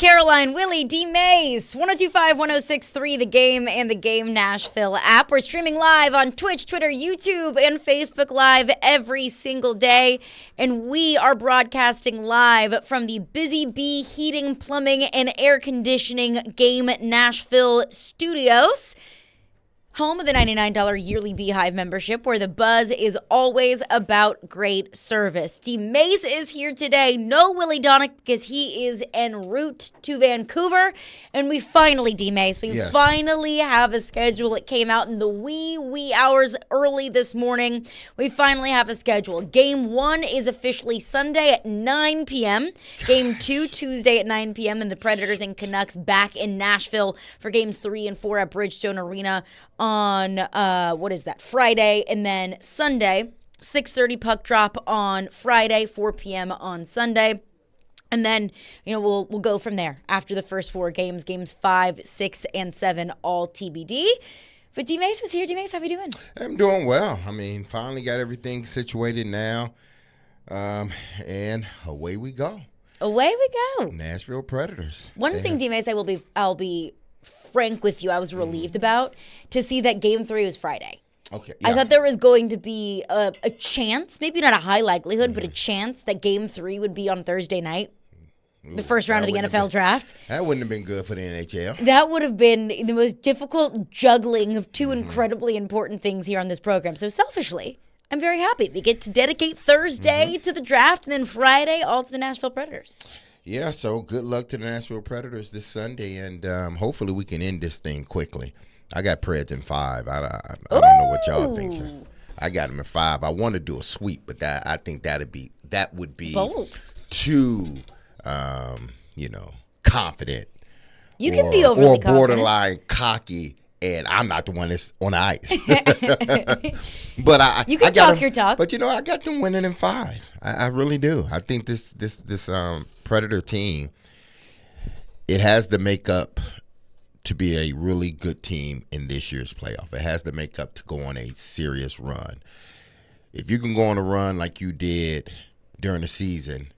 Caroline, Willy, D-Mase, 102.5, 106.3, The Game and The Game Nashville app. We're streaming live on Twitch, Twitter, YouTube, and Facebook Live every single day. And we are broadcasting live from the Busy Bee Heating, Plumbing, and Air Conditioning Game Nashville studios. Home of the $99 yearly Beehive membership, where the buzz is always about great service. D-Mase is here today. No Willy Donick because he is en route to Vancouver. And we finally, D-Mase, finally have a schedule. It came out in the wee hours early this morning. We finally have a schedule. Game 1 is officially Sunday at 9 p.m. Game 2, Tuesday at 9 p.m. And the Predators and Canucks back in Nashville for games 3 and 4 at Bridgestone Arena on, Friday, and then Sunday, 6:30 puck drop on Friday, 4 p.m. on Sunday. And then, we'll go from there after the first 4 games, games 5, 6, and 7, all TBD. But D-Mase was here. D-Mase, how are you doing? I'm doing well. Finally got everything situated now, and away we go. Away we go. Nashville Predators. One thing, D-Mase, I'll be frank with you, I was relieved about to see that Game 3 was Friday. Okay. Yeah. I thought there was going to be a chance, maybe not a high likelihood, but a chance that Game 3 would be on Thursday night, the first round of the NFL draft. That wouldn't have been good for the NHL. That would have been the most difficult juggling of two incredibly important things here on this program. So selfishly, I'm very happy. We get to dedicate Thursday to the draft and then Friday all to the Nashville Predators. Yeah, so good luck to the Nashville Predators this Sunday, and hopefully we can end this thing quickly. I got Preds in 5. I don't know what y'all think. I got them in 5. I want to do a sweep, but I think that would be bold. Too, confident. You can be overly confident. Or borderline cocky, and I'm not the one that's on the ice. But you can talk your talk. But I got them winning in 5. I really do. I think this Predator team, it has the makeup to be a really good team in this year's playoff. It has the makeup to go on a serious run. If you can go on a run like you did during the season,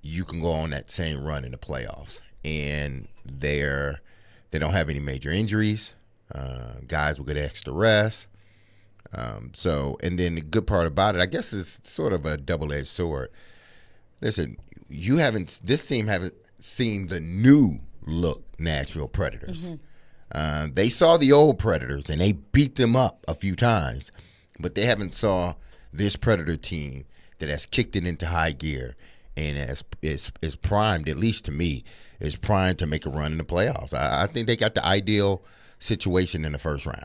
you can go on that same run in the playoffs. And they don't have any major injuries. Guys will get extra rest. And then the good part about it, I guess it's sort of a double-edged sword. Listen, this team haven't seen the new look Nashville Predators. They saw the old Predators and they beat them up a few times, but they haven't saw this Predator team that has kicked it into high gear and is primed, at least to me, is primed to make a run in the playoffs. I think they got the ideal situation in the first round.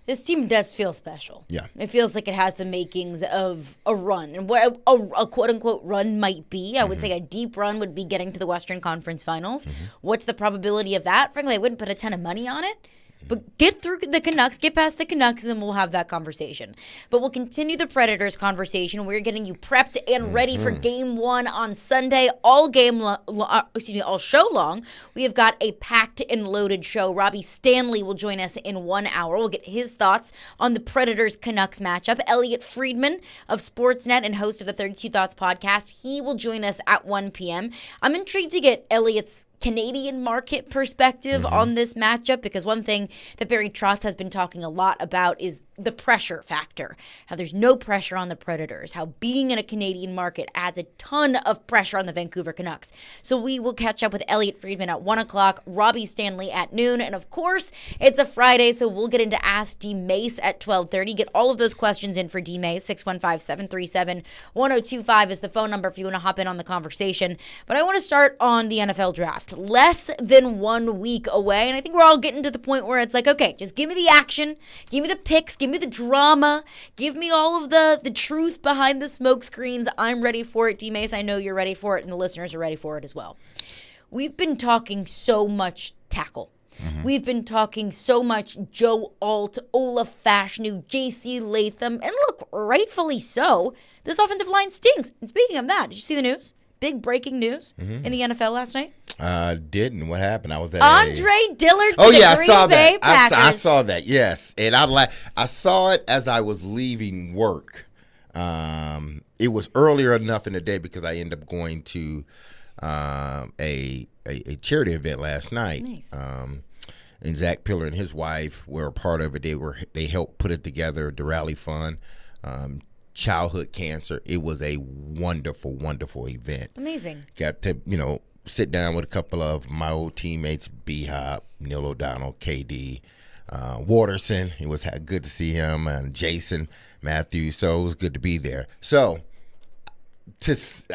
This team does feel special. Yeah. It feels like it has the makings of a run. And what a quote-unquote run might be, I would say a deep run would be getting to the Western Conference Finals. What's the probability of that? Frankly, I wouldn't put a ton of money on it. But get through the Canucks, get past the Canucks, and then we'll have that conversation. But we'll continue the Predators conversation. We're getting you prepped and ready for Game 1 on Sunday, all show long. We have got a packed and loaded show. Robbie Stanley will join us in 1 hour. We'll get his thoughts on the Predators-Canucks matchup. Elliot Friedman of Sportsnet and host of the 32 Thoughts podcast, he will join us at 1 p.m. I'm intrigued to get Elliot's Canadian market perspective on this matchup, because one thing that Barry Trotz has been talking a lot about is the pressure factor, how there's no pressure on the Predators, how being in a Canadian market adds a ton of pressure on the Vancouver Canucks. So we will catch up with Elliot Friedman at 1 o'clock, Robbie Stanley at noon, and of course, it's a Friday, so we'll get into Ask D-Mase at 12:30. Get all of those questions in for D-Mase. 615-737-1025 is the phone number if you want to hop in on the conversation. But I want to start on the NFL draft. Less than 1 week away, and I think we're all getting to the point where it's like, okay, just give me the action, give me the picks, give me the drama, give me all of the truth behind the smoke screens. I'm ready for it. D-Mase, I know you're ready for it, and the listeners are ready for it as well. We've been talking so much tackle. We've been talking so much Joe Alt, Olaf Fashanu, J.C. Latham, and look, rightfully so. This offensive line stinks. And speaking of that, did you see the news? Big breaking news in the NFL last night. Didn't. What happened? I was at Andre Dillard to the Green Bay Packers. I saw that, yes. And I saw it as I was leaving work. It was earlier enough in the day because I ended up going to a charity event last night. Nice. And Zach Pillar and his wife were a part of it. They helped put it together, the Rally Fund, childhood cancer. It was a wonderful, wonderful event. Amazing. Got to, sit down with a couple of my old teammates, B-Hop, Neil O'Donnell, KD, Waterson. It was good to see him, and Jason Matthews. So it was good to be there. So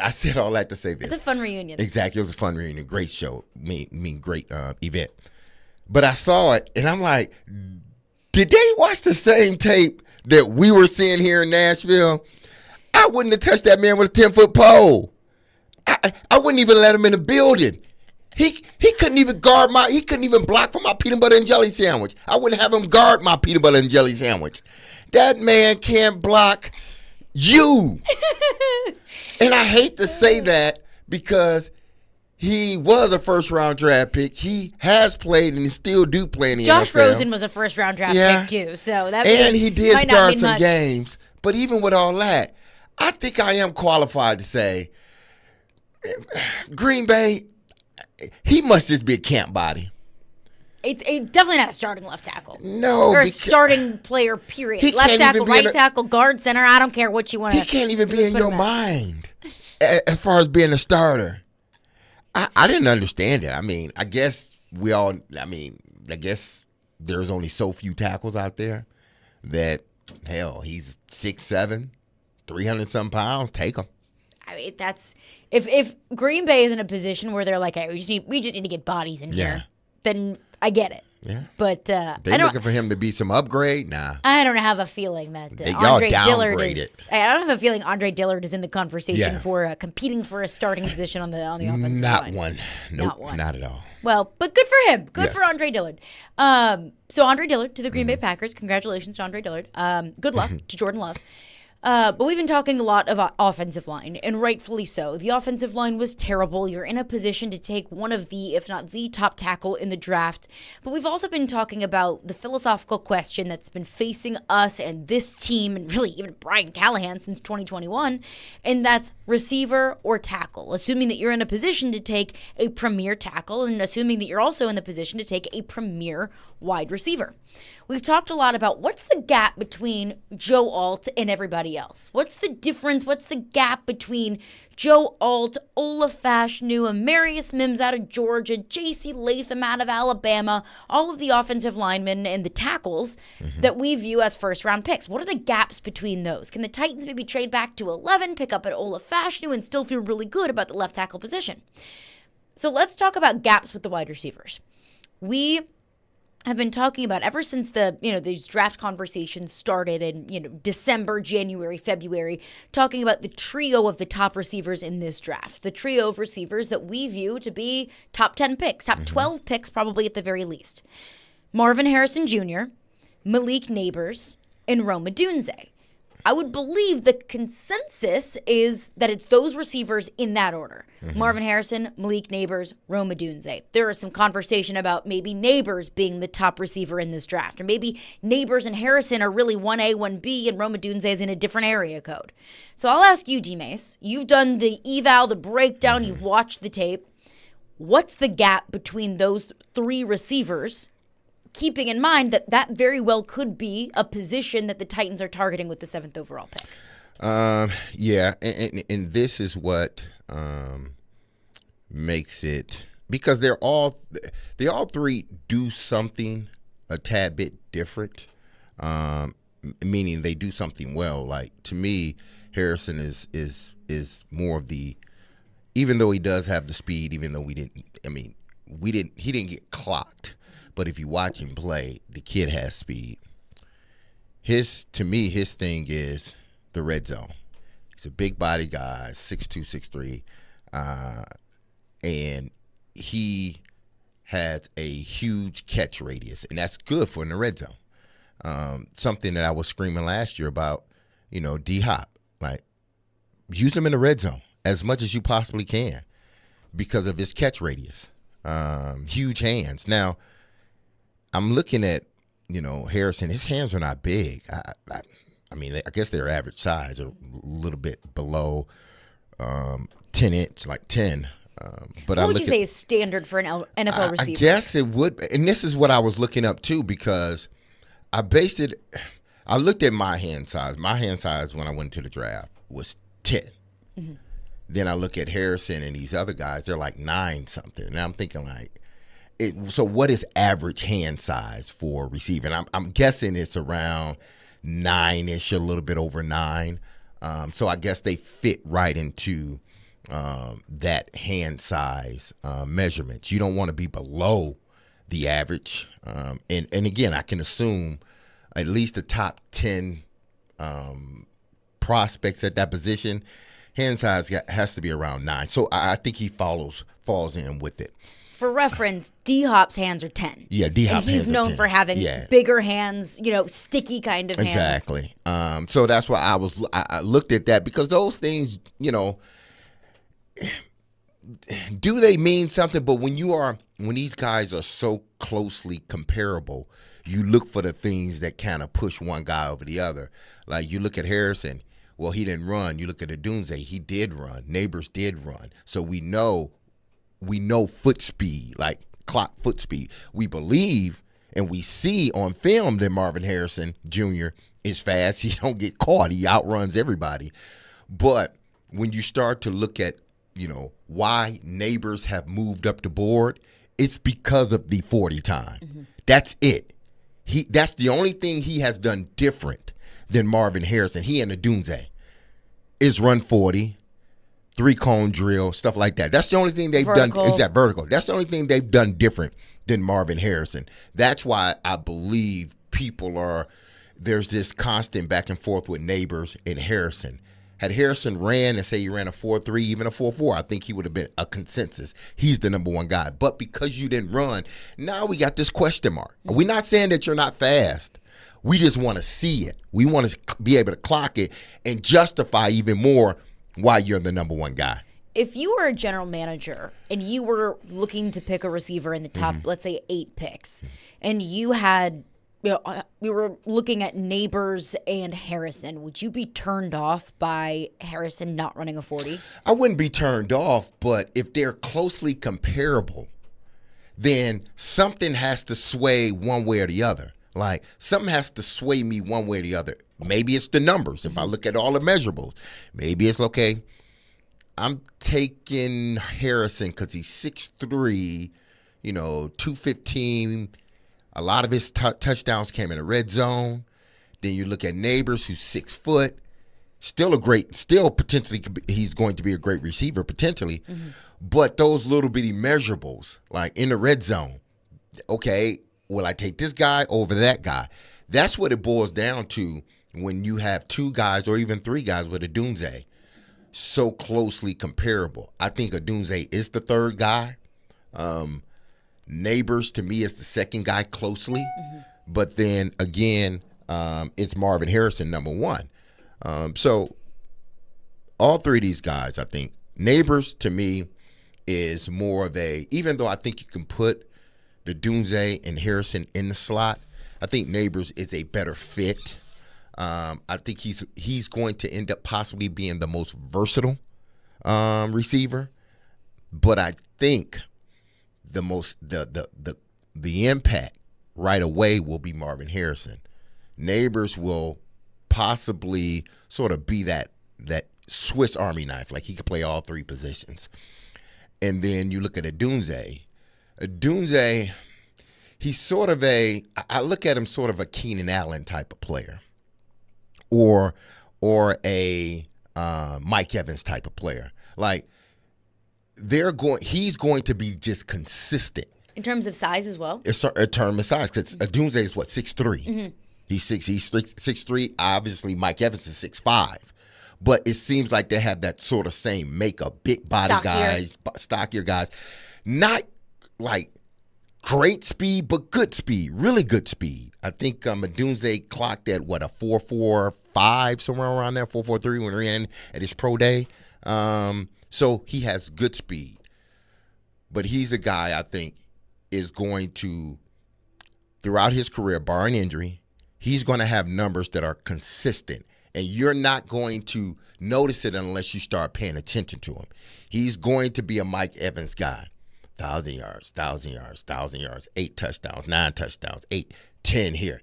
I said all that to say this. It's a fun reunion. Exactly. It was a fun reunion. Great show. Great event. But I saw it, and I'm like, did they watch the same tape that we were seeing here in Nashville? I wouldn't have touched that man with a 10-foot pole. I wouldn't even let him in the building. He couldn't even he couldn't even block for my peanut butter and jelly sandwich. I wouldn't have him guard my peanut butter and jelly sandwich. That man can't block you. And I hate to say that because he was a first-round draft pick. He has played and he still do play in the Josh NFL. Rosen was a first-round draft pick too, so that and he did start some much. games. But even with all that, I think I am qualified to say Green Bay, he must just be a camp body. It's definitely not a starting left tackle. No. Or a starting player, period. Left tackle, right tackle, guard, center, I don't care what you want to. He can't even be in your mind as far as being a starter. I didn't understand it. I mean, I guess there's only so few tackles out there that, hell, he's 6'7", 300-something pounds. Take him. I mean, that's if Green Bay is in a position where they're like, hey, we just need to get bodies in here, then I get it. Yeah. But they're looking for him to be some upgrade? Nah. I don't have a feeling that y'all Andre Dillard downgraded. I don't have a feeling Andre Dillard is in the conversation for competing for a starting position on the offensive line. One. Nope, not at all. Well, but good for him. Good for Andre Dillard. So Andre Dillard to the Green Bay Packers. Congratulations to Andre Dillard. Good luck to Jordan Love. But we've been talking a lot about offensive line, and rightfully so. The offensive line was terrible. You're in a position to take one of the, if not the top tackle in the draft. But we've also been talking about the philosophical question that's been facing us and this team, and really even Brian Callahan since 2021, and that's receiver or tackle, assuming that you're in a position to take a premier tackle and assuming that you're also in the position to take a premier wide receiver. We've talked a lot about what's the gap between Joe Alt and everybody else. What's the difference? What's the gap between Joe Alt, Ola Fashanu, Amarius Mims out of Georgia, J.C. Latham out of Alabama, all of the offensive linemen and the tackles that we view as first-round picks? What are the gaps between those? Can the Titans maybe trade back to 11, pick up an Ola Fashanu, and still feel really good about the left tackle position? So let's talk about gaps with the wide receivers. We have been talking about ever since these draft conversations started in December, January, February, talking about the trio of the top receivers in this draft, the trio of receivers that we view to be top 10 picks, top 12 picks probably at the very least. Marvin Harrison Jr., Malik Neighbors, and Rome Odunze. I would believe the consensus is that it's those receivers in that order. Marvin Harrison, Malik Neighbors, Rome Odunze. There is some conversation about maybe Neighbors being the top receiver in this draft. Or maybe Neighbors and Harrison are really 1A, 1B, and Rome Odunze is in a different area code. So I'll ask you, D-Mase. You've done the eval, the breakdown. You've watched the tape. What's the gap between those three receivers, keeping in mind that that very well could be a position that the Titans are targeting with the 7th overall pick? Yeah, and this is what makes it, because they all three do something a tad bit different, meaning they do something well. Like, to me, Harrison is more of the, even though he does have the speed, even though he didn't get clocked. But if you watch him play, the kid has speed. To me, his thing is the red zone. He's a big body guy, 6'2", 6'3", and he has a huge catch radius, and that's good for in the red zone. Something that I was screaming last year about, D-Hop. Like, use him in the red zone as much as you possibly can because of his catch radius. Huge hands. Now, I'm looking at, Harrison. His hands are not big. I guess they're average size, or a little bit below 10 inch, like 10. But What would you say is standard for an NFL receiver? I guess it would, and this is what I was looking up too, because I looked at my hand size. My hand size when I went to the draft was 10. Mm-hmm. Then I look at Harrison and these other guys, they're like 9 something. And I'm thinking so what is average hand size for receiving? I'm guessing it's around 9-ish, a little bit over 9. So I guess they fit right into that hand size measurements. You don't want to be below the average. And again, I can assume at least the top 10 prospects at that position, hand size has to be around 9. So I think he falls in with it. For reference, D-Hop's hands are 10. Yeah, D-Hop's hands are 10. And he's known for having bigger hands, sticky kind of hands. Exactly. So that's why I looked at that, because those things, do they mean something? But when these guys are so closely comparable, you look for the things that kind of push one guy over the other. Like you look at Harrison, well, he didn't run. You look at Odunze, he did run. Neighbors did run. So we know foot speed, like clock foot speed. We believe and we see on film that Marvin Harrison Jr. is fast. He don't get caught. He outruns everybody. But when you start to look at, why Neighbors have moved up the board, it's because of the 40 time. Mm-hmm. That's it. That's the only thing he has done different than Marvin Harrison. He and Odunze is run 40, 3-cone drill, stuff like that. That's the only thing they've done. Is that vertical? That's the only thing they've done different than Marvin Harrison. That's why I believe there's this constant back and forth with Neighbors and Harrison. Had Harrison ran and say he ran a 4.3, even a 4.4, I think he would have been a consensus. He's the number one guy. But because you didn't run, now we got this question mark. Mm-hmm. We're not saying that you're not fast. We just want to see it. We want to be able to clock it and justify even more why you're the number one guy. If you were a general manager and you were looking to pick a receiver in the top, let's say 8 picks, and you had, you were looking at Neighbors and Harrison, would you be turned off by Harrison not running a 40? I wouldn't be turned off, but if they're closely comparable, then something has to sway one way or the other. Like, something has to sway me one way or the other. Maybe it's the numbers. If I look at all the measurables, maybe it's, okay, I'm taking Harrison because he's 6'3", 215. A lot of his touchdowns came in the red zone. Then you look at Neighbors, who's 6 foot. Still potentially, he's going to be a great receiver, potentially. Mm-hmm. But those little bitty measurables, like in the red zone, okay, will I take this guy over that guy? That's what it boils down to when you have 2 guys or even 3 guys with Odunze so closely comparable. I think Odunze is the third guy. Neighbors, to me, is the second guy closely. Mm-hmm. But then, again, it's Marvin Harrison, number 1. So all 3 of these guys, I think, Neighbors, to me, is more of even though I think you can put the Odunze and Harrison in the slot, I think Neighbors is a better fit. I think he's going to end up possibly being the most versatile receiver, but I think the impact right away will be Marvin Harrison. Neighbors will possibly sort of be that Swiss Army knife, like he could play all 3 positions. And then you look at Odunze. Odunze, he's sort of I look at him sort of a Keenan Allen type of player, or a Mike Evans type of player. Like he's going to be just consistent in terms of size as well. It's a term of size because Odunze is 6'3". Mm-hmm. He's 6'3". Obviously, Mike Evans is 6'5". But it seems like they have that sort of same makeup, big body guys, stockier guys. Not like great speed, but good speed, really good speed. I think Odunze clocked at, a 4.45, somewhere around there, 4.43 when he ran at his pro day. So he has good speed. But he's a guy I think is going to, throughout his career, barring injury, he's going to have numbers that are consistent. And you're not going to notice it unless you start paying attention to him. He's going to be a Mike Evans guy. 1,000 yards, 1,000 yards, 1,000 yards, 8 touchdowns, 9 touchdowns, 8, 10 here.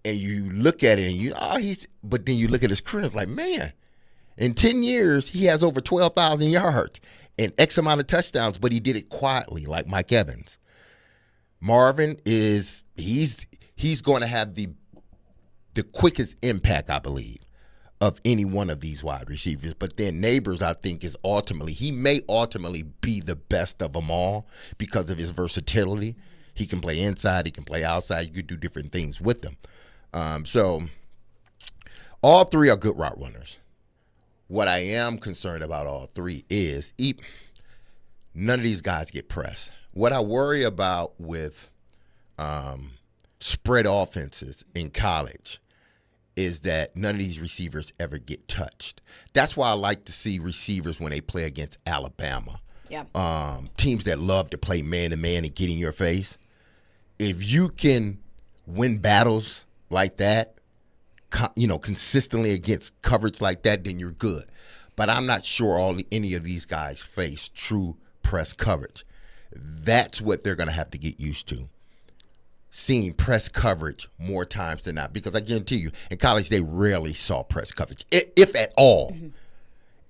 And you look at it and but then you look at his career, it's like, man, in 10 years, he has over 12,000 yards and X amount of touchdowns, but he did it quietly like Mike Evans. Marvin he's going to have the quickest impact, I believe, of any one of these wide receivers. But then Neighbors, I think, he may ultimately be the best of them all because of his versatility. He can play inside, he can play outside, you can do different things with them. So all three are good route runners. What I am concerned about all three is none of these guys get pressed. What I worry about with spread offenses in college is that none of these receivers ever get touched. That's why I like to see receivers when they play against Alabama. Yeah. Teams that love to play man-to-man and get in your face. If you can win battles like that, consistently against coverage like that, then you're good. But I'm not sure any of these guys face true press coverage. That's what they're going to have to get used to. Seeing press coverage more times than not. Because I guarantee you, in college, they rarely saw press coverage, if at all. Mm-hmm.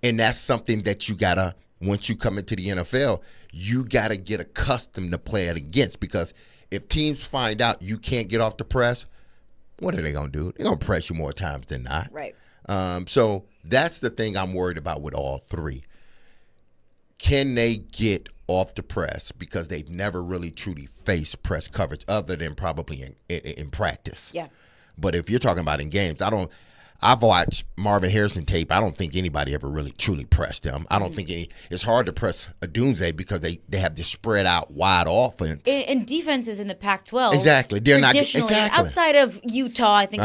And that's something that you got to, once you come into the NFL, you got to get accustomed to playing against. Because if teams find out you can't get off the press, what are they going to do? They're going to press you more times than not. Right. So that's the thing I'm worried about with all three. Can they get off the press because they've never really truly faced press coverage other than probably in practice? Yeah. But if you're talking about in games, I've watched Marvin Harrison tape. I don't think anybody ever really truly pressed him. I don't think it's hard to press a Doomsday because they have this spread out wide offense. And defenses in the Pac-12. Exactly. They're not traditionally, outside of Utah, I think,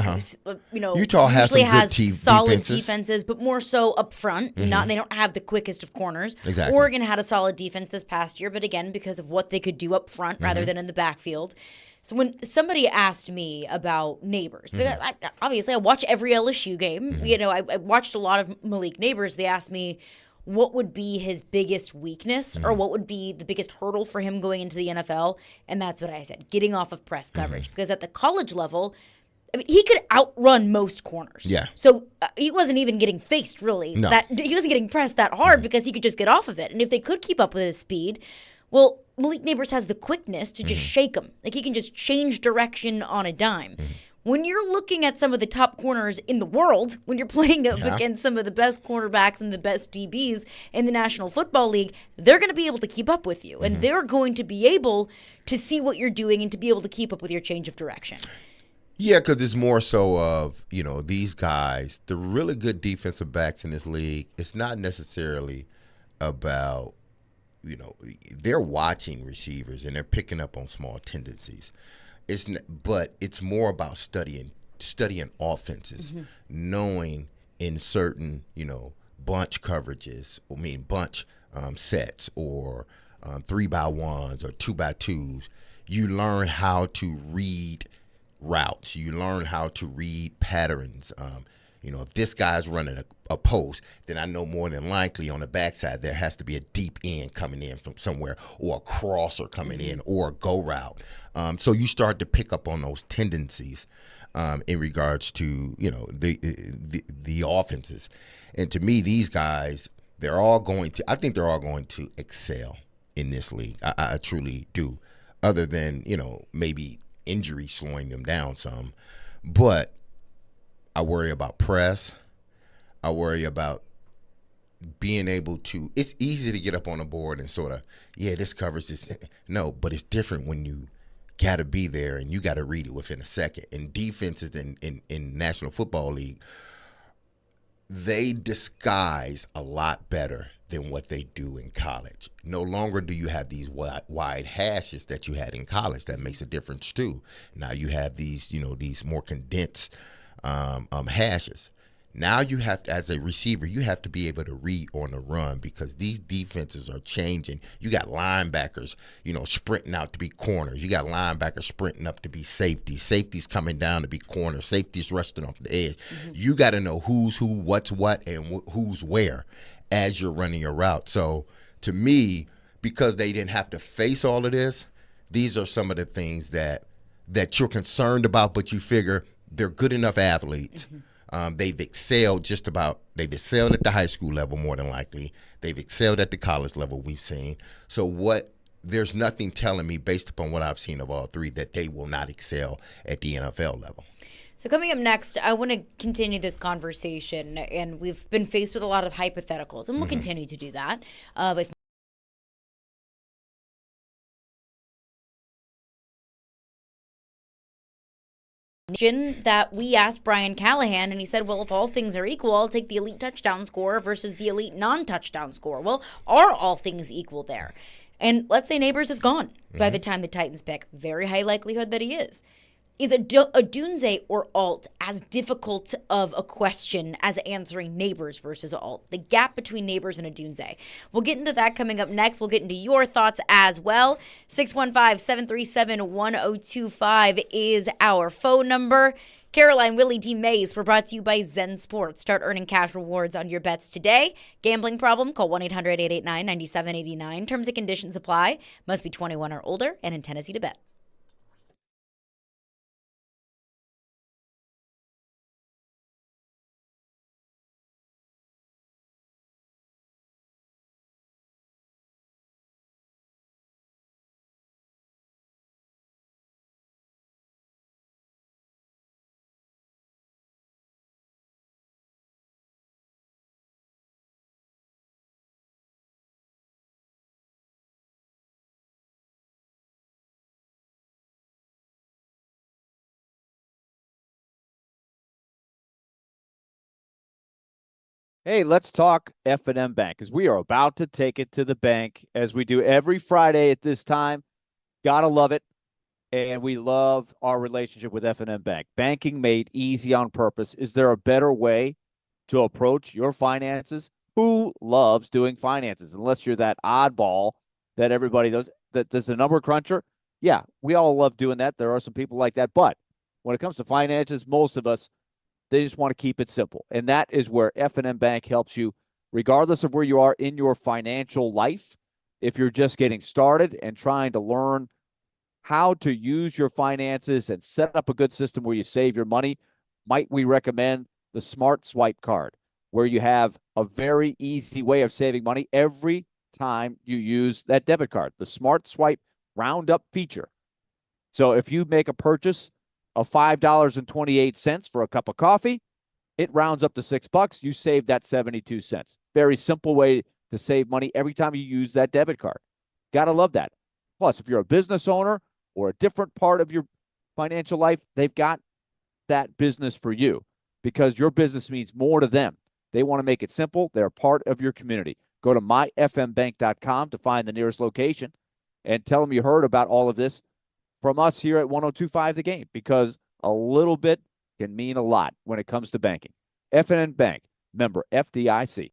Utah has usually some good solid defenses, but more so up front. Mm-hmm. They don't have the quickest of corners. Exactly. Oregon had a solid defense this past year, but again, because of what they could do up front rather than in the backfield. So when somebody asked me about Neighbors, because obviously I watch every LSU game. Mm-hmm. I watched a lot of Malik Neighbors. They asked me what would be his biggest weakness or what would be the biggest hurdle for him going into the NFL, and that's what I said: getting off of press coverage. Because at the college level, I mean, he could outrun most corners. Yeah. So he wasn't even getting faced really. No. He wasn't getting pressed that hard because he could just get off of it. And if they could keep up with his speed, well, Malik Neighbors has the quickness to just shake him. Like, he can just change direction on a dime. When you're looking at some of the top corners in the world, when you're playing up against some of the best cornerbacks and the best DBs in the National Football League, they're going to be able to keep up with you. And they're going to be able to see what you're doing and to be able to keep up with your change of direction. Yeah, because it's more so of, these guys, the really good defensive backs in this league, it's not necessarily about, they're watching receivers and they're picking up on small tendencies. But it's more about studying offenses, knowing in certain, bunch coverages, bunch sets or 3x1s or 2x2s, you learn how to read routes. You learn how to read patterns. If this guy's running a post, then I know more than likely on the backside there has to be a deep end coming in from somewhere, or a crosser coming in, or a go route. So you start to pick up on those tendencies in regards to the offenses. And to me, these guys, I think they're all going to excel in this league. I truly do. Other than maybe injury slowing them down some, but I worry about press. I worry about being able to. It's easy to get up on the board and sort of, this coverage is no, but it's different when you got to be there and you got to read it within a second. And defenses in National Football League, they disguise a lot better than what they do in college. No longer do you have these wide hashes that you had in college. That makes a difference too. Now you have these, these more condensed hashes. Now you have to, as a receiver, you have to be able to read on the run because these defenses are changing. You got linebackers, sprinting out to be corners. You got linebackers sprinting up to be safeties. Safeties coming down to be corners. Safeties rushing off the edge. Mm-hmm. You got to know who's who, what's what, and who's where as you're running your route. So to me, because they didn't have to face all of this, these are some of the things that you're concerned about, but you figure they're good enough athletes. Mm-hmm. They've excelled at the high school level more than likely. They've excelled at the college level we've seen. So there's nothing telling me based upon what I've seen of all three that they will not excel at the NFL level. So coming up next, I want to continue this conversation, and we've been faced with a lot of hypotheticals, and we'll continue to do that. With that we asked Brian Callahan, and he said, well, if all things are equal, I'll take the elite touchdown score versus the elite non-touchdown score. Well, are all things equal there? And let's say Neighbors is gone by the time the Titans pick. Very high likelihood that he is. Is Odunze or Alt as difficult of a question as answering Neighbors versus Alt? The gap between Neighbors and Odunze. We'll get into that coming up next. We'll get into your thoughts as well. 615-737-1025 is our phone number. Caroline, Willy, D-Mase were brought to you by Zen Sports. Start earning cash rewards on your bets today. Gambling problem? Call 1-800-889-9789. Terms and conditions apply. Must be 21 or older and in Tennessee to bet. Hey, let's talk F&M Bank because we are about to take it to the bank as we do every Friday at this time. Gotta love it. And we love our relationship with F&M Bank. Banking made easy on purpose. Is there a better way to approach your finances? Who loves doing finances? Unless you're that oddball that everybody does. That's a number cruncher. Yeah, we all love doing that. There are some people like that. But when it comes to finances, most of us, they just want to keep it simple. And that is where F&M Bank helps you, regardless of where you are in your financial life. If you're just getting started and trying to learn how to use your finances and set up a good system where you save your money, might we recommend the Smart Swipe card, where you have a very easy way of saving money every time you use that debit card, the Smart Swipe Roundup feature. So if you make a purchase of $5.28 for a cup of coffee, it rounds up to $6. You save that 72 cents. Very simple way to save money every time you use that debit card. Gotta love that. Plus, if you're a business owner or a different part of your financial life, they've got that business for you because your business means more to them. They want to make it simple. They're part of your community. Go to myfmbank.com to find the nearest location and tell them you heard about all of this from us here at 102.5 The Game, because a little bit can mean a lot when it comes to banking. F&N Bank, member FDIC.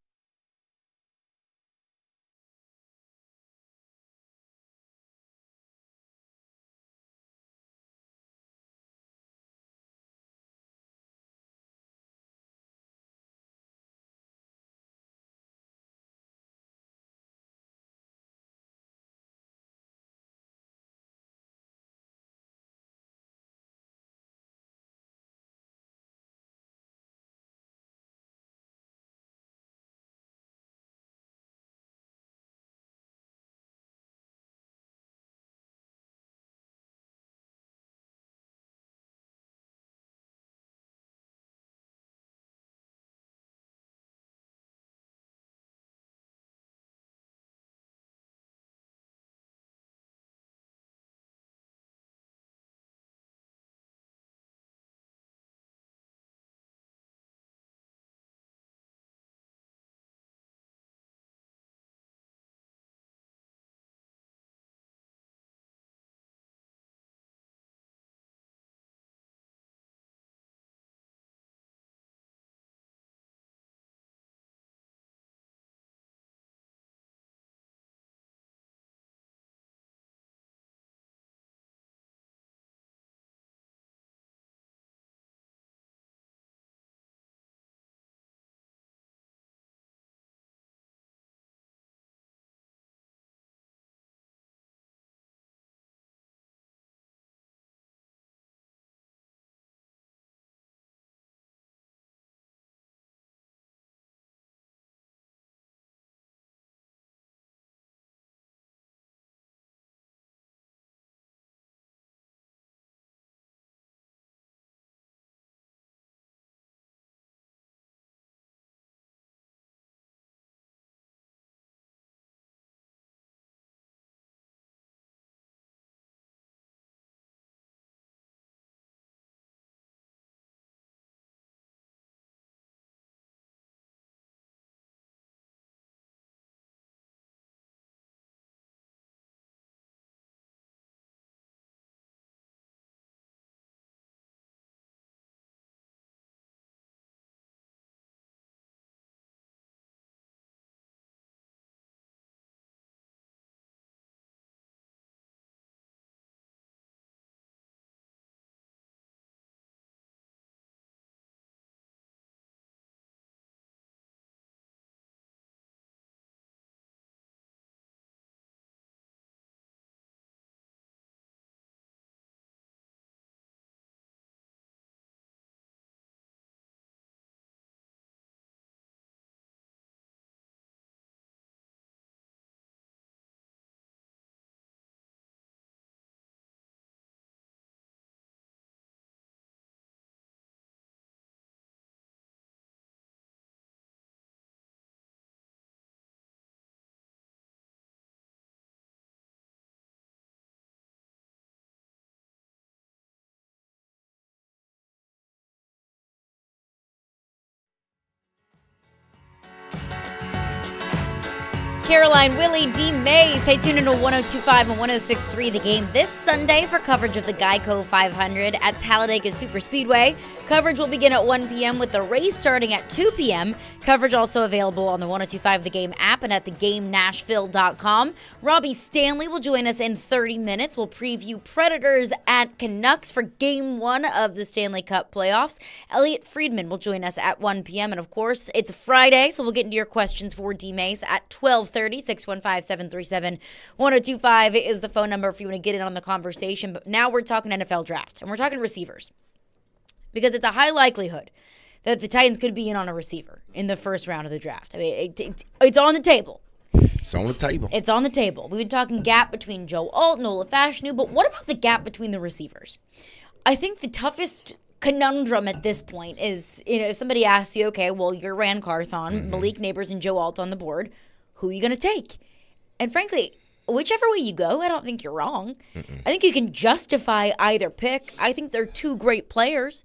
Caroline, Willy, D-Mase. Stay tuned into 102.5 and 106.3 The Game this Sunday for coverage of the Geico 500 at Talladega Superspeedway. Coverage will begin at 1 p.m. with the race starting at 2 p.m. Coverage also available on the 102.5 The Game app and at thegamenashville.com. Robbie Stanley will join us in 30 minutes. We'll preview Predators at Canucks for Game 1 of the Stanley Cup playoffs. Elliot Friedman will join us at 1 p.m. And, of course, it's Friday, so we'll get into your questions for D-Mase at 12:30. 615-737-1025 is the phone number if you want to get in on the conversation. But now we're talking NFL draft, and we're talking receivers. Because it's a high likelihood that the Titans could be in on a receiver in the first round of the draft. I mean, it's on the table. It's on the table. It's on the table. We've been talking gap between Joe Alt, Nola Fashanu, but what about the gap between the receivers? I think the toughest conundrum at this point is, if somebody asks you, okay, well, you're Rand Carthon, Malik Neighbors, and Joe Alt on the board. Who are you going to take? And frankly, whichever way you go, I don't think you're wrong. I think you can justify either pick. I think they're two great players.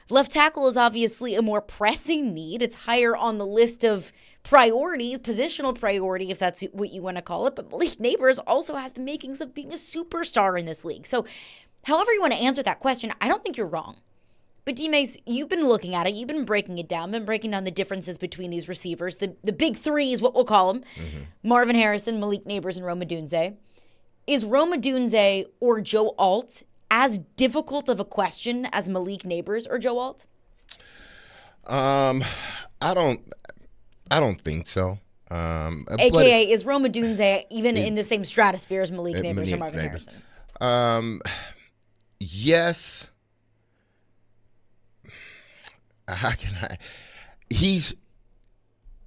Left tackle is obviously a more pressing need. It's higher on the list of priorities, positional priority, if that's what you want to call it. But Malik Neighbors also has the makings of being a superstar in this league. So however you want to answer that question, I don't think you're wrong. But D-Mase, you've been looking at it. You've been breaking it down, been breaking down the differences between these receivers. The big three is what we'll call them. Marvin Harrison, Malik Neighbors, and Rome Odunze. Is Rome Odunze or Joe Alt as difficult of a question as Malik Neighbors or Joe Alt? I don't think so. AKA, is Rome Odunze even in the same stratosphere as Malik Neighbors or Marvin Harrison? Yes. How can I?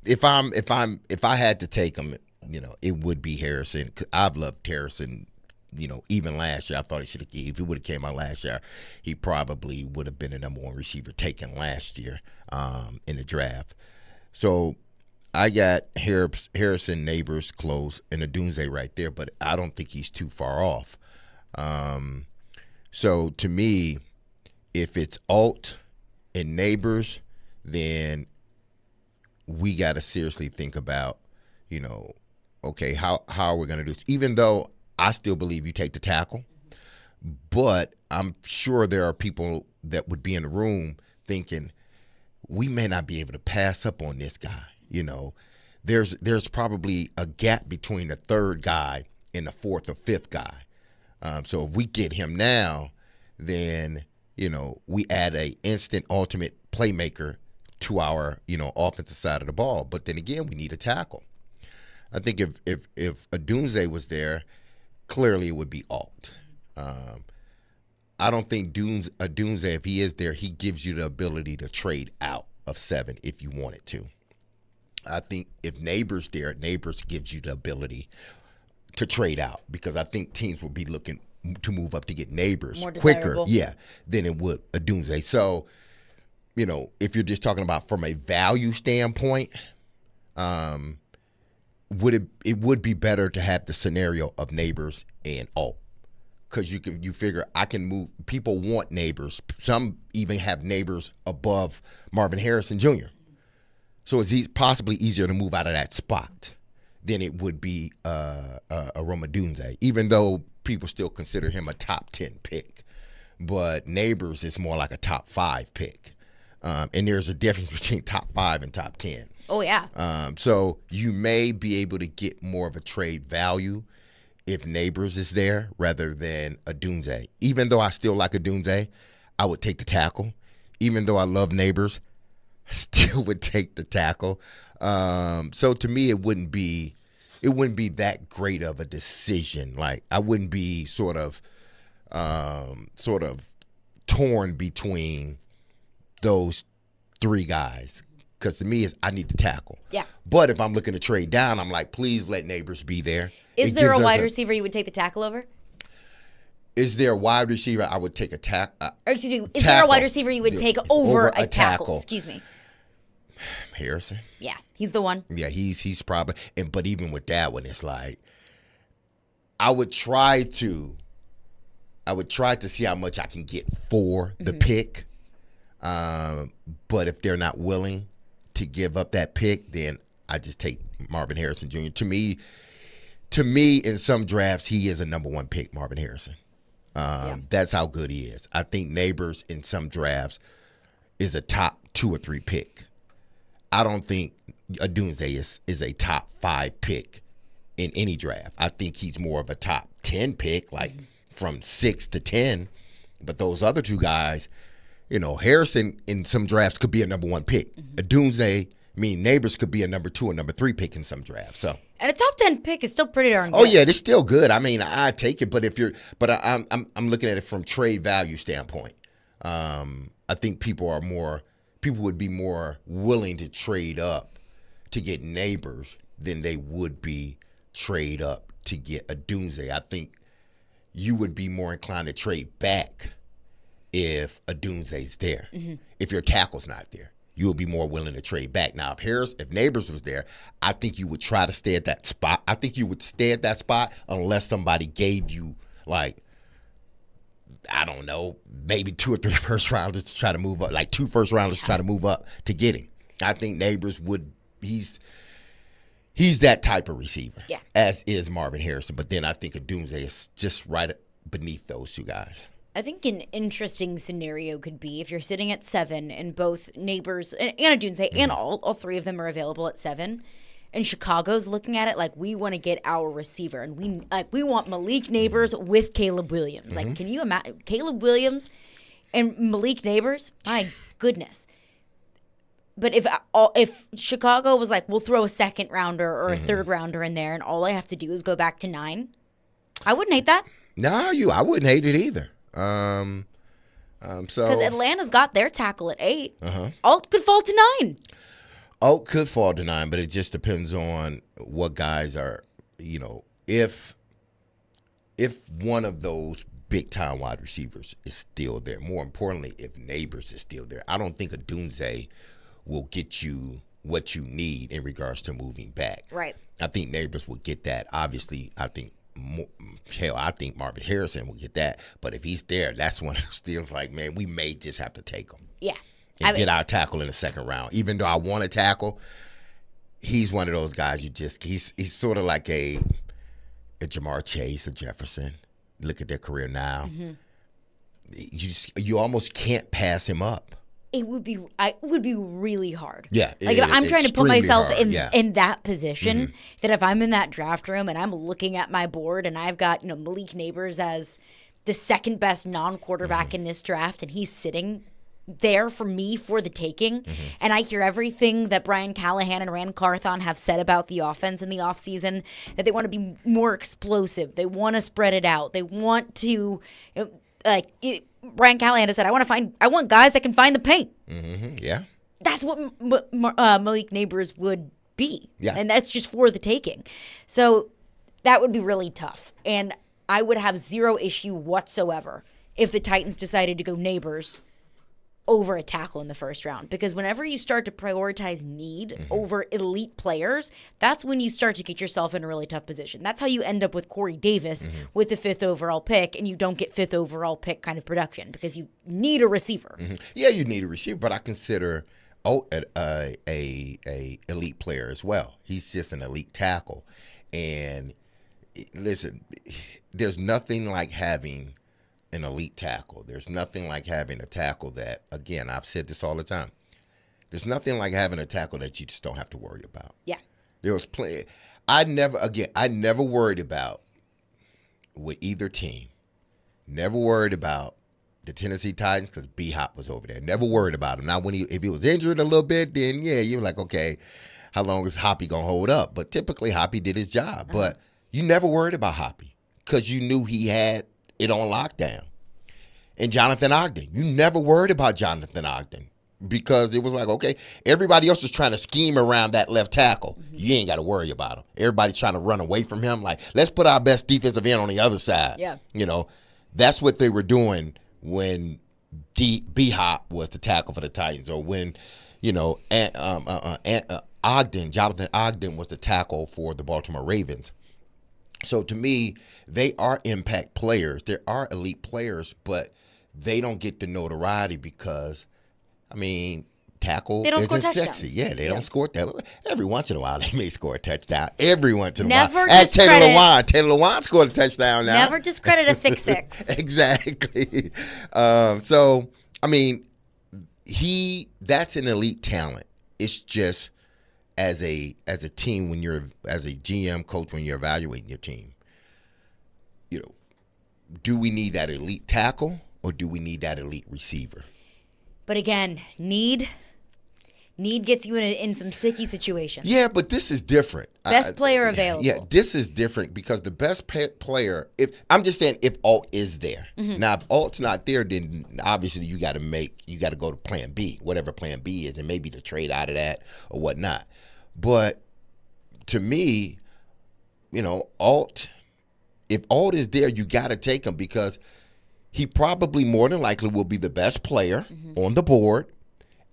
If I had to take him, it would be Harrison. I've loved Harrison. Even last year, I thought if he would have came out last year, he probably would have been the number one receiver taken last year in the draft. So I got Harrison, Neighbors close, and Odunze right there, but I don't think he's too far off. So to me, if it's Alt and Neighbors, then we got to seriously think about, okay, how are we going to do this? Even though I still believe you take the tackle, but I'm sure there are people that would be in the room thinking we may not be able to pass up on this guy. There's probably a gap between the third guy and the fourth or fifth guy. So if we get him now, then we add a instant ultimate playmaker to our, offensive side of the ball. But then again, we need a tackle. I think if Odunze was there, clearly it would be Alt. I don't think Odunze, if he is there, he gives you the ability to trade out of 7 if you wanted to. I think if Neighbors there, Neighbors gives you the ability to trade out, because I think teams will be looking to move up to get Neighbors quicker, than it would Odunze. So, if you're just talking about from a value standpoint, it would be better to have the scenario of Neighbors and Alt, because you figure I can move. People want Neighbors. Some even have Neighbors above Marvin Harrison Jr. So it's possibly easier to move out of that spot than it would be a Rome Odunze, even though people still consider him a top 10 pick. But Neighbors is more like a top 5 pick. And there's a difference between top 5 and top 10. Oh, yeah. So you may be able to get more of a trade value if Neighbors is there rather than Odunze. Even though I still like Odunze, I would take the tackle. Even though I love Neighbors, I still would take the tackle. So to me, it wouldn't be that great of a decision. Like, I wouldn't be sort of torn between those 3 guys, because to me, I need to tackle. Yeah. But if I'm looking to trade down, I'm like, please let Neighbors be there. Is there a wide receiver you would take the tackle over? Is there a wide receiver I would take a tackle? Excuse me. Is there a wide receiver you would take over a tackle? Excuse me. Harrison. Yeah, he's the one. Yeah, he's probably. But even with that one, it's like I would try to see how much I can get for the pick. But if they're not willing to give up that pick, then I just take Marvin Harrison Jr. To me, in some drafts, he is a number one pick, Marvin Harrison. That's how good he is. I think Neighbors in some drafts is a top 2 or 3 pick. I don't think Odunze is a top 5 pick in any draft. I think he's more of a top 10 pick, like from 6 to 10. But those other two guys, Harrison in some drafts could be a number 1 pick. Odunze, Neighbors could be a number 2 or number 3 pick in some drafts. So. And a top 10 pick is still pretty darn good. Oh yeah, it's still good. I take it, but I'm looking at it from trade value standpoint. I think people would be more willing to trade up to get Neighbors than they would be trade up to get Odunze. I think you would be more inclined to trade back if Odunze's there. If your tackle's not there, you would be more willing to trade back. Now, if Neighbors was there, I think you would try to stay at that spot. I think you would stay at that spot unless somebody gave you, like, I don't know, maybe 2 or 3 first rounders to try to move up, like 2 first rounders to try to move up to get him. I think Neighbors he's that type of receiver, as is Marvin Harrison. But then I think Odunze is just right beneath those two guys. I think an interesting scenario could be if you're sitting at 7 and both Neighbors and Odunze and all 3 of them are available at 7, and Chicago's looking at it like, we want to get our receiver, and we want Malik Neighbors with Caleb Williams. Like, can you imagine Caleb Williams and Malik Neighbors? My goodness. But if Chicago was like, we'll throw a 2nd rounder or a 3rd rounder in there, and all I have to do is go back to 9, I wouldn't hate that. No, I wouldn't hate it either. So because Atlanta's got their tackle at 8, Alt could fall to 9. Alt could fall to 9, but it just depends on what guys are. If one of those big time wide receivers is still there. More importantly, if Neighbors is still there, I don't think Odunze will get you what you need in regards to moving back. Right. I think Neighbors will get that. Obviously, I think Marvin Harrison will get that. But if he's there, that's when it feels like, man, we may just have to take him. Yeah. And get our tackle in the 2nd round. Even though I want to tackle, he's one of those guys he's sort of like a Jamar Chase, a Jefferson. Look at their career now. You almost can't pass him up. It would be really hard. Yeah. Like, if I'm trying to put myself in that position, that if I'm in that draft room and I'm looking at my board and I've got, Malik Neighbors as the 2nd best non-quarterback in this draft, and he's sitting there for me for the taking, and I hear everything that Brian Callahan and Rand Carthon have said about the offense in the offseason, that they want to be more explosive. They want to spread it out. They want to, Brian Callahan has said, I want guys that can find the paint. Yeah. That's what Malik Neighbors would be. Yeah. And that's just for the taking. So that would be really tough. And I would have zero issue whatsoever if the Titans decided to go Neighbors over a tackle in the 1st round. Because whenever you start to prioritize need over elite players, that's when you start to get yourself in a really tough position. That's how you end up with Corey Davis with the 5th overall pick, and you don't get 5th overall pick kind of production because you need a receiver. Yeah, you need a receiver, but I consider a elite player as well. He's just an elite tackle. And listen, there's nothing like having an elite tackle. There's nothing like having a tackle that, again, I've said this all the time. There's nothing like having a tackle that you just don't have to worry about. Yeah. There was plenty. I never worried about with either team. Never worried about the Tennessee Titans because B-Hop was over there. Never worried about him. Now, if he was injured a little bit, then yeah, you're like, okay, how long is Hoppy gonna hold up? But typically, Hoppy did his job. But you never worried about Hoppy because you knew he had it on lockdown. And Jonathan Ogden, you never worried about Jonathan Ogden because it was like, okay, everybody else was trying to scheme around that left tackle. You ain't got to worry about him. Everybody's trying to run away from him. Like, let's put our best defensive end on the other side. Yeah. That's what they were doing when B-Hop was the tackle for the Titans, or when, Jonathan Ogden was the tackle for the Baltimore Ravens. So to me, they are impact players. They are elite players, but they don't get the notoriety because, tackle They don't isn't score sexy. touchdowns. Yeah, they don't score that. Every once in a while, they may score a touchdown. Every once in a Never while. As Taylor discredit- Lewan. Taylor Lewan scored a touchdown now. Never discredit a thick six. Exactly. So, I mean, that's an elite talent. It's just as a team, when you're as a GM coach, when you're evaluating your team, do we need that elite tackle or do we need that elite receiver? But again, need gets you in some sticky situations. Yeah, but this is different. Best player available. Yeah, this is different because the best player. If Alt is there. Mm-hmm. Now, if Alt's not there, then obviously you got to go to Plan B, whatever Plan B is, and maybe to trade out of that or whatnot. But to me, Alt. If Alt is there, you got to take him because he probably more than likely will be the best player on the board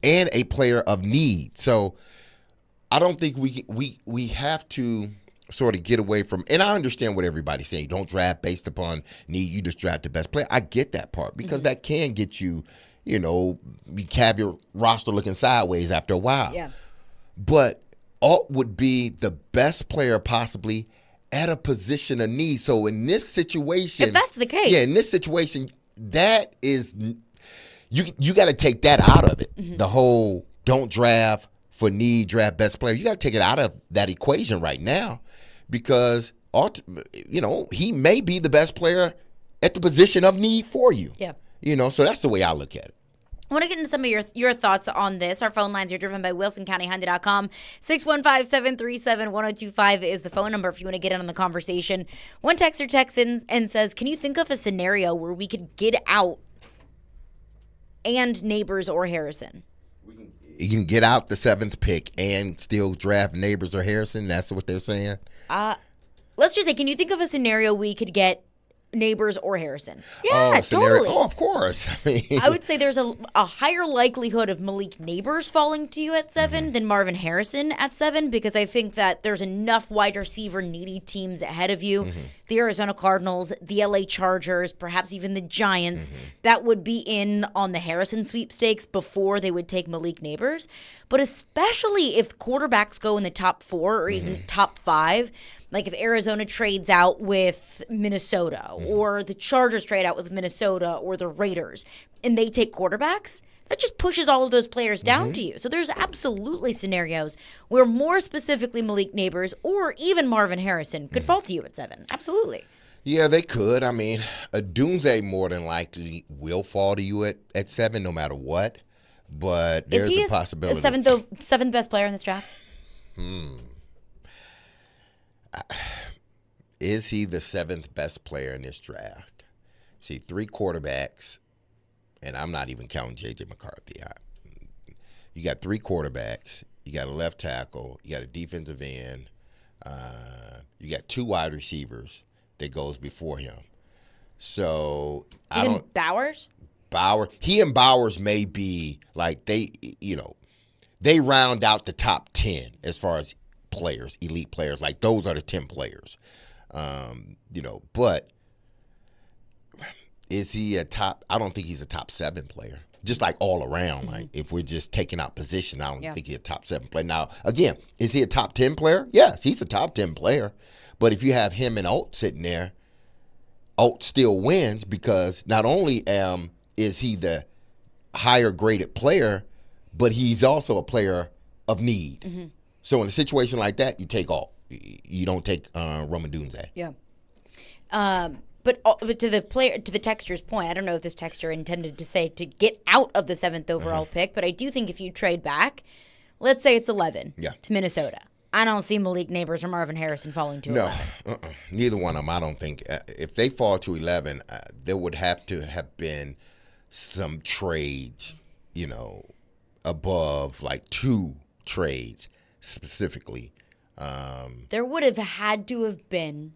and a player of need. So I don't think we have to sort of get away from, and I understand what everybody's saying. You don't draft based upon need. You just draft the best player. I get that part because that can get you, you have your roster looking sideways after a while. Yeah. But Alt would be the best player possibly at a position of need. So in this situation, If that's the case. yeah, in this situation, that is, you got to take that out of it. The whole don't draft for need, draft best player. You got to take it out of that equation right now because he may be the best player at the position of need for you. Yeah. So that's the way I look at it. I want to get into some of your thoughts on this. Our phone lines are driven by WilsonCountyHonda.com. 615-737-1025 is the phone number if you want to get in on the conversation. One texter texts in and says, can you think of a scenario where we could get out and Neighbors or Harrison? You can get out the 7th pick and still draft Neighbors or Harrison. That's what they're saying. Let's just say, can you think of a scenario we could get Neighbors or Harrison? Yeah, totally. Oh, of course. I would say there's a higher likelihood of Malik Neighbors falling to you at 7 than Marvin Harrison at 7 because I think that there's enough wide receiver needy teams ahead of you. The Arizona Cardinals, the LA Chargers, perhaps even the Giants, that would be in on the Harrison sweepstakes before they would take Malik Neighbors. But especially if quarterbacks go in the top 4 or even top 5, like if Arizona trades out with Minnesota or the Chargers trade out with Minnesota or the Raiders and they take quarterbacks, that just pushes all of those players down to you. So there's absolutely scenarios where more specifically Malik Neighbors or even Marvin Harrison could fall to you at 7. Absolutely. Yeah, they could. I mean, a Dunze more than likely will fall to you at 7 no matter what. But there's a possibility. Is he seventh best player in this draft? Is he the 7th best player in this draft? See, 3 quarterbacks, and I'm not even counting J.J. McCarthy. You got 3 quarterbacks. You got a left tackle. You got a defensive end. You got 2 wide receivers that goes before him. So Even Bowers? He and Bowers may be like they round out the top 10 as far as players, elite players. Like those are the 10 players. But is he a top? I don't think he's a top 7 player. Just like all around, like if we're just taking out position, I don't think he's a top 7 player. Now, again, is he a top 10 player? Yes, he's a top 10 player. But if you have him and Alt sitting there, Alt still wins because not only is he the higher graded player, but he's also a player of need. So in a situation like that, you take Alt. You don't take Roman Dunze. Yeah. But to the texter's point, I don't know if this texter intended to say to get out of the 7th overall pick, but I do think if you trade back, let's say it's 11 to Minnesota. I don't see Malik Neighbors or Marvin Harrison falling to 11. Neither one of them. I don't think. If they fall to 11, there would have to have been some trades, above like 2 trades specifically. There would have had to have been,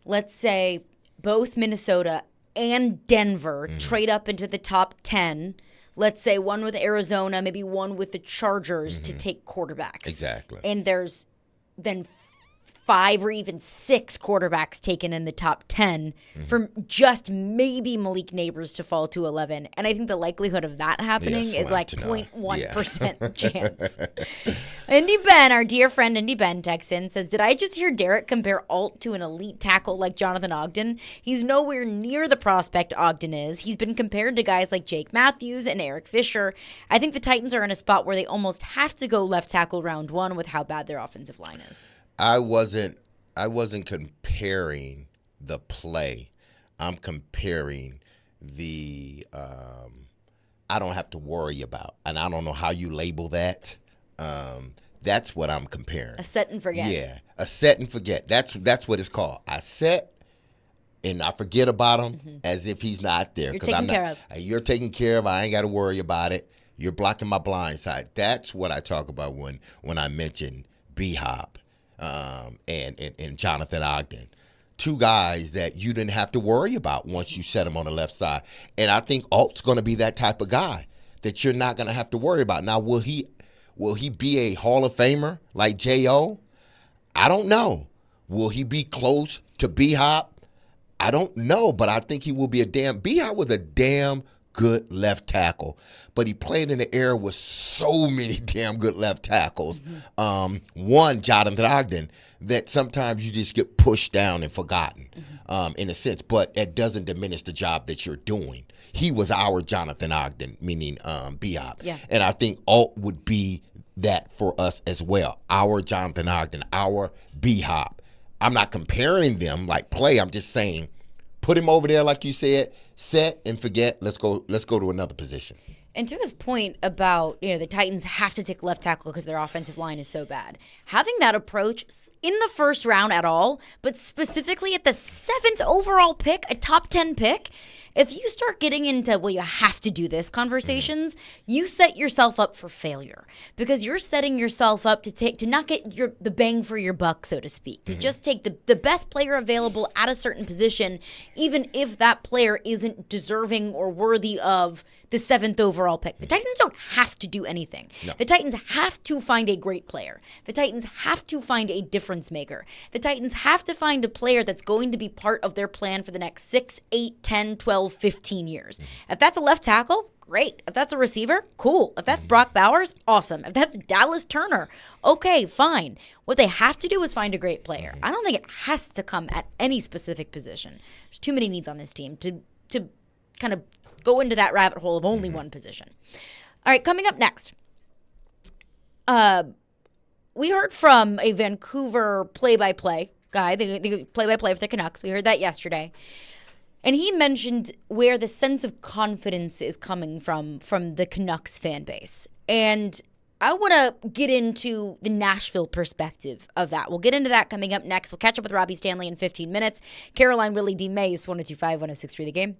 let's say, both Minnesota and Denver trade up into the top 10. Let's say one with Arizona, maybe one with the Chargers to take quarterbacks. Exactly. And there's then 5 or even 6 quarterbacks taken in the top 10 from just maybe Malik Neighbors to fall to 11. And I think the likelihood of that happening is like 0.1% chance. Indy Ben, our dear friend Indy Ben, texts in, says, did I just hear Derek compare Alt to an elite tackle like Jonathan Ogden? He's nowhere near the prospect Ogden is. He's been compared to guys like Jake Matthews and Eric Fisher. I think the Titans are in a spot where they almost have to go left tackle round 1 with how bad their offensive line is. I wasn't comparing the play. I'm comparing the I don't have to worry about, and I don't know how you label that. That's what I'm comparing. A set and forget. Yeah, a set and forget. That's what it's called. I set and I forget about him as if he's not there. You're taken care of. You're taken care of. I ain't got to worry about it. You're blocking my blind side. That's what I talk about when I mention B-Hop. And Jonathan Ogden, 2 guys that you didn't have to worry about once you set them on the left side. And I think Alt's going to be that type of guy that you're not going to have to worry about. Now, will he be a Hall of Famer like J.O.? I don't know. Will he be close to B-Hop? I don't know, but I think he will be B-Hop was a damn good left tackle, but he played in the era with so many damn good left tackles. One, Jonathan Ogden, that sometimes you just get pushed down and forgotten in a sense, but it doesn't diminish the job that you're doing. He was our Jonathan Ogden, meaning B-Hop. Yeah. And I think Alt would be that for us as well. Our Jonathan Ogden, our B-Hop. I'm not comparing them like play. I'm just saying put him over there like you said, set and forget. Let's go to another position. And to his point about, the Titans have to take left tackle because their offensive line is so bad. Having that approach in the first round at all, but specifically at the 7th overall pick, a top 10 pick, if you start getting into, well, you have to do this conversations, you set yourself up for failure because you're setting yourself up to not get the bang for your buck, so to speak, to just take the best player available at a certain position, even if that player isn't deserving or worthy of the 7th overall pick. The Titans don't have to do anything. No. The Titans have to find a great player. The Titans have to find a difference maker. The Titans have to find a player that's going to be part of their plan for the next 6, 8, 10, 12, 15 years. If that's a left tackle, great. If that's a receiver, cool. If that's Brock Bowers, awesome. If that's Dallas Turner, okay, fine. What they have to do is find a great player. I don't think it has to come at any specific position. There's too many needs on this team to kind of go into that rabbit hole of only one position. All right, coming up next, we heard from a Vancouver play-by-play guy, the play-by-play for the Canucks. We heard that yesterday. And he mentioned where the sense of confidence is coming from the Canucks fan base. And I want to get into the Nashville perspective of that. We'll get into that coming up next. We'll catch up with Robbie Stanley in 15 minutes. Caroline, Willy, D-Mase, 102.5, 106.3 The Game.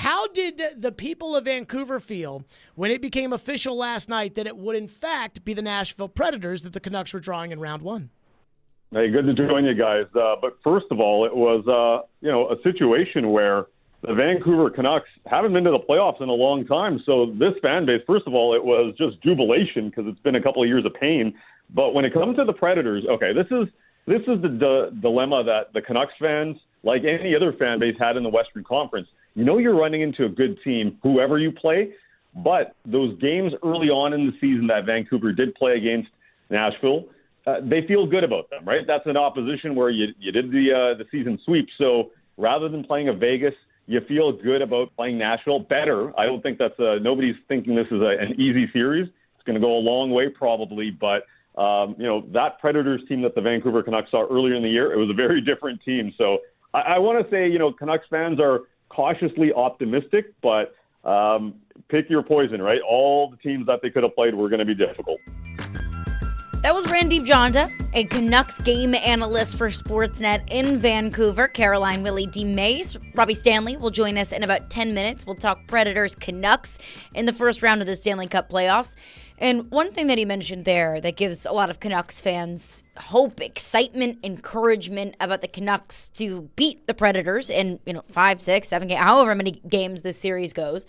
How did the people of Vancouver feel when it became official last night that it would, in fact, be the Nashville Predators that the Canucks were drawing in round one? Hey, good to join you guys. But first of all, it was, a situation where the Vancouver Canucks haven't been to the playoffs in a long time. So this fan base, first of all, it was just jubilation because it's been a couple of years of pain. But when it comes to the Predators, okay, this is the dilemma that the Canucks fans, like any other fan base, had in the Western Conference. You know you're running into a good team, whoever you play, but those games early on in the season that Vancouver did play against Nashville, they feel good about them, right? That's an opposition where you did the season sweep. So rather than playing a Vegas, you feel good about playing Nashville better. I don't think nobody's thinking this is an easy series. It's going to go a long way probably, but that Predators team that the Vancouver Canucks saw earlier in the year, it was a very different team. So I want to say, Canucks fans are cautiously optimistic, but pick your poison, right? All the teams that they could have played were going to be difficult. That was Randeep Jonda, a Canucks game analyst for Sportsnet in Vancouver. Caroline, Willy, D-Mase. Robbie Stanley will join us in about 10 minutes. We'll talk Predators Canucks in the first round of the Stanley Cup playoffs. And one thing that he mentioned there that gives a lot of Canucks fans hope, excitement, encouragement about the Canucks to beat the Predators in 5, 6, 7 games, however many games this series goes,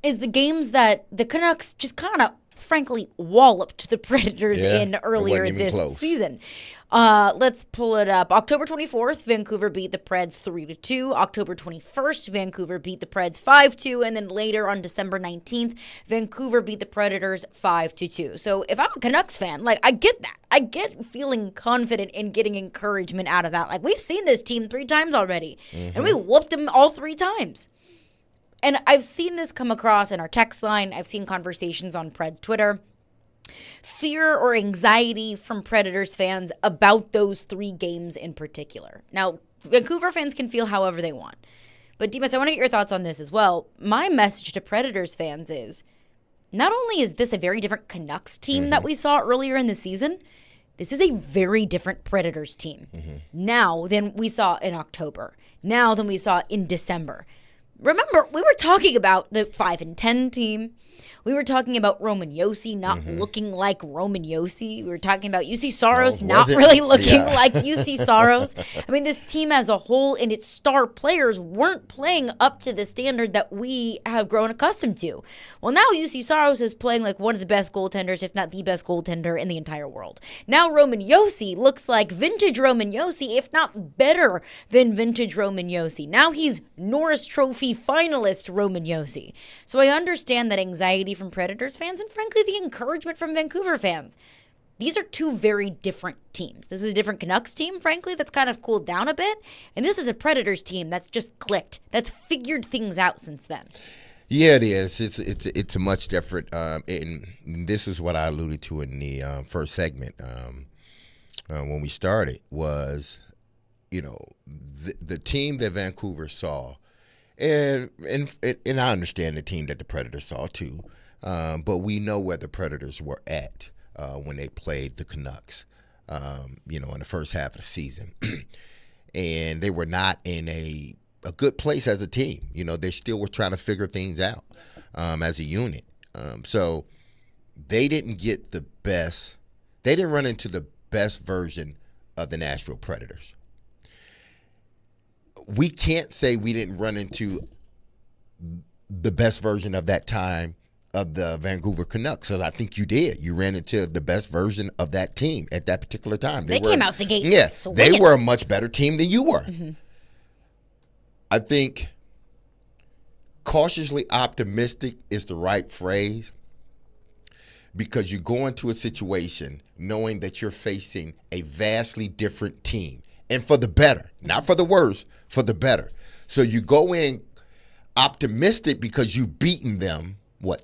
is the games that the Canucks just kind of frankly walloped the Predators in earlier this season. Let's pull it up. October 24th, Vancouver beat the Preds 3-2. October 21st, Vancouver beat the Preds 5-2. And then later on December 19th, Vancouver beat the Predators 5-2. So if I'm a Canucks fan, I get that. I get feeling confident in getting encouragement out of that. We've seen this team 3 times already, and we whooped them all 3 times. And I've seen this come across in our text line. I've seen conversations on Preds Twitter. Fear or anxiety from Predators fans about those 3 games in particular. Now, Vancouver fans can feel however they want. But, D-Mase, I want to get your thoughts on this as well. My message to Predators fans is, not only is this a very different Canucks team that we saw earlier in the season, this is a very different Predators team now than we saw in October, now than we saw in December. Remember, we were talking about the 5-10 team. We were talking about Roman Josi not looking like Roman Josi. We were talking about UC Saros not really looking like UC Saros. I mean, this team as a whole and its star players weren't playing up to the standard that we have grown accustomed to. Well, now UC Saros is playing like one of the best goaltenders, if not the best goaltender in the entire world. Now Roman Josi looks like vintage Roman Josi, if not better than vintage Roman Josi. Now he's Norris Trophy finalist Roman Josi. So I understand that anxiety from Predators fans and frankly the encouragement from Vancouver fans. These are 2 very different teams. This is a different Canucks team, frankly, that's kind of cooled down a bit. And this is a Predators team that's just clicked, that's figured things out since then. Yeah, it is. It's a much different. And this is what I alluded to in the first segment when we started was, the team that Vancouver saw, and I understand the team that the Predators saw too. But we know where the Predators were at when they played the Canucks, in the first half of the season. And they were not in a good place as a team. They still were trying to figure things out as a unit. So they didn't get the best. They didn't run into the best version of the Nashville Predators. We can't say we didn't run into the best version of that time of the Vancouver Canucks, because I think you did. You ran into the best version of that team at that particular time. They came out the gate swinging. They were a much better team than you were. I think cautiously optimistic is the right phrase, because you go into a situation knowing that you're facing a vastly different team, and for the better, not for the worse, for the better. So you go in optimistic because you've beaten them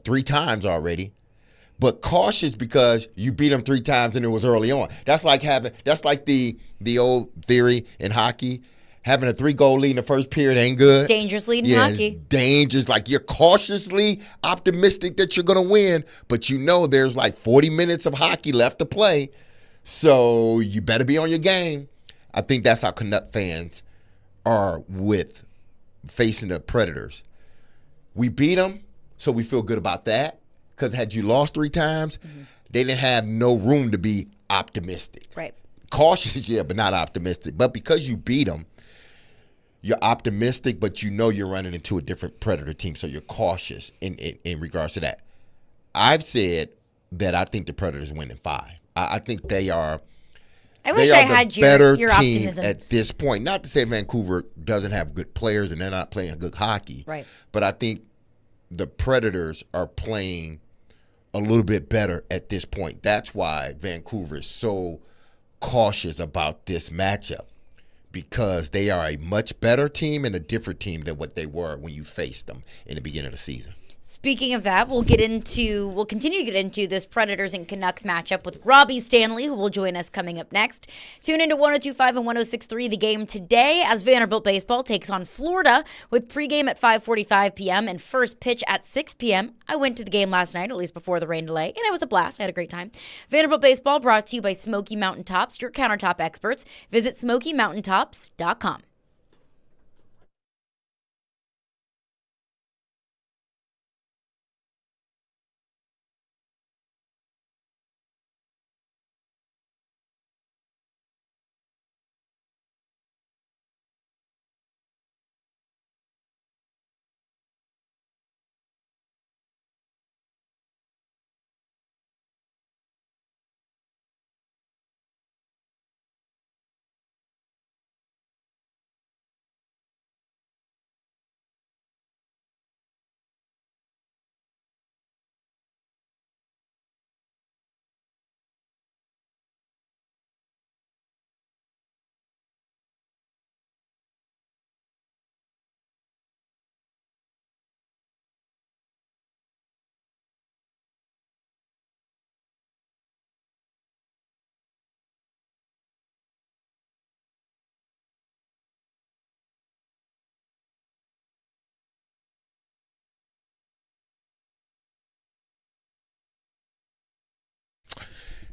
3 times already, but cautious because you beat them 3 times and it was early on. That's like the old theory in hockey, having a 3-goal lead in the first period ain't good. Dangerous lead in hockey. It's dangerous. You're cautiously optimistic that you're gonna win, but there's 40 minutes of hockey left to play, so you better be on your game. I think that's how Canuck fans are with facing the Predators. We beat them, so we feel good about that. Because had you lost 3 times, they didn't have no room to be optimistic. Right. Cautious, yeah, but not optimistic. But because you beat them, you're optimistic, but you know you're running into a different Predator team, so you're cautious in regards to that. I've said that I think the Predators win in 5. I think they are. I wish they I are the had better your team optimism at this point. Not to say Vancouver doesn't have good players and they're not playing good hockey, Right. but I think the Predators are playing a little bit better at this point. That's why Vancouver is so cautious about this matchup, because they are a much better team and a different team than what they were when you faced them in the beginning of the season. Speaking of that, we'll continue to get into this Predators and Canucks matchup with Robbie Stanley, who will join us coming up next. Tune into 102.5 and 106.3 The Game today as Vanderbilt baseball takes on Florida with pregame at 5:45 p.m. and first pitch at 6 p.m. I went to the game last night, at least before the rain delay, and it was a blast. I had a great time. Vanderbilt baseball brought to you by Smoky Mountain Tops, your countertop experts. Visit SmokyMountainTops.com.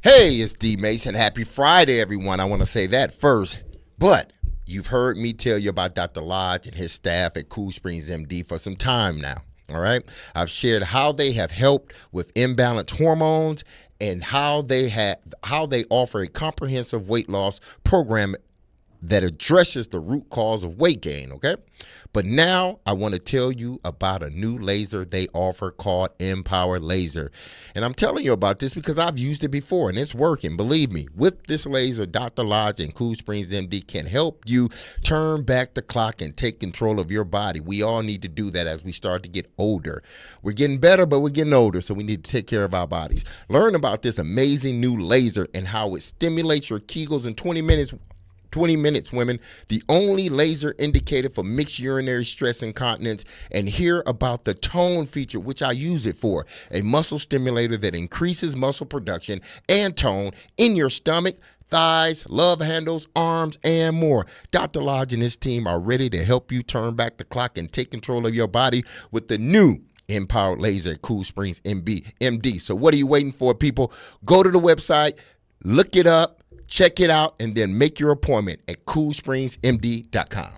Hey, it's D-Mase, and happy Friday, everyone. I want to say that first. But you've heard me tell you about Dr. Lodge and his staff at Cool Springs MD for some time now, all right? I've shared how they have helped with imbalanced hormones and how they offer a comprehensive weight loss program that addresses the root cause of weight gain, okay? But now I want to tell you about a new laser they offer called Empower Laser. And I'm telling you about this because I've used it before and it's working. Believe me, with this laser, Dr. Lodge and Cool Springs MD can help you turn back the clock and take control of your body. We all need to do that as we start to get older. We're getting better, but we're getting older, so we need to take care of our bodies. Learn about this amazing new laser and how it stimulates your Kegels in 20 minutes. 20 minutes, women. The only laser indicated for mixed urinary stress incontinence. And hear about the tone feature, which I use it for, a muscle stimulator that increases muscle production and tone in your stomach, thighs, love handles, arms, and more. Dr. Lodge and his team are ready to help you turn back the clock and take control of your body with the new Empowered Laser at Cool Springs MD. So what are you waiting for, people? Go to the website, look it up, check it out, and then make your appointment at CoolSpringsMD.com.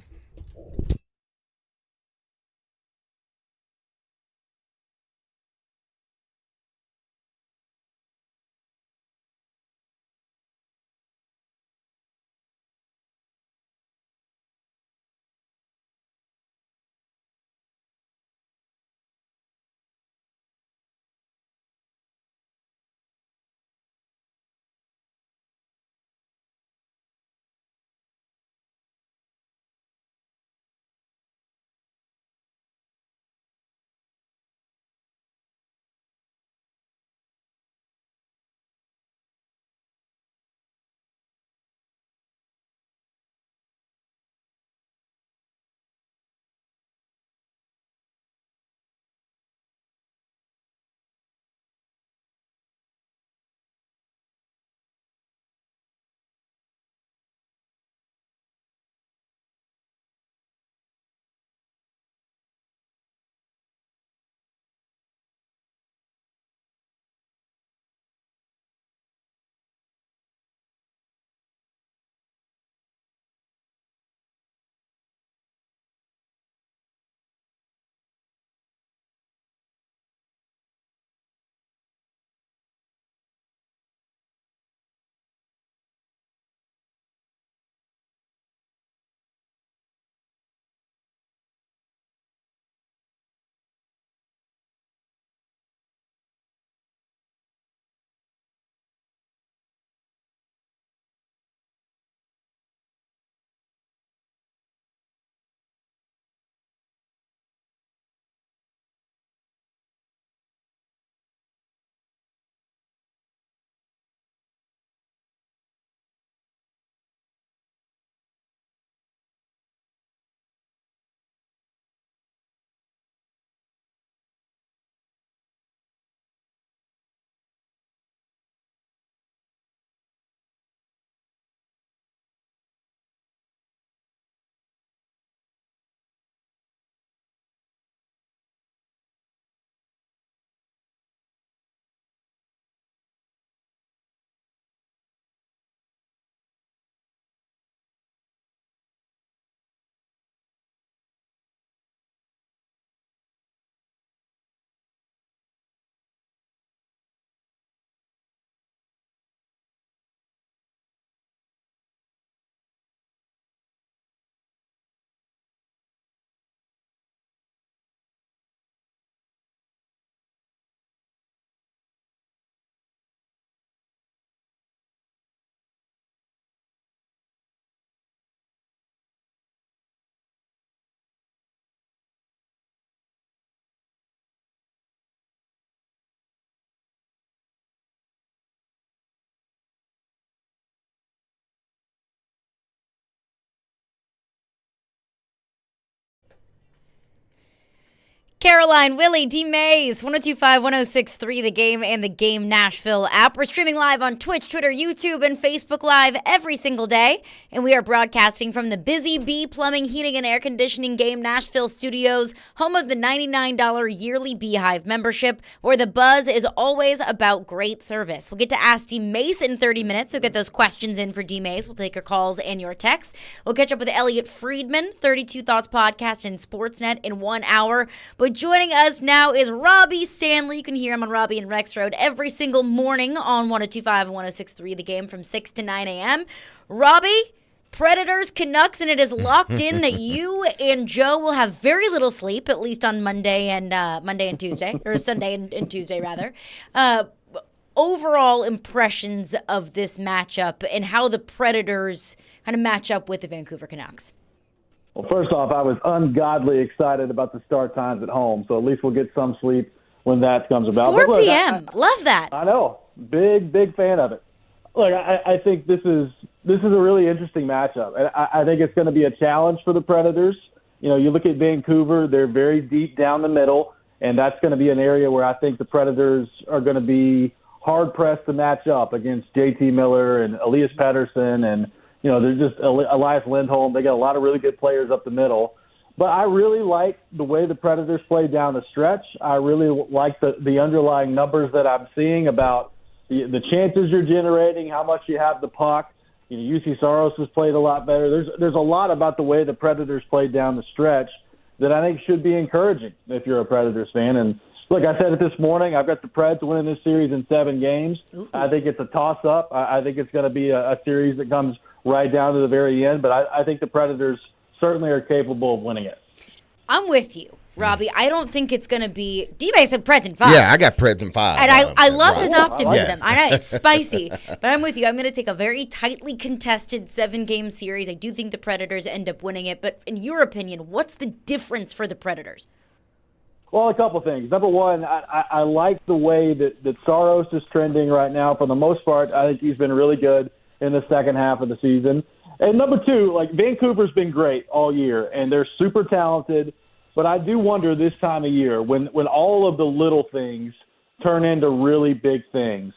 Caroline, Willy, D-Mase, 1025, 1063, The Game and the Game Nashville app. We're streaming live on Twitch, Twitter, YouTube, and Facebook Live every single day. And we are broadcasting from the Busy Bee Plumbing, Heating, and Air Conditioning Game Nashville studios, home of the $99 yearly Beehive membership, where the buzz is always about great service. We'll get to ask D-Mase in 30 minutes, so get those questions in for D-Mase. We'll take your calls and your texts. We'll catch up with Elliot Friedman, 32 Thoughts Podcast and Sportsnet in 1 hour. But joining us now is Robbie Stanley. You can hear him on Robbie and Rex Road every single morning on 1025 and 1063 The Game from 6 to 9 a.m. Robbie, Predators, Canucks, and it is locked in that you and Joe will have very little sleep, at least on Monday and Tuesday, or Sunday and Tuesday, rather. Overall impressions of this matchup and how the Predators kind of match up with the Vancouver Canucks. Well, first off, I was ungodly excited about the start times at home, so at least we'll get some sleep when that comes about. 4 p.m. Love that. I know. Big fan of it. Look, I think this is a really interesting matchup. And I think it's going to be a challenge for the Predators. You know, you look at Vancouver, they're very deep down the middle, and that's going to be an area where I think the Predators are going to be hard-pressed to match up against J.T. Miller and Elias Pettersson and you know, there's just Elias Lindholm. They got a lot of really good players up the middle. But I really like the way the Predators play down the stretch. I really like the underlying numbers that I'm seeing about the chances you're generating, how much you have the puck. You know, UC Saros has played a lot better. There's a lot about the way the Predators played down the stretch that I think should be encouraging if you're a Predators fan. And look, I said it this morning. I've got the Preds winning this series in 7 games. Ooh. I think it's a toss-up. I think it's going to be a series that comes right down to the very end, but I think the Predators certainly are capable of winning it. I'm with you, Robbie. I don't think it's going to be – D-Bay said Preds in 5. Yeah, I got Preds in 5. And I love his optimism. Yeah. I know, it's spicy. But I'm with you. I'm going to take a very tightly contested 7-game series. I do think the Predators end up winning it. But in your opinion, what's the difference for the Predators? Well, a couple things. Number one, I like the way that Saros is trending right now. For the most part, I think he's been really good in the second half of the season. And number two, like Vancouver's been great all year, and they're super talented. But I do wonder this time of year when all of the little things turn into really big things.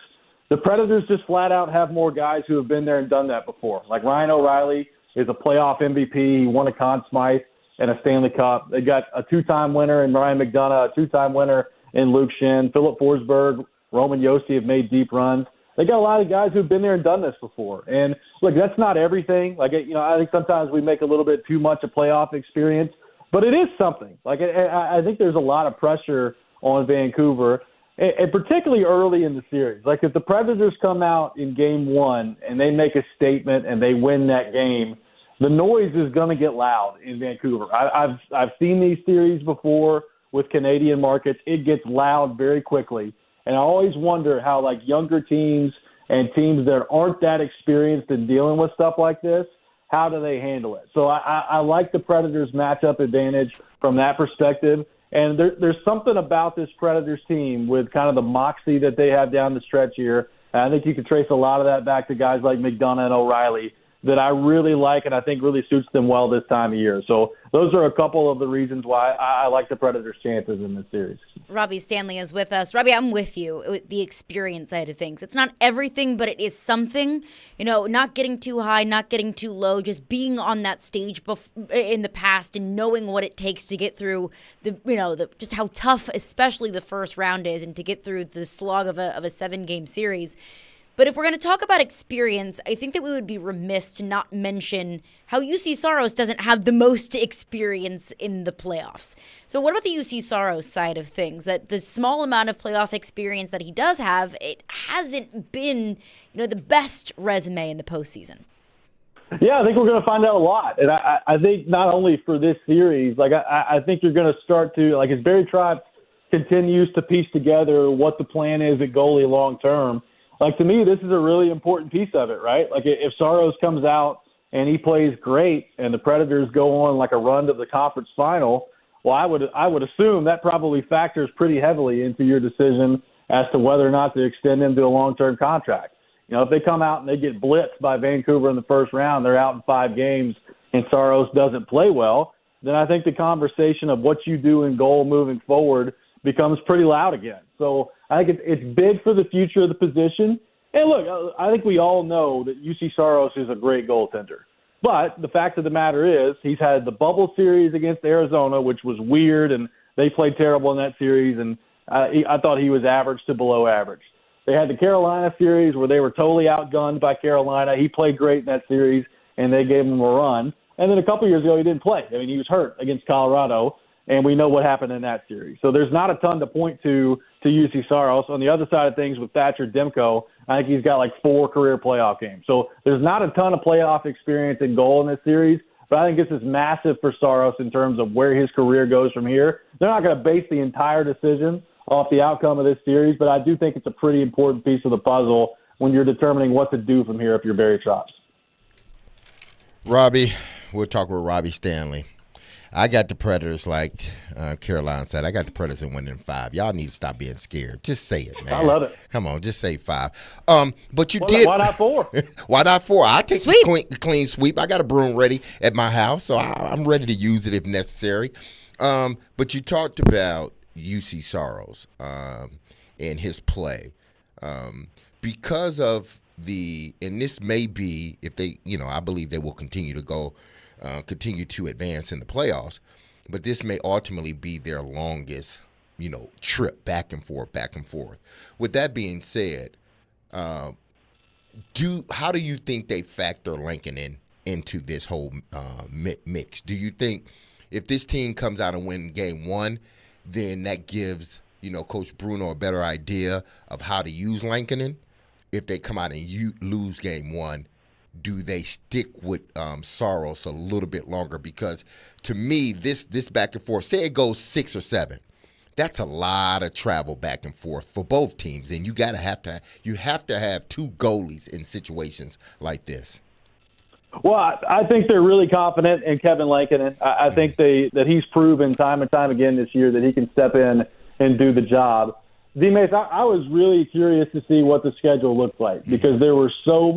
The Predators just flat out have more guys who have been there and done that before. Like Ryan O'Reilly is a playoff MVP. He won a Conn Smythe and a Stanley Cup. They got a 2-time winner in Ryan McDonough, a 2-time winner in Luke Schenn. Philip Forsberg, Roman Josi have made deep runs. They got a lot of guys who've been there and done this before. And look, that's not everything. Like, you know, I think sometimes we make a little bit too much a playoff experience, but it is something. Like, I think there's a lot of pressure on Vancouver, and particularly early in the series. Like, if the Predators come out in game 1 and they make a statement and they win that game, the noise is going to get loud in Vancouver. I've seen these series before with Canadian markets. It gets loud very quickly. And I always wonder how, like, younger teams and teams that aren't that experienced in dealing with stuff like this, how do they handle it? So I like the Predators' matchup advantage from that perspective. And there's something about this Predators team with kind of the moxie that they have down the stretch here. And I think you can trace a lot of that back to guys like McDonough and O'Reilly that I really like and I think really suits them well this time of year. So those are a couple of the reasons why I like the Predators' chances in this series. Robbie Stanley is with us. Robbie, I'm with you with the experience side of things. It's not everything, but it is something. You know, not getting too high, not getting too low, just being on that stage in the past and knowing what it takes to get through just how tough, especially the first round is, and to get through the slog of a 7-game series. But if we're going to talk about experience, I think that we would be remiss to not mention how UC Saros doesn't have the most experience in the playoffs. So what about the UC Saros side of things? That the small amount of playoff experience that he does have, it hasn't been, the best resume in the postseason. Yeah, I think we're going to find out a lot. And I think not only for this series, like I think you're going to start to, like as Barry Trotz continues to piece together what the plan is at goalie long term, like, to me, this is a really important piece of it, right? Like, if Saros comes out and he plays great and the Predators go on like a run to the conference final, well, I would assume that probably factors pretty heavily into your decision as to whether or not to extend him to a long-term contract. If they come out and they get blitzed by Vancouver in the first round, they're out in 5 games, and Saros doesn't play well, then I think the conversation of what you do in goal moving forward becomes pretty loud again. So I think it's big for the future of the position. And look, I think we all know that UC Saros is a great goaltender. But the fact of the matter is he's had the bubble series against Arizona, which was weird, and they played terrible in that series, and I thought he was average to below average. They had the Carolina series where they were totally outgunned by Carolina. He played great in that series, and they gave him a run. And then a couple years ago, he didn't play. I mean, he was hurt against Colorado, and we know what happened in that series. So there's not a ton to point to UC Saros. On the other side of things with Thatcher Demko, I think he's got like 4 career playoff games. So there's not a ton of playoff experience in goal in this series, but I think this is massive for Saros in terms of where his career goes from here. They're not going to base the entire decision off the outcome of this series, but I do think it's a pretty important piece of the puzzle when you're determining what to do from here if you're Barry Trotz. Robbie, we'll talk with Robbie Stanley. I got the Predators, like Caroline said. I got the Predators in 1-5. Y'all need to stop being scared. Just say it, man. I love it. Come on, just say 5. But you did. Why not 4? Why not 4? I take the clean sweep. I got a broom ready at my house, so I'm ready to use it if necessary. But you talked about UC Saros and his play because of and this may be if they, I believe they will continue to advance in the playoffs, but this may ultimately be their longest, trip back and forth. With that being said, how do you think they factor Lincoln into this whole mix? Do you think if this team comes out and win game 1, then that gives, Coach Bruno a better idea of how to use Lincoln? If they come out and lose game 1, do they stick with Saros a little bit longer? Because to me, this back and forth, say it goes 6 or 7, that's a lot of travel back and forth for both teams, and you have to have 2 goalies in situations like this. Well, I think they're really confident in Kevin Lankinen. I think that he's proven time and time again this year that he can step in and do the job. D-Mase, I was really curious to see what the schedule looked like because there was so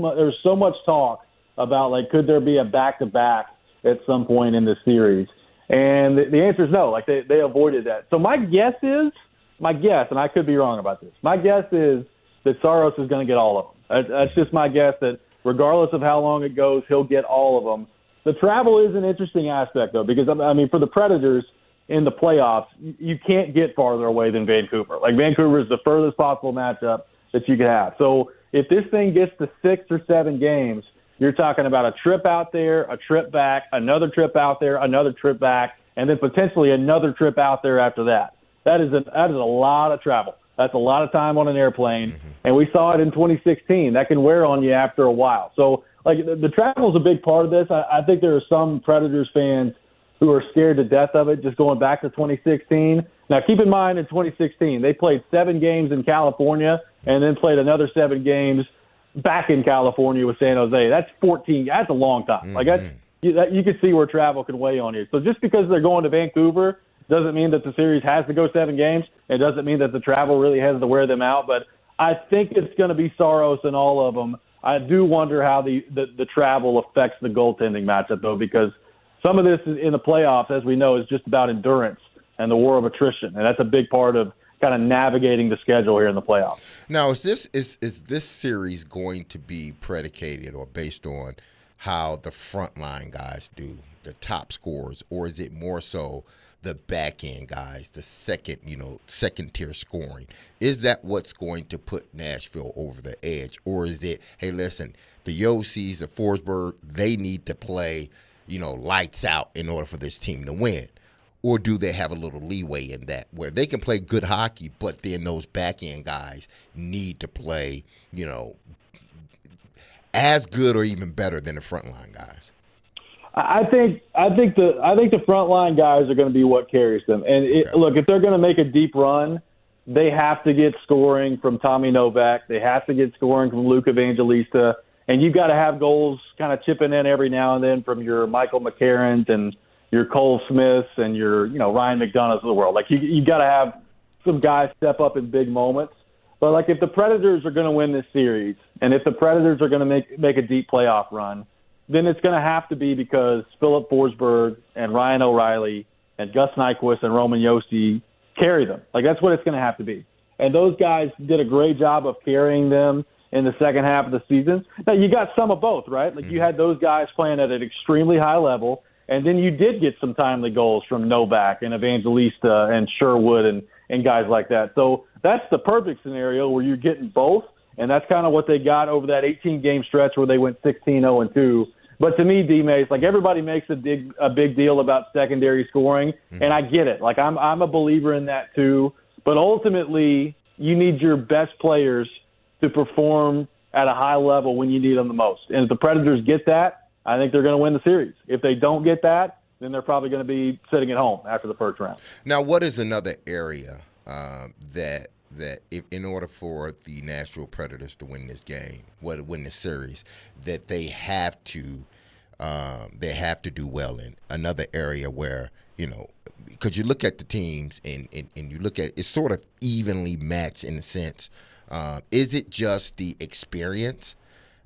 much talk about, like, could there be a back-to-back at some point in this series? And the answer is no. Like, they avoided that. So my guess, and I could be wrong about this, my guess is that Saros is going to get all of them. That's just my guess, that regardless of how long it goes, he'll get all of them. The travel is an interesting aspect, though, because, I mean, for the Predators – in the playoffs, you can't get farther away than Vancouver. Like, Vancouver is the furthest possible matchup that you could have. So if this thing gets to 6 or 7 games, you're talking about a trip out there, a trip back, another trip out there, another trip back, and then potentially another trip out there after that. That is a lot of travel. That's a lot of time on an airplane, and we saw it in 2016. That can wear on you after a while. So, like, the travel is a big part of this. I think there are some Predators fans who are scared to death of it, just going back to 2016. Now, keep in mind, in 2016, they played 7 games in California and then played another 7 games back in California with San Jose. That's 14. That's a long time. Like, you can see where travel can weigh on you. So just because they're going to Vancouver doesn't mean that the series has to go 7 games. It doesn't mean that the travel really has to wear them out. But I think it's going to be Saros in all of them. I do wonder how the travel affects the goaltending matchup, though, because some of this in the playoffs, as we know, is just about endurance and the war of attrition, and that's a big part of kind of navigating the schedule here in the playoffs. Now, is this series going to be predicated or based on how the frontline guys do, the top scorers, or is it more so the back end guys, the second tier scoring? Is that what's going to put Nashville over the edge, or is it, hey, listen, the Yossies, the Forsberg, they need to play lights out in order for this team to win? Or do they have a little leeway in that where they can play good hockey, but then those back-end guys need to play, as good or even better than the frontline guys? I think the frontline guys are going to be what carries them. And look, if they're going to make a deep run, they have to get scoring from Tommy Novak. They have to get scoring from Luke Evangelista. And you've got to have goals kind of chipping in every now and then from your Michael McCarrons and your Cole Smiths and your, Ryan McDonoughs of the world. Like, you've got to have some guys step up in big moments. But, like, if the Predators are going to win this series and if the Predators are going to make a deep playoff run, then it's going to have to be because Philip Forsberg and Ryan O'Reilly and Gus Nyquist and Roman Josi carry them. Like, that's what it's going to have to be. And those guys did a great job of carrying them in the second half of the season. Now, you got some of both, right? Like, you had those guys playing at an extremely high level, and then you did get some timely goals from Novak and Evangelista and Sherwood and guys like that. So that's the perfect scenario where you're getting both, and that's kind of what they got over that 18-game stretch where they went 16-0-2. But to me, D-Mase, like, everybody makes a big deal about secondary scoring, and I get it. Like, I'm a believer in that too. But ultimately, you need your best players to perform at a high level when you need them the most. And if the Predators get that, I think they're going to win the series. If they don't get that, then they're probably going to be sitting at home after the first round. Now, what is another area that if, in order for the Nashville Predators to win this game, win this series, that they have to do well in? Another area where, because you look at the teams and you look at it's sort of evenly matched in a sense. Is it just the experience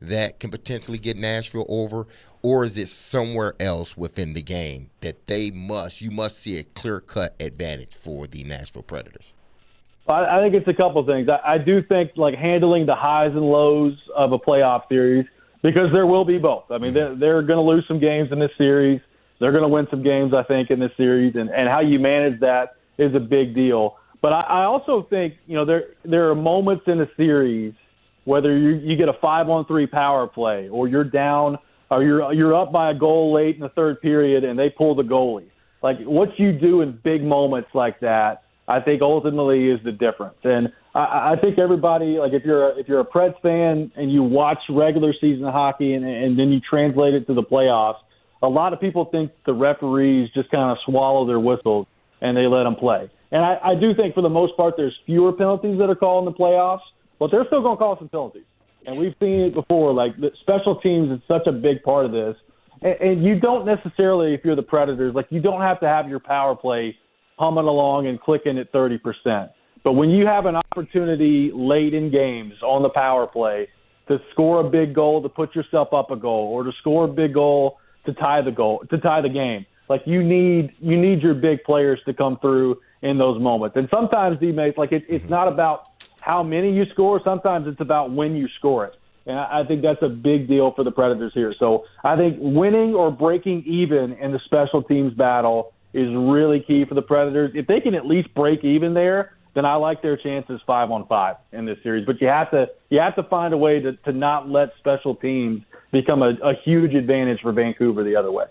that can potentially get Nashville over, or is it somewhere else within the game that you must see a clear-cut advantage for the Nashville Predators? I think it's a couple things. I do think, like, handling the highs and lows of a playoff series, because there will be both. I mean, they're going to lose some games in this series. They're going to win some games, I think, in this series, and how you manage that is a big deal. But I also think, there are moments in a series, whether you get a 5-on-3 power play or you're down or you're up by a goal late in the third period and they pull the goalie. Like, what you do in big moments like that, I think ultimately is the difference. And I think everybody, like, if you're a Preds fan and you watch regular season hockey and then you translate it to the playoffs, a lot of people think the referees just kind of swallow their whistles and they let them play. And I do think for the most part there's fewer penalties that are called in the playoffs, but they're still going to call some penalties. And we've seen it before. Like, the special teams is such a big part of this. And you don't necessarily, if you're the Predators, like, you don't have to have your power play humming along and clicking at 30%. But when you have an opportunity late in games on the power play to score a big goal, to put yourself up a goal, or to score a big goal to tie the game, like, you need your big players to come through in those moments. And sometimes, D-Mase, like, it's not about how many you score. Sometimes it's about when you score it. And I think that's a big deal for the Predators here. So I think winning or breaking even in the special teams battle is really key for the Predators. If they can at least break even there, then I like their chances 5-on-5 in this series. But you have to find a way to not let special teams become a huge advantage for Vancouver the other way.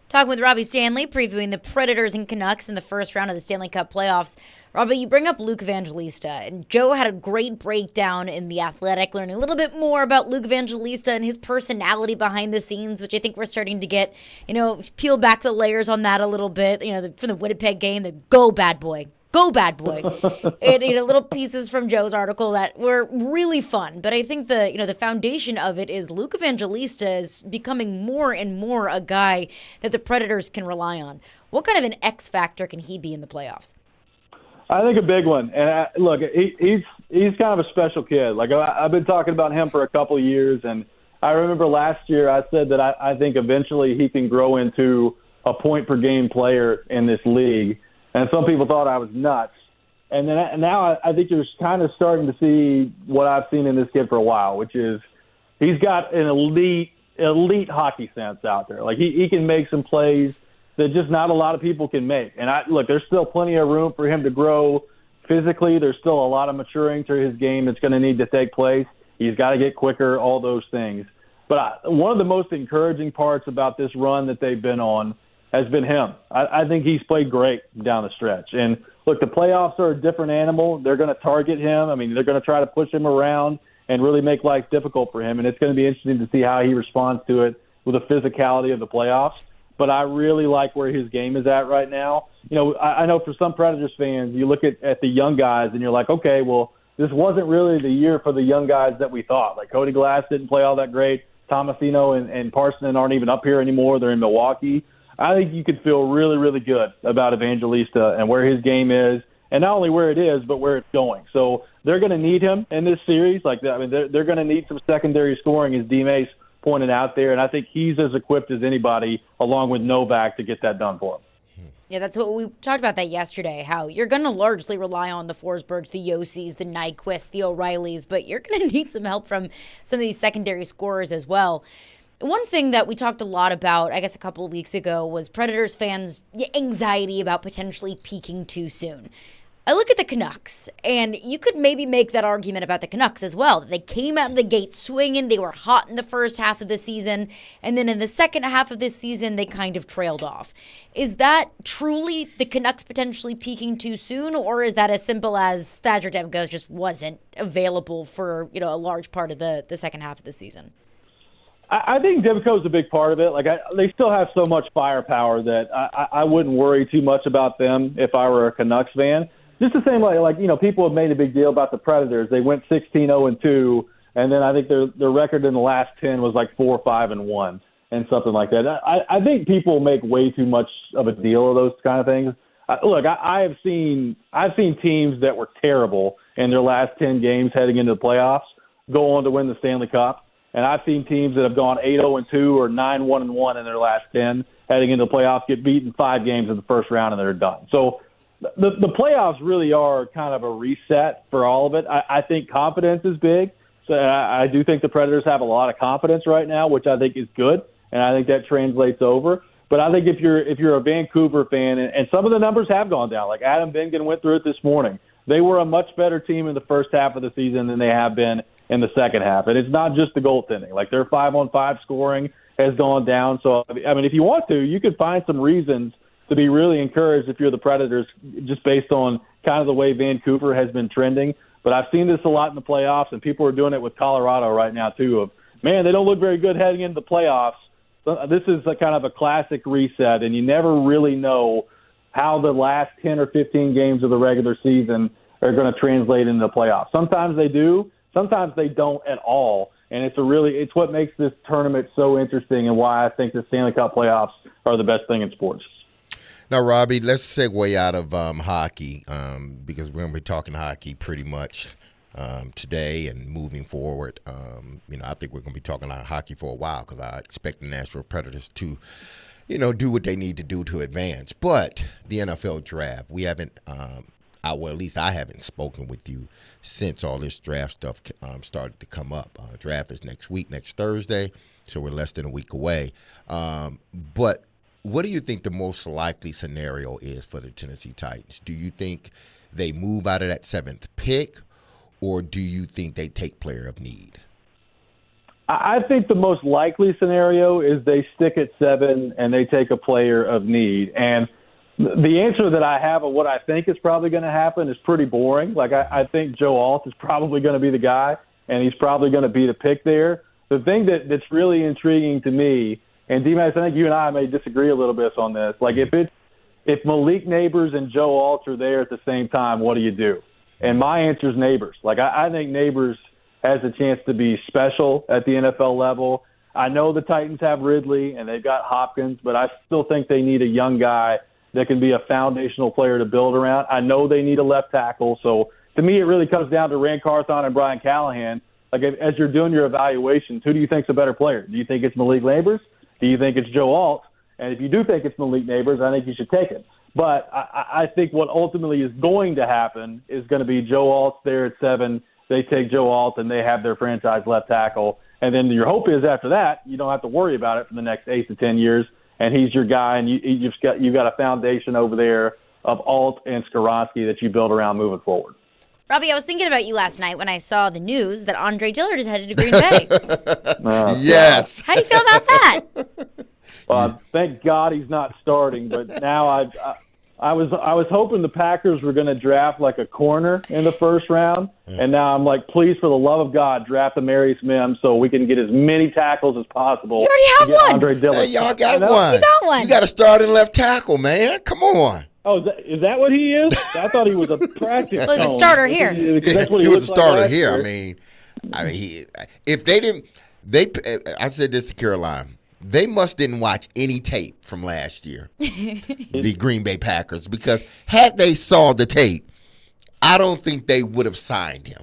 Talking with Robbie Stanley, previewing the Predators and Canucks in the first round of the Stanley Cup playoffs. Robbie, you bring up Luke Evangelista, and Joe had a great breakdown in The Athletic, learning a little bit more about Luke Evangelista and his personality behind the scenes, which I think we're starting to get, peel back the layers on that a little bit. From the Winnipeg game, the go bad boy. Go bad boy. And little pieces from Joe's article that were really fun. But I think the foundation of it is Luke Evangelista is becoming more and more a guy that the Predators can rely on. What kind of an X factor can he be in the playoffs? I think a big one. And look, he's kind of a special kid. Like, I've been talking about him for a couple of years, and I remember last year I said that I think eventually he can grow into a point per game player in this league. And some people thought I was nuts. And then now I think you're kind of starting to see what I've seen in this kid for a while, which is he's got an elite hockey sense out there. Like, he can make some plays that just not a lot of people can make. And look, there's still plenty of room for him to grow physically. There's still a lot of maturing to his game that's going to need to take place. He's got to get quicker, all those things. But one of the most encouraging parts about this run that they've been on has been him. I think he's played great down the stretch. And look, the playoffs are a different animal. They're going to target him. I mean, they're going to try to push him around and really make life difficult for him. And it's going to be interesting to see how he responds to it with the physicality of the playoffs. But I really like where his game is at right now. I know for some Predators fans, you look at the young guys and you're like, okay, well, this wasn't really the year for the young guys that we thought. Like, Cody Glass didn't play all that great. Tomasino and Parsonen aren't even up here anymore. They're in Milwaukee. I think you could feel really, really good about Evangelista and where his game is, and not only where it is, but where it's going. So they're going to need him in this series. Like, I mean, they're going to need some secondary scoring, as D-Mase pointed out there, and I think he's as equipped as anybody, along with Novak, to get that done for him. Yeah, that's what we talked about that yesterday, how you're going to largely rely on the Forsbergs, the Yossi's, the Nyquists, the O'Reillys, but you're going to need some help from some of these secondary scorers as well. One thing that we talked a lot about, I guess a couple of weeks ago, was Predators fans' anxiety about potentially peaking too soon. I look at the Canucks, and you could maybe make that argument about the Canucks as well. They came out of the gate swinging. They were hot in the first half of the season, and then in the second half of this season, they kind of trailed off. Is that truly the Canucks potentially peaking too soon, or is that as simple as Thatcher Demko just wasn't available for a large part of the second half of the season? I think Demko's a big part of it. They still have so much firepower that I wouldn't worry too much about them if I were a Canucks fan. Just the same way, people have made a big deal about the Predators. They went 16-0-2, and then I think their record in the last 10 was 4-5-1 and something like that. I think people make way too much of a deal of those kind of things. I've seen teams that were terrible in their last 10 games heading into the playoffs go on to win the Stanley Cup, and I've seen teams that have gone 8-0-2 or 9-1-1 in their last 10 heading into the playoffs get beaten 5 games in the first round and they're done. So the playoffs really are kind of a reset for all of it. I think confidence is big. So I do think the Predators have a lot of confidence right now, which I think is good, and I think that translates over. But I think if you're a Vancouver fan, and some of the numbers have gone down, like Adam Vingan went through it this morning, they were a much better team in the first half of the season than they have been in the second half. And it's not just the goaltending. Their 5-on-5 scoring has gone down. So, if you want to, you could find some reasons to be really encouraged if you're the Predators, just based on kind of the way Vancouver has been trending. But I've seen this a lot in the playoffs, and people are doing it with Colorado right now too. They don't look very good heading into the playoffs. So this is kind of a classic reset, and you never really know how the last 10 or 15 games of the regular season are going to translate into the playoffs. Sometimes they do, sometimes they don't at all. And it's what makes this tournament so interesting, and why I think the Stanley Cup playoffs are the best thing in sports. Now, Robbie, let's segue out of hockey because we're going to be talking hockey pretty much today and moving forward. I think we're going to be talking about hockey for a while because I expect the Nashville Predators to, do what they need to do to advance. But the NFL draft, we haven't, at least I haven't spoken with you since all this draft stuff started to come up. Draft is next week, next Thursday, so we're less than a week away. But what do you think the most likely scenario is for the Tennessee Titans? Do you think they move out of that 7th pick, or do you think they take player of need? I think the most likely scenario is they stick at 7 and they take a player of need. And the answer that I have of what I think is probably going to happen is pretty boring. I think Joe Alt is probably going to be the guy, and he's probably going to be the pick there. The thing that's really intriguing to me, and D-Mase, I think you and I may disagree a little bit on this. If Malik Neighbors and Joe Alt are there at the same time, what do you do? And my answer is Neighbors. I think Neighbors has a chance to be special at the NFL level. I know the Titans have Ridley and they've got Hopkins, but I still think they need a young guy that can be a foundational player to build around. I know they need a left tackle. So to me, it really comes down to Rand Carthon and Brian Callahan. As you're doing your evaluations, who do you think is a better player? Do you think it's Malik Neighbors? Do you think it's Joe Alt? And if you do think it's Malik Neighbors, I think you should take it. But I think what ultimately is going to happen is going to be Joe Alt's there at 7. They take Joe Alt, and they have their franchise left tackle. And then your hope is after that, you don't have to worry about it for the next 8 to 10 years. And he's your guy, and you've got a foundation over there of Alt and Skoronski that you build around moving forward. Robbie, I was thinking about you last night when I saw the news that Andre Dillard is headed to Green Bay. Yes. How do you feel about that? Thank God he's not starting. But now I was hoping the Packers were going to draft a corner in the first round, and now I'm please, for the love of God, draft Amarius Mims so we can get as many tackles as possible. You already have one. Andre Dillard. Hey, y'all got one. You got one. You got to start in left tackle, man. Come on. Oh, is that what he is? I thought he was a practice. Well, he's a starter here. That's what he was a starter here. Year. If they didn't, I said this to Caroline. They didn't watch any tape from last year, the Green Bay Packers, because had they saw the tape, I don't think they would have signed him.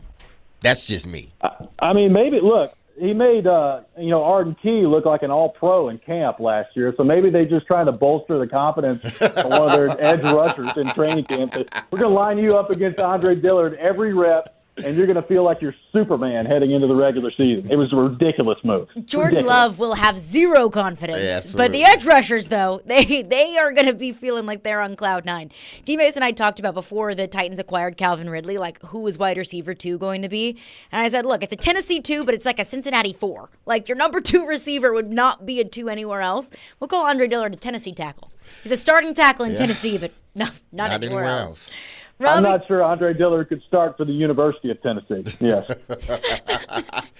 That's just me. Maybe, look, Arden Key look like an all-pro in camp last year. So maybe they just trying to bolster the confidence of one of their edge rushers in training camp. We're going to line you up against Andre Dillard every rep, and you're going to feel like you're Superman heading into the regular season. It was a ridiculous move. Jordan Love will have zero confidence. But the edge rushers, though, they are going to be feeling like they're on cloud nine. D-Mase and I talked about before the Titans acquired Calvin Ridley, like who is wide receiver 2 going to be? And I said, look, it's a Tennessee 2, but it's like a Cincinnati 4. Like your number 2 receiver would not be a 2 anywhere else. We'll call Andre Dillard a Tennessee tackle. He's a starting tackle in Tennessee, but not anywhere else. I'm not sure Andre Dillard could start for the University of Tennessee. Yes.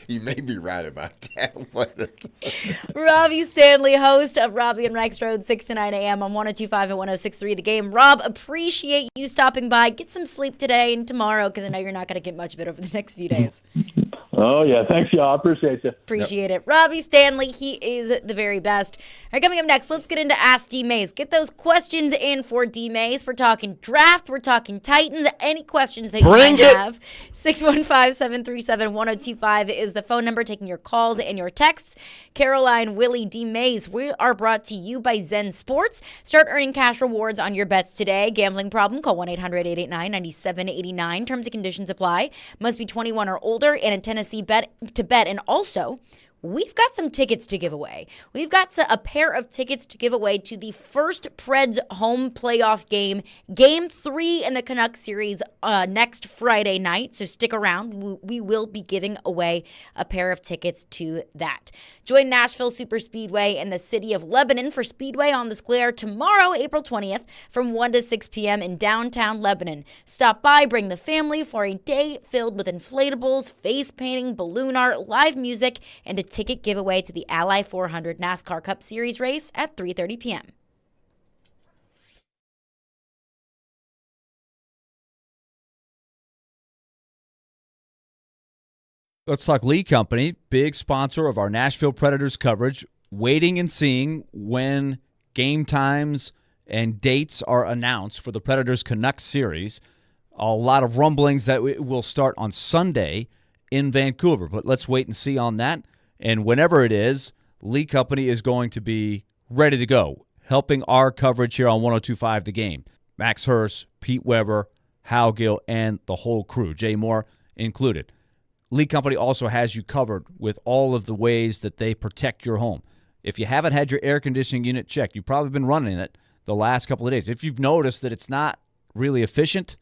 You may be right about that. Robbie Stanley, host of Robbie and Rex Road, 6 to 9 a.m. on 102.5 and 106.3 The Game. Rob, appreciate you stopping by. Get some sleep today and tomorrow because I know you're not going to get much of it over the next few days. Oh, yeah. Thanks, y'all. I appreciate you. Appreciate it. Robbie Stanley, he is the very best. All right, coming up next, let's get into Ask D-Mase. Get those questions in for D-Mase. We're talking draft. We're talking Titans. Any questions that you might have. 615-737-1025 is the phone number, taking your calls and your texts. Caroline, Willy, D-Mase, we are brought to you by Zen Sports. Start earning cash rewards on your bets today. Gambling problem? Call 1-800-889-9789. Terms and conditions apply. Must be 21 or older and in Tennessee bet. And also, we've got some tickets to give away. We've got a pair of tickets to give away to the first Preds home playoff game, Game 3 in the Canucks series next Friday night. So stick around. We will be giving away a pair of tickets to that. Join Nashville Super Speedway in the city of Lebanon for Speedway on the Square tomorrow, April 20th, from 1 to 6 p.m. in downtown Lebanon. Stop by, bring the family for a day filled with inflatables, face painting, balloon art, live music, and a ticket giveaway to the Ally 400 NASCAR Cup Series race at 3:30 p.m. Let's talk Lee Company, big sponsor of our Nashville Predators coverage, waiting and seeing when game times and dates are announced for the Predators Canucks series. A lot of rumblings that it will start on Sunday in Vancouver, but let's wait and see on that. And whenever it is, Lee Company is going to be ready to go, helping our coverage here on 102.5 The Game. Max Hurst, Pete Weber, Hal Gill, and the whole crew, Jay Moore included. Lee Company also has you covered with all of the ways that they protect your home. If you haven't had your air conditioning unit checked, you've probably been running it the last couple of days. If you've noticed that it's not really efficient,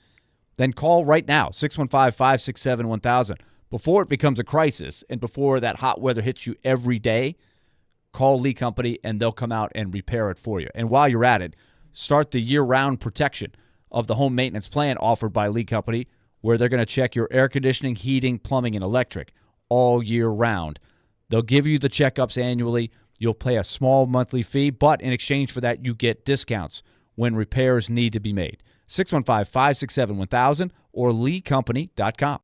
then call right now, 615-567-1000. Before it becomes a crisis and before that hot weather hits you every day, call Lee Company and they'll come out and repair it for you. And while you're at it, start the year-round protection of the home maintenance plan offered by Lee Company, where they're going to check your air conditioning, heating, plumbing, and electric all year round. They'll give you the checkups annually. You'll pay a small monthly fee, but in exchange for that, you get discounts when repairs need to be made. 615-567-1000 or leecompany.com.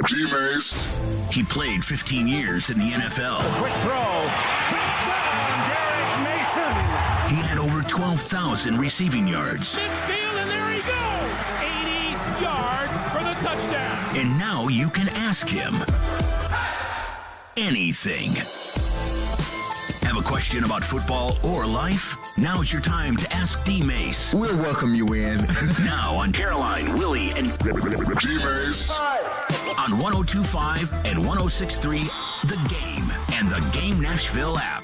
D-Mase. He played 15 years in the NFL. Quick throw. Touchdown, Derek Mason. He had over 12,000 receiving yards. Midfield, and there he goes. 80 yards for the touchdown. And now you can ask him anything. Have a question about football or life? Now's your time to ask D-Mase. We'll welcome you in. Now on Caroline, Willy, and D-Mase. on 102.5 and 106.3, The Game and the Game Nashville app.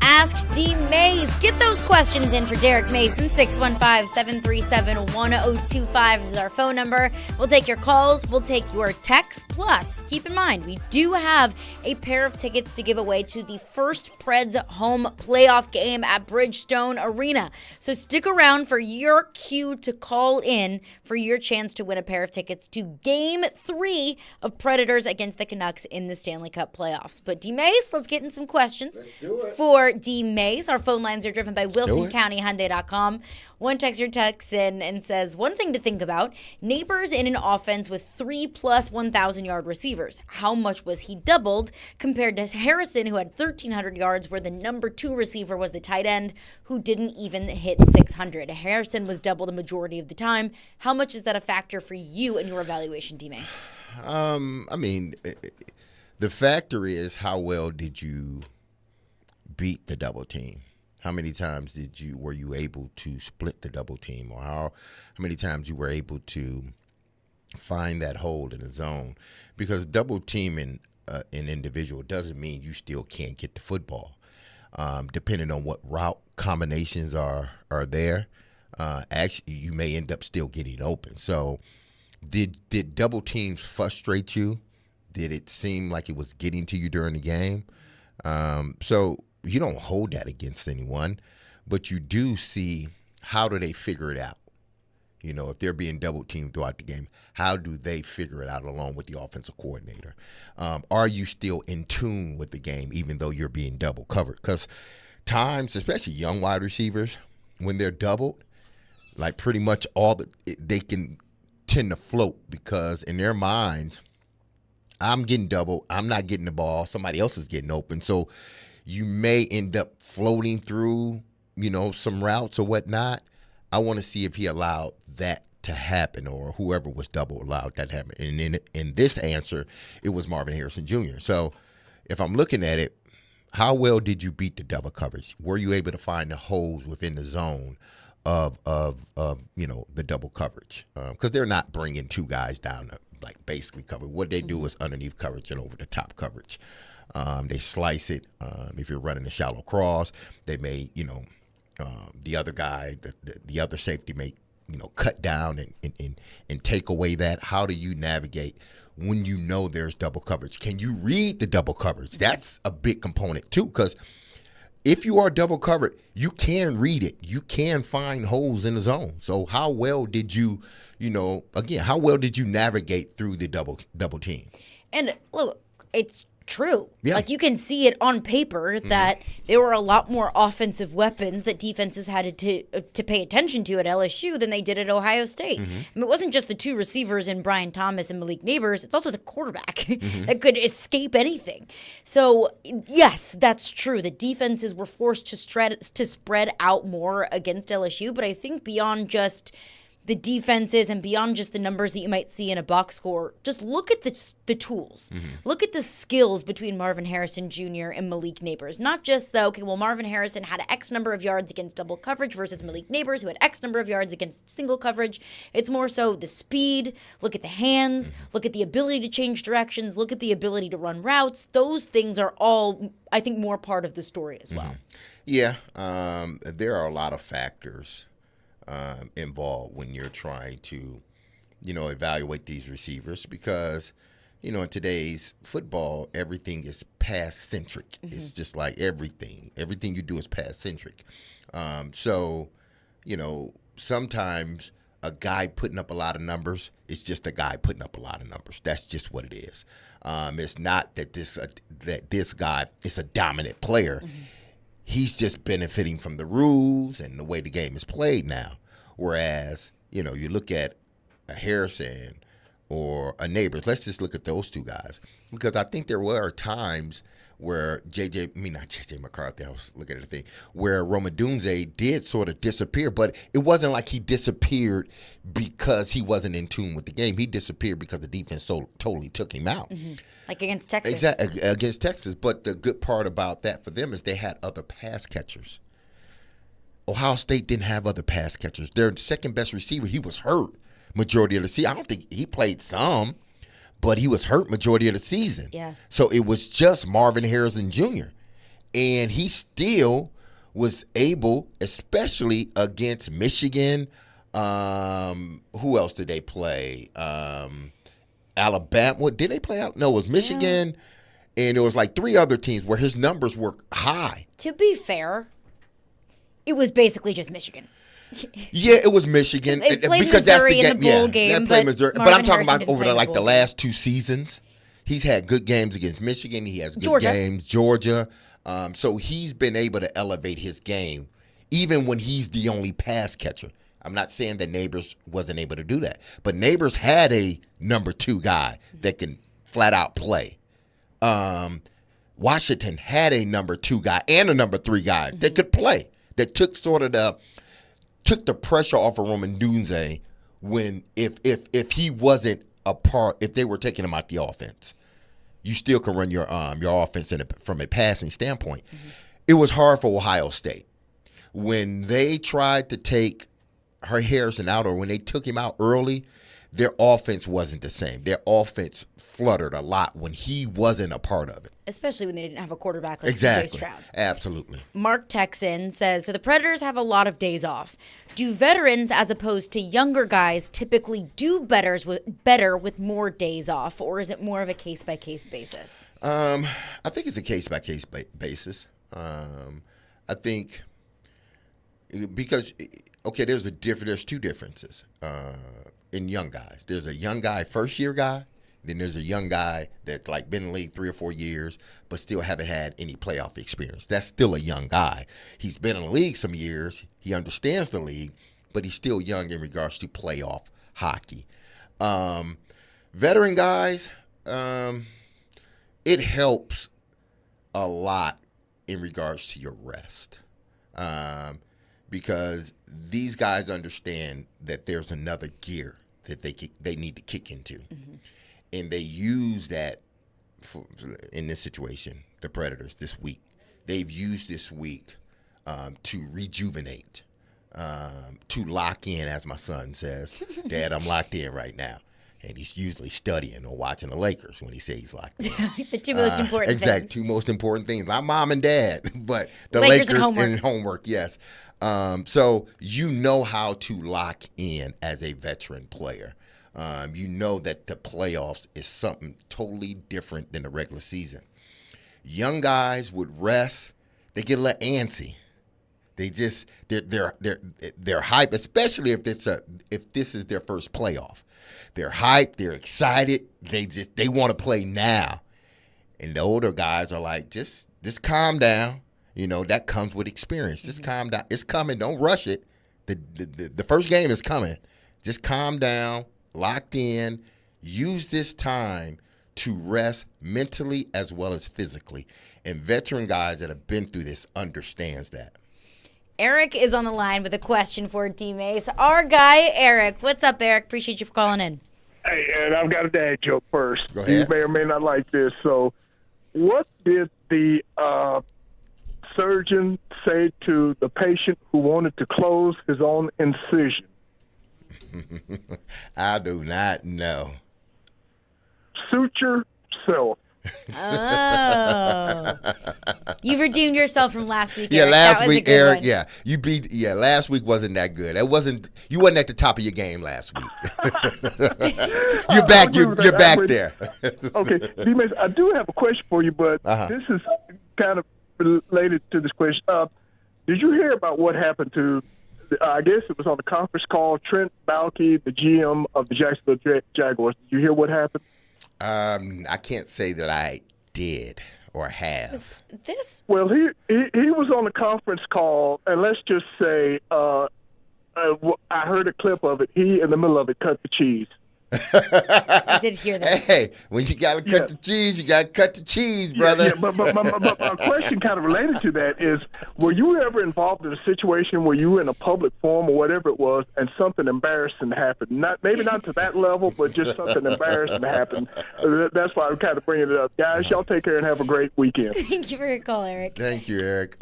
Ask D-Mase. Get those questions in for Derek Mason. 615-737-1025 is our phone number. We'll take your calls. We'll take your texts. Plus, keep in mind, we do have a pair of tickets to give away to the first Preds home playoff game at Bridgestone Arena. So stick around for your cue to call in for your chance to win a pair of tickets to Game 3 of Predators against the Canucks in the Stanley Cup playoffs. But D-Mase, let's get in some questions for D-Mase. Our phone lines are driven by WilsonCountyHyundai.com. One texter texts in and says, one thing to think about, Neighbors in an offense with 3+ 1,000-yard receivers. How much was he doubled compared to Harrison, who had 1,300 yards, where the number 2 receiver was the tight end, who didn't even hit 600. Harrison was doubled a majority of the time. How much is that a factor for you in your evaluation, D-Mase? I mean, the factor is how well did you beat the double team? How many times were you able to split the double team, or how many times you were able to find that hole in the zone? Because double teaming an individual doesn't mean you still can't get the football. Depending on what route combinations are there, actually you may end up still getting open. So did double teams frustrate you? Did it seem like it was getting to you during the game? So you don't hold that against anyone, but you do see how do they figure it out. You know, if they're being double teamed throughout the game, how do they figure it out along with the offensive coordinator? Are you still in tune with the game even though you're being double covered? Because times, especially young wide receivers, when they're doubled, like pretty much they can tend to float, because in their minds, I'm getting doubled, I'm not getting the ball, somebody else is getting open. So you may end up floating through, some routes or whatnot. I want to see if he allowed that to happen, or whoever was double allowed that to happen. And in this answer, it was Marvin Harrison Jr. So if I'm looking at it, how well did you beat the double coverage? Were you able to find the holes within the zone of the double coverage? Because they're not bringing 2 guys down to basically cover. What they do is underneath coverage and over the top coverage. They slice it. If you're running a shallow cross, they may, the other guy, the other safety may, cut down and take away that. How do you navigate when you know there's double coverage? Can you read the double coverage? That's a big component too, because if you are double covered, you can read it. You can find holes in the zone. So how well did you, how well did you navigate through the double team? And look, it's true. Yeah. You can see it on paper that there were a lot more offensive weapons that defenses had to pay attention to at LSU than they did at Ohio State. I mean, it wasn't just the 2 receivers in Brian Thomas and Malik Neighbors. It's also the quarterback that could escape anything. So, yes, that's true. The defenses were forced to spread out more against LSU, but I think beyond just the defenses and beyond just the numbers that you might see in a box score, just look at the tools. Look at the skills between Marvin Harrison Jr. and Malik Neighbors. Not just Marvin Harrison had X number of yards against double coverage versus Malik Neighbors, who had X number of yards against single coverage. It's more so the speed. Look at the hands. Look at the ability to change directions. Look at the ability to run routes. Those things are all, I think, more part of the story as well. Yeah, there are a lot of factors involved when you're trying to, evaluate these receivers, because, in today's football, everything is pass-centric. It's just like everything you do is pass-centric. So, sometimes a guy putting up a lot of numbers is just a guy putting up a lot of numbers. That's just what it is. It's not that this guy is a dominant player. He's just benefiting from the rules and the way the game is played now. Whereas, you look at a Harrison or a Neighbors. Let's just look at those two guys, because I think there were times where not JJ McCarthy, I was looking at the thing, where Roma Dunze did sort of disappear, but it wasn't like he disappeared because he wasn't in tune with the game. He disappeared because the defense totally took him out. Mm-hmm. Like against Texas. Exactly, against Texas. But the good part about that for them is they had other pass catchers. Ohio State didn't have other pass catchers. Their second best receiver, he was hurt majority of the season. I don't think he played some, but he was hurt majority of the season. Yeah. So it was just Marvin Harrison Jr. And he still was able, especially against Michigan. Who else did they play? Alabama. What did they play out? No, it was Michigan. Yeah. And it was like 3 other teams where his numbers were high. To be fair, it was basically just Michigan. Yeah, it was Michigan. They played because Missouri that's in the bowl game, but Missouri. But I'm talking Harrison about didn't over play in the the bowl last 2 seasons. He's had good games against Michigan. He has good games. Georgia. So he's been able to elevate his game, even when he's the only pass catcher. I'm not saying that Neighbors wasn't able to do that, but Neighbors had a number 2 guy that can flat out play. Washington had a number 2 guy and a number 3 guy that could play. That took the pressure off of Roman Dunze when if he wasn't a part, if they were taking him out the offense, you still can run your offense from a passing standpoint. Mm-hmm. It was hard for Ohio State when they tried to take Harrison out, or when they took him out early. Their offense wasn't the same. Their offense fluttered a lot when he wasn't a part of it. Especially when they didn't have a quarterback like exactly. C.J. Stroud. Absolutely. Mark Texan says, so the Predators have a lot of days off. Do veterans, as opposed to younger guys, typically do better with more days off, or is it more of a case-by-case basis? I think it's a case-by-case basis. I think because, okay, there's 2 differences. In young guys, there's a young guy, first-year guy. Then there's a young guy that's like been in the league 3 or 4 years, but still haven't had any playoff experience. That's still a young guy. He's been in the league some years. He understands the league, but he's still young in regards to playoff hockey. Veteran guys, it helps a lot in regards to your rest. Because these guys understand that there's another gear that they need to kick into. Mm-hmm. And they use that in this situation, the Predators this week. They've used this week to rejuvenate, to lock in, as my son says. Dad, I'm locked in right now. And he's usually studying or watching the Lakers when he says he's locked in. The 2 most important things. Exactly, 2 most important things. Not mom and dad, but the Lakers Lakers and homework, yes. So you know how to lock in as a veteran player. You know that the playoffs is something totally different than the regular season. Young guys would rest. They get a little antsy. They just they're hyped, especially if this is their first playoff. They're hyped. They're excited. They want to play now. And the older guys are like, just calm down. You know, that comes with experience. Just calm down. It's coming. Don't rush it. The first game is coming. Just calm down, locked in. Use this time to rest mentally as well as physically. And veteran guys that have been through this understands that. Eric is on the line with a question for D-Mase. Our guy, Eric. What's up, Eric? Appreciate you for calling in. Hey, and I've got a dad joke first. Go ahead. You may or may not like this. So what did the surgeon say to the patient who wanted to close his own incision? I do not know. Suture self. Oh. You've redeemed yourself from last week, Yeah, Eric. last week, Eric, one. last week wasn't that good. You wasn't at the top of your game last week. You're back. You're back there. Okay, D-Mase, I do have a question for you, but this is kind of related to this question. Did you hear about what happened to, I guess it was on the conference call, Trent Baalke, the GM of the Jacksonville Jaguars? Did you hear what happened? I can't say that I did or have. Well, he was on a conference call, and let's just say I heard a clip of it. He, in the middle of it, cut the cheese. I did hear this. Hey, when you got to cut the cheese, you got to cut the cheese, brother. Yeah, but my question kind of related to that is, were you ever involved in a situation where you were in a public forum or whatever it was and something embarrassing happened? Maybe not to that level, but just something embarrassing happened. That's why I'm kind of bringing it up. Guys, y'all take care and have a great weekend. Thank you for your call, Eric. Thank you, Eric.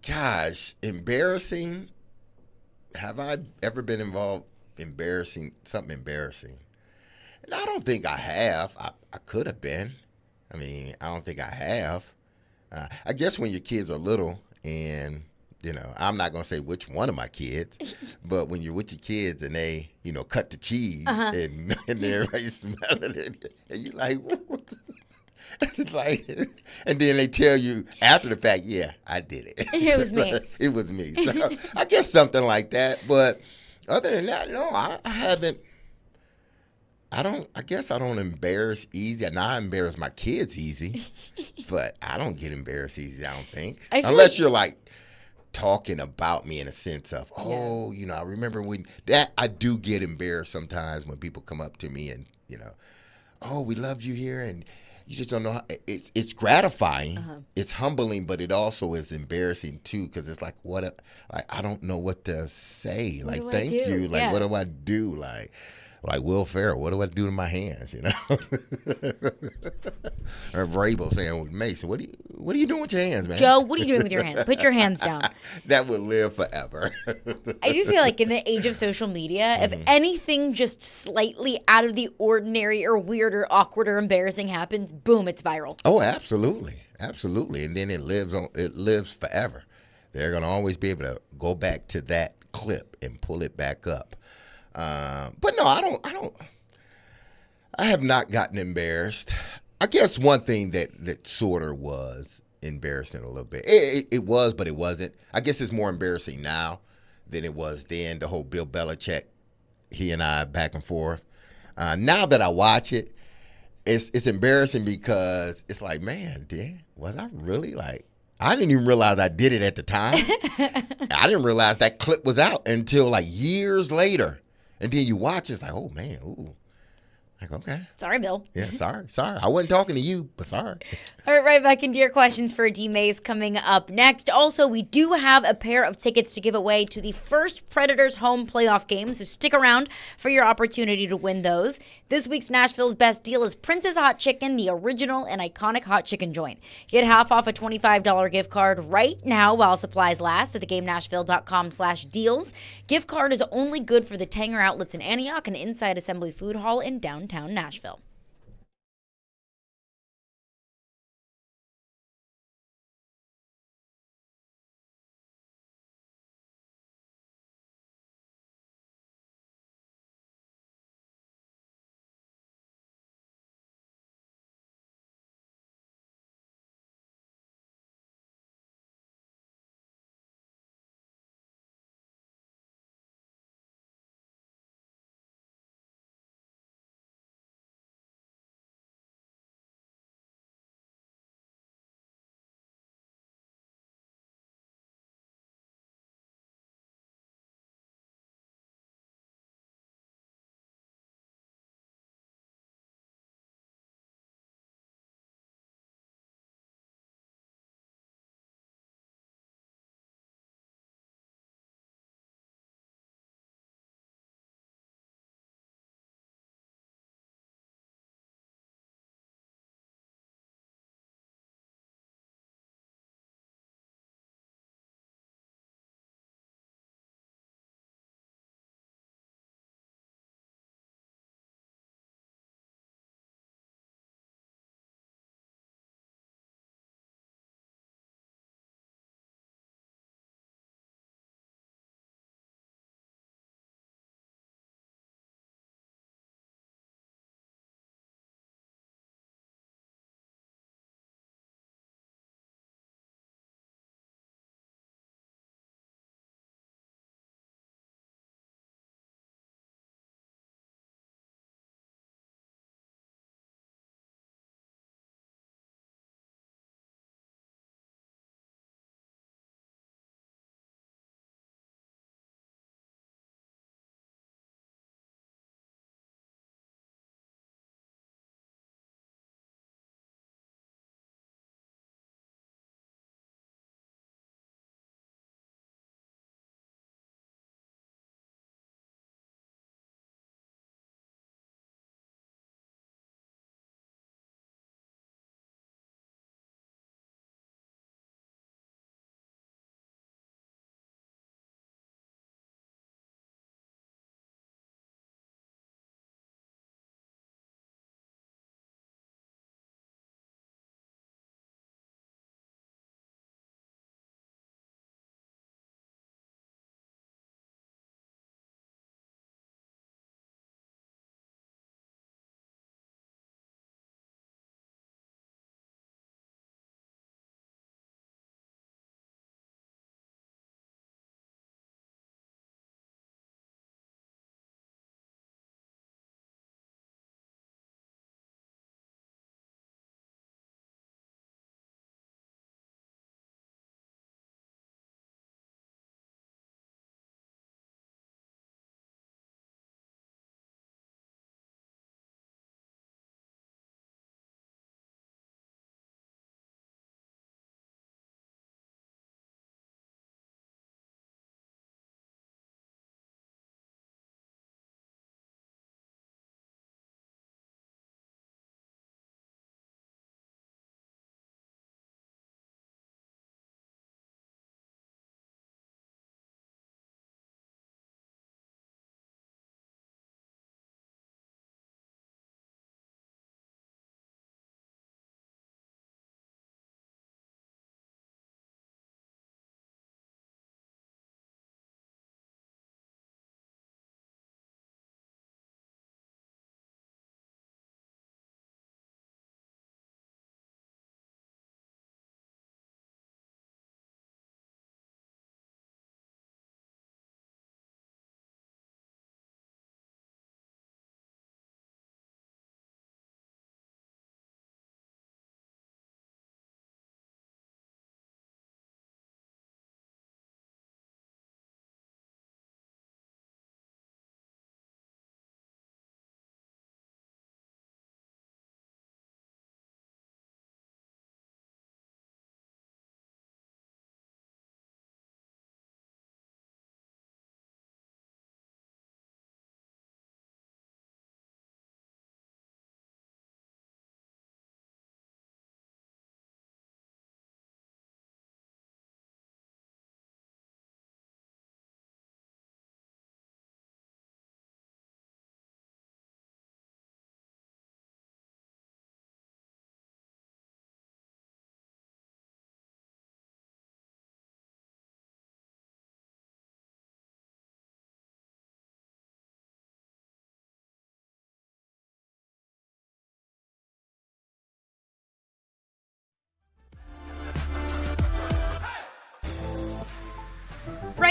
Gosh, embarrassing. Have I ever been involved something embarrassing? And I don't think I have. I could have been. I mean, I don't think I have. I guess when your kids are little and, I'm not going to say which one of my kids, but when you're with your kids and they, cut the cheese and everybody smell it and you're like, what? It's like, and then they tell you after the fact, yeah, I did it. It was me. It was me. So I guess something like that. But other than that, no, I haven't. I guess I don't embarrass easy. Now I embarrass my kids easy, but I don't get embarrassed easy, I don't think. Unless you're like talking about me in a sense of, I remember when that I do get embarrassed sometimes when people come up to me and, oh, we love you here and you just don't know how, it's gratifying, it's humbling, but it also is embarrassing too because it's like I don't know what to say. Like thank you. Like what do I do? Like Will Ferrell, what do I do to my hands? Or Vrabel saying, Mason, what are you doing with your hands, man? Joe, what are you doing with your hands? Put your hands down. That would live forever. I do feel like in the age of social media, if anything just slightly out of the ordinary or weird or awkward or embarrassing happens, boom, it's viral. Oh, absolutely. Absolutely. And then it lives forever. They're going to always be able to go back to that clip and pull it back up. But no, I have not gotten embarrassed. I guess one thing that sort of was embarrassing a little bit. It was, but it wasn't. I guess it's more embarrassing now than it was then, the whole Bill Belichick, he and I back and forth. Now that I watch it, it's embarrassing because it's like, man, was I really like, I didn't even realize I did it at the time. I didn't realize that clip was out until like years later. And then you watch it, it's like, oh, man, ooh. Like, okay. Sorry, Bill. Yeah, sorry. I wasn't talking to you, but sorry. All right, right back into your questions for D-Mase coming up next. Also, we do have a pair of tickets to give away to the first Predators home playoff game, so stick around for your opportunity to win those. This week's Nashville's best deal is Prince's Hot Chicken, the original and iconic hot chicken joint. Get half off a $25 gift card right now while supplies last at thegamenashville.com/deals. Gift card is only good for the Tanger outlets in Antioch and inside Assembly Food Hall in downtown Nashville.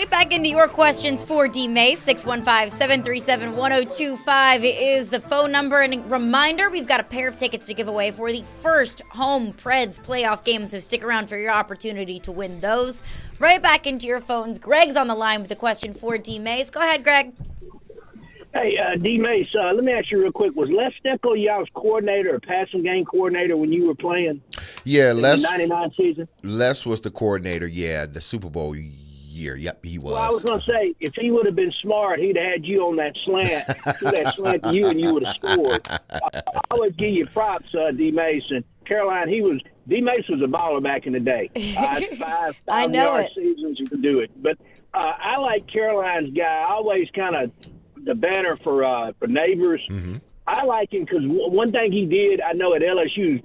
right back into your questions for D-Mase. 615-737-1025 is the phone number. And a reminder, we've got a pair of tickets to give away for the first home Preds playoff game, so stick around for your opportunity to win those. Right back into your phones. Greg's on the line with a question for D-Mase. Go ahead, Greg. Hey, D-Mase, let me ask you real quick. Was Les Steckel y'all's coordinator or passing game coordinator when you were playing? Yeah, Les. The 99 season? Les was the coordinator, the Super Bowl year. Yep, he was. Well, I was going to say, if he would have been smart, he'd have had you on that slant, to you, and you would have scored. I always give you props, D-Mase. And Caroline, D-Mase was a baller back in the day. 5 seasons, you could do it. But I like Caroline's guy. I always kind of the banner for Neighbors. Mm-hmm. I like him because one thing he did, I know at LSU.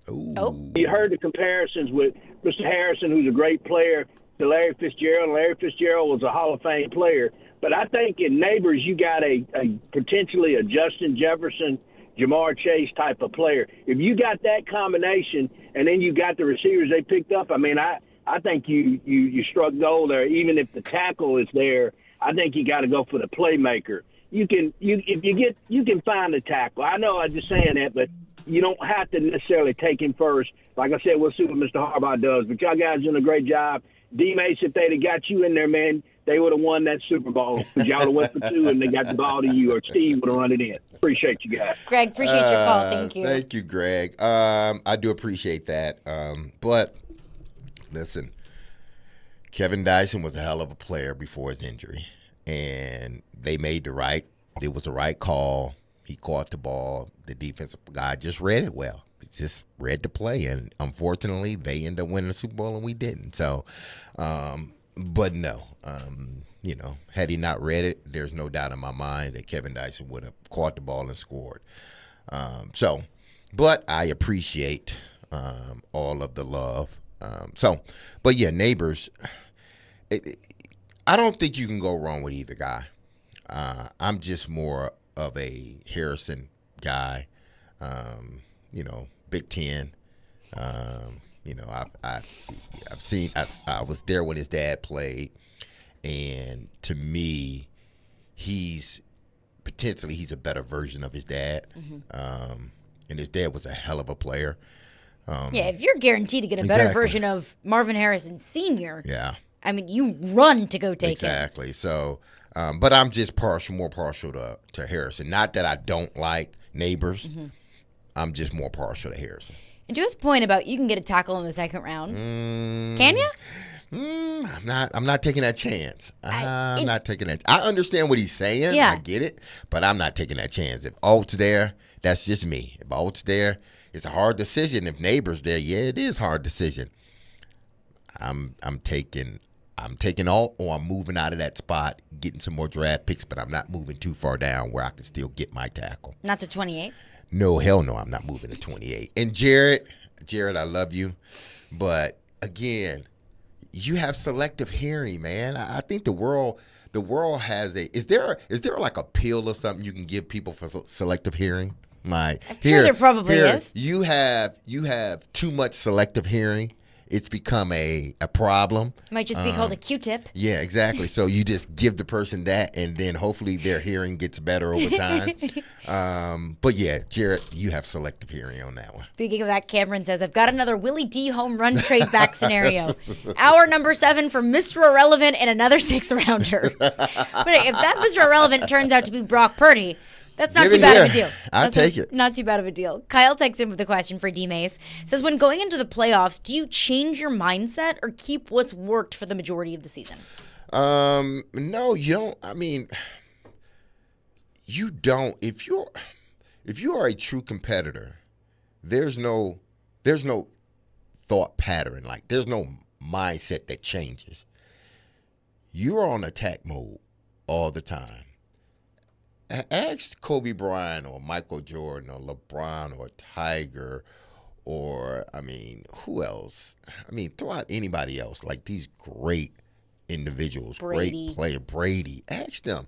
You heard the comparisons with Mr. Harrison, who's a great player, to Larry Fitzgerald. Larry Fitzgerald was a Hall of Fame player. But I think in Neighbors, you got a potentially a Justin Jefferson, Jamar Chase type of player. If you got that combination, and then you got the receivers they picked up, I mean, I think you struck gold there. Even if the tackle is there, I think you got to go for the playmaker. You can find the tackle. I know I'm just saying that, but you don't have to necessarily take him first. Like I said, we'll see what Mr. Harbaugh does. But y'all guys doing a great job. D-Mase, if they'd have got you in there, man, they would have won that Super Bowl. Because y'all would have went for 2 and they got the ball to you, or Steve would have run it in. Appreciate you guys. Greg, appreciate your call. Thank you. Thank you, Greg. I do appreciate that. But listen, Kevin Dyson was a hell of a player before his injury. And they made it was the right call. He caught the ball. The defensive guy just read it well. He just read the play. And unfortunately, they ended up winning the Super Bowl and we didn't. So, but no, had he not read it, there's no doubt in my mind that Kevin Dyson would have caught the ball and scored. But I appreciate all of the love. But yeah, Neighbors, I don't think you can go wrong with either guy. I'm just more of a Harrison guy. Big Ten. I've seen. I was there when his dad played, and to me, he's a better version of his dad. Mm-hmm. And his dad was a hell of a player. If you're guaranteed to get a better version of Marvin Harrison Sr., I mean, you run to go take him. Exactly. So, but I'm just more partial to Harrison. Not that I don't like Neighbors. Mm-hmm. I'm just more partial to Harrison. And to his point about you can get a tackle in the second round, can you? I'm not taking that chance. I'm not taking that. I understand what he's saying. Yeah. I get it, but I'm not taking that chance. If Alt's there, that's just me. If Alt's there, it's a hard decision. If Neighbors there, it is a hard decision. I'm taking Alt, or I'm moving out of that spot, getting some more draft picks, but I'm not moving too far down where I can still get my tackle. Not to 28? No, hell no, I'm not moving to 28. And Jared, I love you, but again, you have selective hearing, man. I think the world has is there like a pill or something you can give people for selective hearing? I'm sure there probably is. You have too much selective hearing. It's become a problem. It might just be called a Q-tip. Yeah, exactly. So you just give the person that, and then hopefully their hearing gets better over time. But yeah, Jared, you have selective hearing on that one. Speaking of that, Cameron says, I've got another Willy D home run trade back scenario. Hour number 7 for Mr. Irrelevant and another 6th rounder. But if that Mr. Irrelevant turns out to be Brock Purdy, that's not too bad of a deal. I'll take it. Not too bad of a deal. Kyle texts in with a question for D-Mase. Says, when going into the playoffs, do you change your mindset or keep what's worked for the majority of the season? No, you don't. I mean, you don't. If you are a true competitor, there's no thought pattern. Like, there's no mindset that changes. You're on attack mode all the time. Ask Kobe Bryant or Michael Jordan or LeBron or Tiger or, who else? Throw out anybody else, like these great individuals, great player, Brady. Ask them.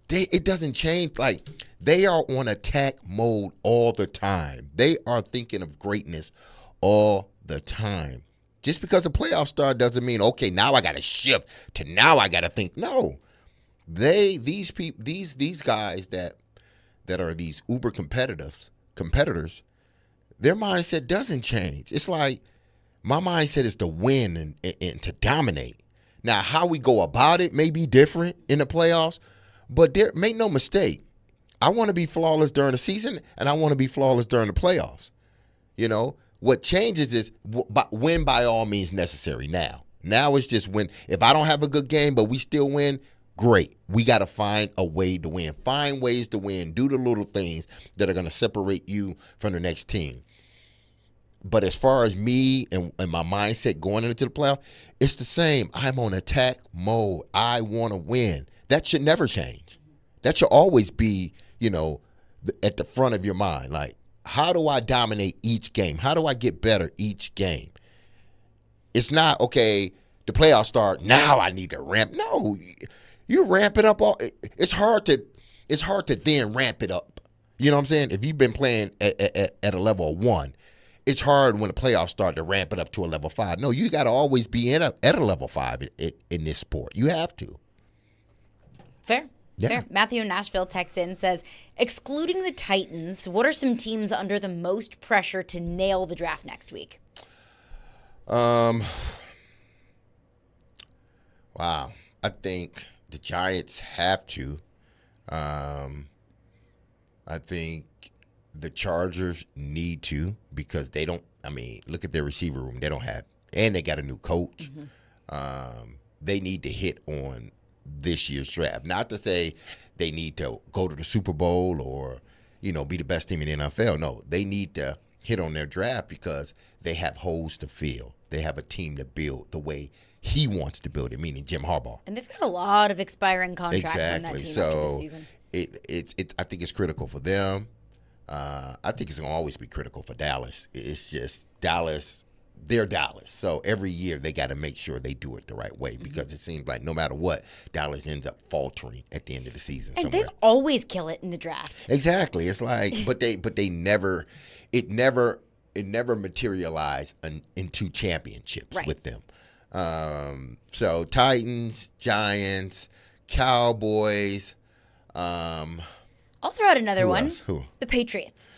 It doesn't change. Like, they are on attack mode all the time. They are thinking of greatness all the time. Just because the playoff start doesn't mean, okay, now I got to shift to now I got to think. No, these guys that are these uber competitors, their mindset doesn't change. It's like my mindset is to win and to dominate. Now, how we go about it may be different in the playoffs, but make no mistake, I want to be flawless during the season, and I want to be flawless during the playoffs. You know, what changes is win by all means necessary now. Now it's just win. If I don't have a good game, but we still win, great. We got to find a way to win. Find ways to win. Do the little things that are going to separate you from the next team. But as far as me and my mindset going into the playoff, it's the same. I'm on attack mode. I want to win. That should never change. That should always be, at the front of your mind. Like, how do I dominate each game? How do I get better each game? It's not, okay, the playoffs start, now I need to ramp. No, you ramp it up. It's hard to then ramp it up. You know what I'm saying? If you've been playing at a level of 1, it's hard when the playoffs start to ramp it up to a level 5. No, you got to always be at a level 5 in this sport. You have to. Fair. Yeah. Fair. Matthew in Nashville texts in, says, excluding the Titans, what are some teams under the most pressure to nail the draft next week? Wow. I think the Giants have to. I think the Chargers need to, because they don't, look at their receiver room. They don't have, and they got a new coach. They need to hit on this year's draft. Not to say they need to go to the Super Bowl or, be the best team in the NFL. No, they need to hit on their draft because they have holes to fill. They have a team to build the way he wants to build it, meaning Jim Harbaugh. And they've got a lot of expiring contracts on that team after this season. I think it's critical for them. I think it's going to always be critical for Dallas. It's just Dallas, they're Dallas. So every year they got to make sure they do it the right way, because it seems like no matter what, Dallas ends up faltering at the end of the season. And somewhere. they always kill it in the draft. Exactly. It's like, but they never materialized into championships with them. So Titans, Giants, Cowboys. I'll throw out another one. Who? The Patriots.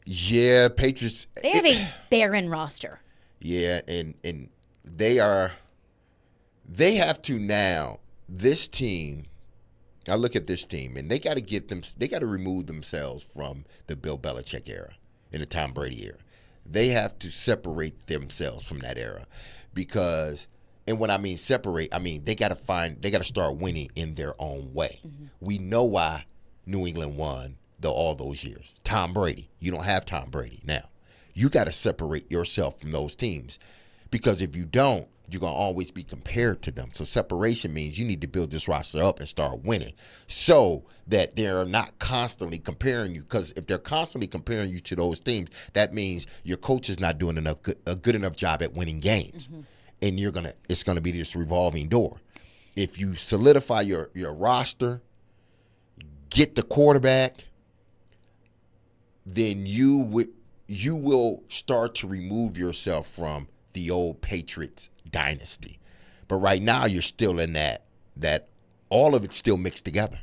Yeah, Patriots. They have a barren roster. Yeah, and they have to now. This team, I look at this team, and they got to remove themselves from the Bill Belichick era and the Tom Brady era. They have to separate themselves from that era, because, and when I mean separate, I mean they got to start winning in their own way. We know why New England won all those years. Tom Brady. You don't have Tom Brady now. You got to separate yourself from those teams, because if you don't, you're going to always be compared to them. So separation means you need to build this roster up and start winning so that they're not constantly comparing you, because if they're constantly comparing you to those teams, that means your coach is not doing a good enough job at winning games. And it's going to be this revolving door. If you solidify your roster, get the quarterback, then you will start to remove yourself from the old Patriots dynasty. But right now you're still in that all of it's still mixed together.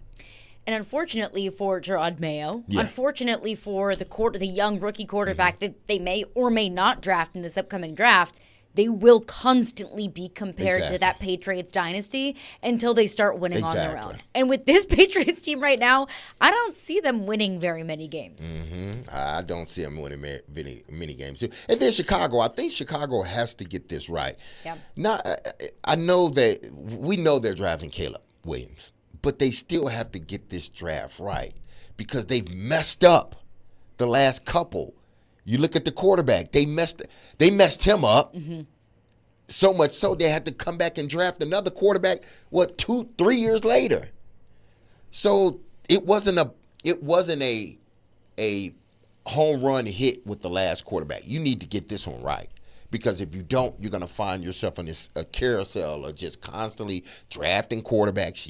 And unfortunately for Gerard Mayo, unfortunately for the young rookie quarterback that they may or may not draft in this upcoming draft, they will constantly be compared to that Patriots dynasty until they start winning on their own. And with this Patriots team right now, I don't see them winning very many games. I don't see them winning many games. And then Chicago, I think Chicago has to get this right. I know that we know they're drafting Caleb Williams, but they still have to get this draft right, because they've messed up the last couple. You look at the quarterback; they messed him up. So much so they had to come back and draft another quarterback. 2-3 years later? So it wasn't a home run hit with the last quarterback. You need to get this one right, because if you don't, you're going to find yourself in this carousel of just constantly drafting quarterbacks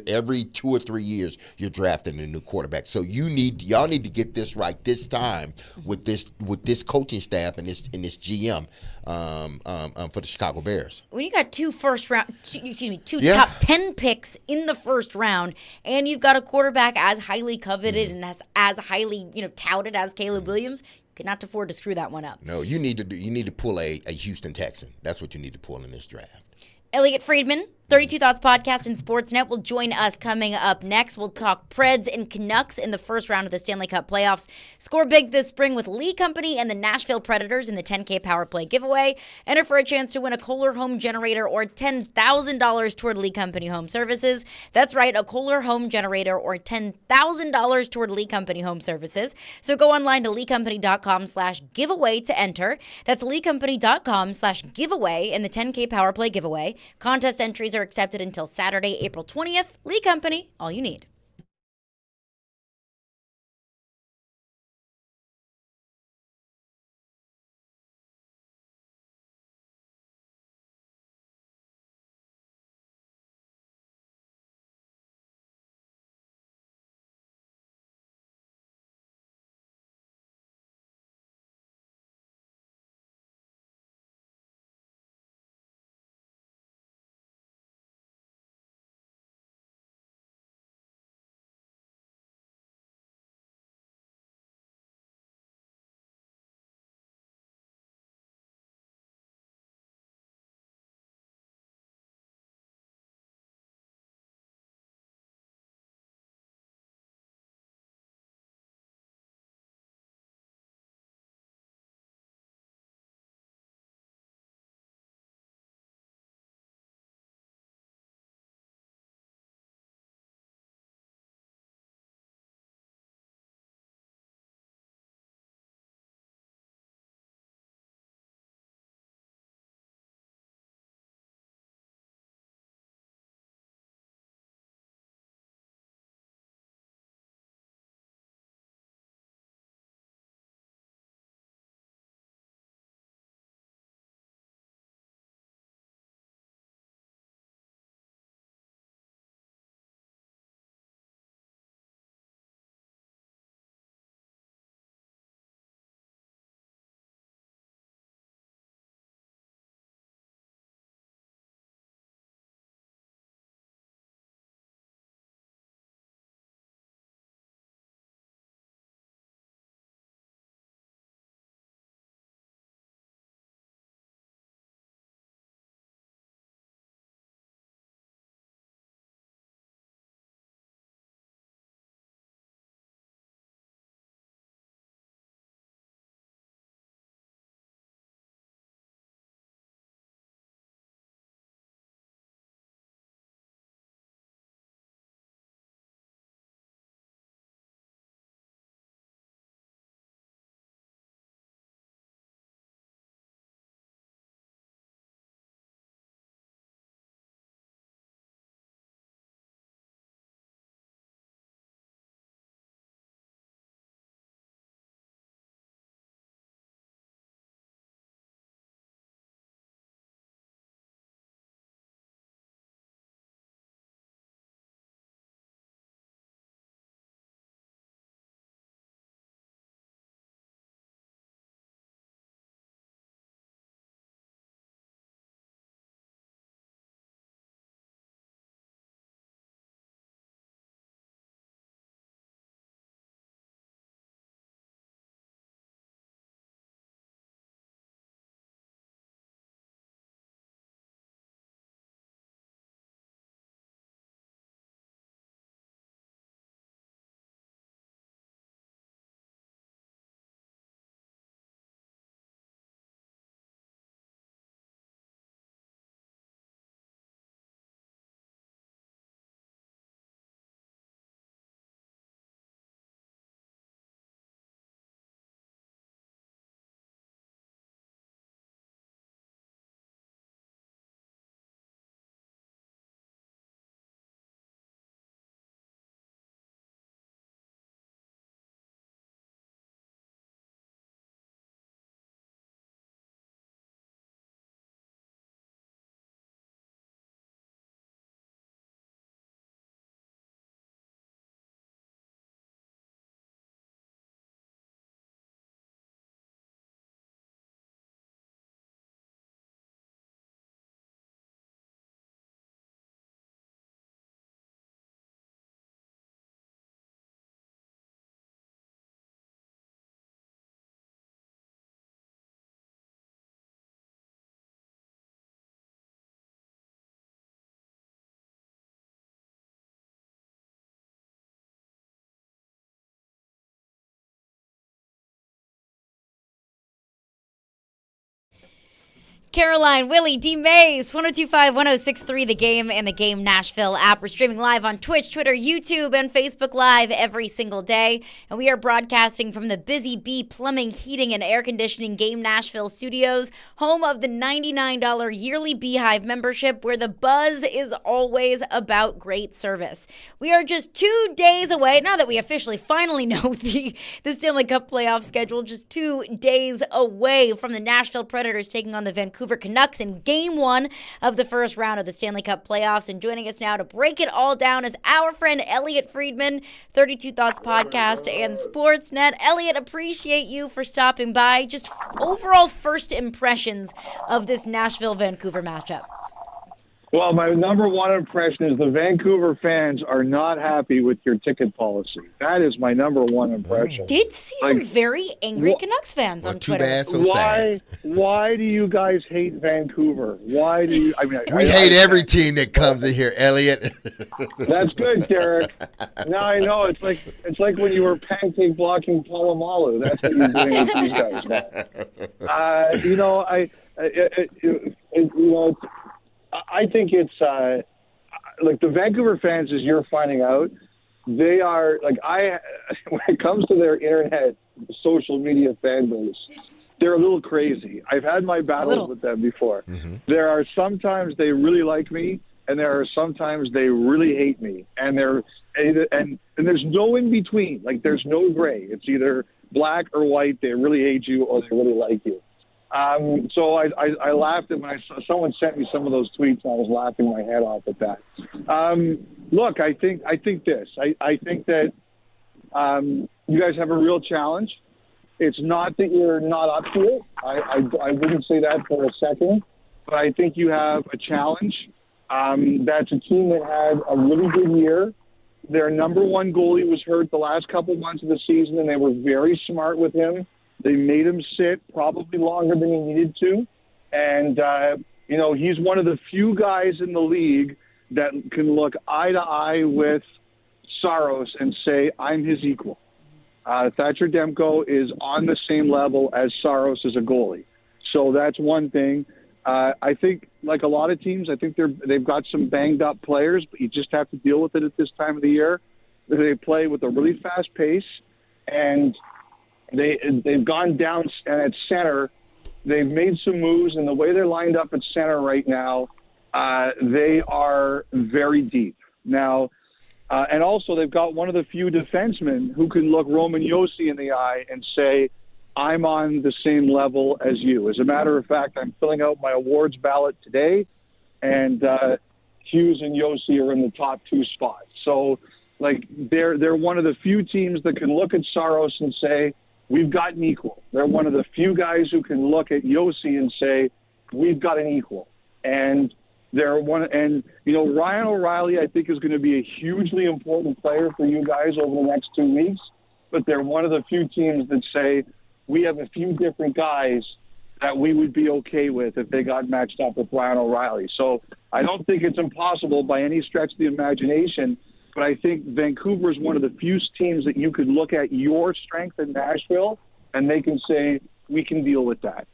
every 2 or 3 years. You're drafting a new quarterback. So y'all need to get this right this time with this coaching staff and this GM for the Chicago Bears. When you got two top 10 picks in the first round, and you've got a quarterback as highly coveted and as highly touted as Caleb Williams, you cannot afford to screw that one up. No, you need to pull a Houston Texan. That's what you need to pull in this draft. Elliot Friedman, 32 Thoughts Podcast and Sportsnet, will join us coming up next. We'll talk Preds and Canucks in the first round of the Stanley Cup playoffs. Score big this spring with Lee Company and the Nashville Predators in the 10K Power Play giveaway. Enter for a chance to win a Kohler home generator or $10,000 toward Lee Company Home Services. That's right, a Kohler home generator or $10,000 toward Lee Company Home Services. So go online to leecompany.com/giveaway to enter. That's leecompany.com/giveaway in the 10K Power Play giveaway. Contest entries are accepted until Saturday, April 20th. Lee Company, all you need. Caroline, Willy, D-Mase, 1025, 1063, The Game and The Game Nashville app. We're streaming live on Twitch, Twitter, YouTube, and Facebook Live every single day. And we are broadcasting from the Busy Bee Plumbing, Heating, and Air Conditioning Game Nashville studios, home of the $99 yearly Beehive membership, where the buzz is always about great service. We are just 2 days away, now that we officially finally know the Stanley Cup playoff schedule, just 2 days away from the Nashville Predators taking on the Vancouver Canucks in Game 1 of the first round of the Stanley Cup playoffs. And joining us now to break it all down is our friend Elliot Friedman, 32 Thoughts Podcast and Sportsnet. Elliot, appreciate you for stopping by. Just overall first impressions of this Nashville-Vancouver matchup. Well, my number one impression is the Vancouver fans are not happy with your ticket policy. That is my number one impression. Did see some very angry Canucks fans on Twitter. Bad, so sad. Why do you guys hate Vancouver? Why do you? I mean, we hate every team that comes in here, Elliot. That's good, Derek. Now I know it's like when you were pancake blocking Palomalu. That's what you're doing with these guys. I think it's like the Vancouver fans, as you're finding out, they are like when it comes to their internet social media fan base, they're a little crazy. I've had my battles with them before. Mm-hmm. There are sometimes they really like me, and there are sometimes they really hate me, and and there's no in between. Like there's no gray. It's either black or white. They really hate you or they really like you. So I laughed at when I saw someone sent me some of those tweets, and I was laughing my head off at that. Look, I think this. I think that you guys have a real challenge. It's not that you're not up to it. I wouldn't say that for a second. But I think you have a challenge. That's a team that had a really good year. Their number one goalie was hurt the last couple months of the season, and they were very smart with him. They made him sit probably longer than he needed to. And, he's one of the few guys in the league that can look eye to eye with Saros and say, I'm his equal. Thatcher Demko is on the same level as Saros as a goalie. So that's one thing. I think, like a lot of teams, I think they've got some banged up players, but you just have to deal with it at this time of the year. They play with a really fast pace, and they've gone down at center. They've made some moves, and the way they're lined up at center right now, they are very deep. Now, and also they've got one of the few defensemen who can look Roman Josi in the eye and say, I'm on the same level as you. As a matter of fact, I'm filling out my awards ballot today, and Hughes and Josi are in the top two spots. So, they're one of the few teams that can look at Saros and say, we've got an equal. They're one of the few guys who can look at Josi and say, we've got an equal. And Ryan O'Reilly, I think, is going to be a hugely important player for you guys over the next 2 weeks. But they're one of the few teams that say, we have a few different guys that we would be okay with if they got matched up with Ryan O'Reilly. So I don't think it's impossible by any stretch of the imagination. But I think Vancouver is one of the few teams that you could look at your strength in Nashville, and they can say, we can deal with that.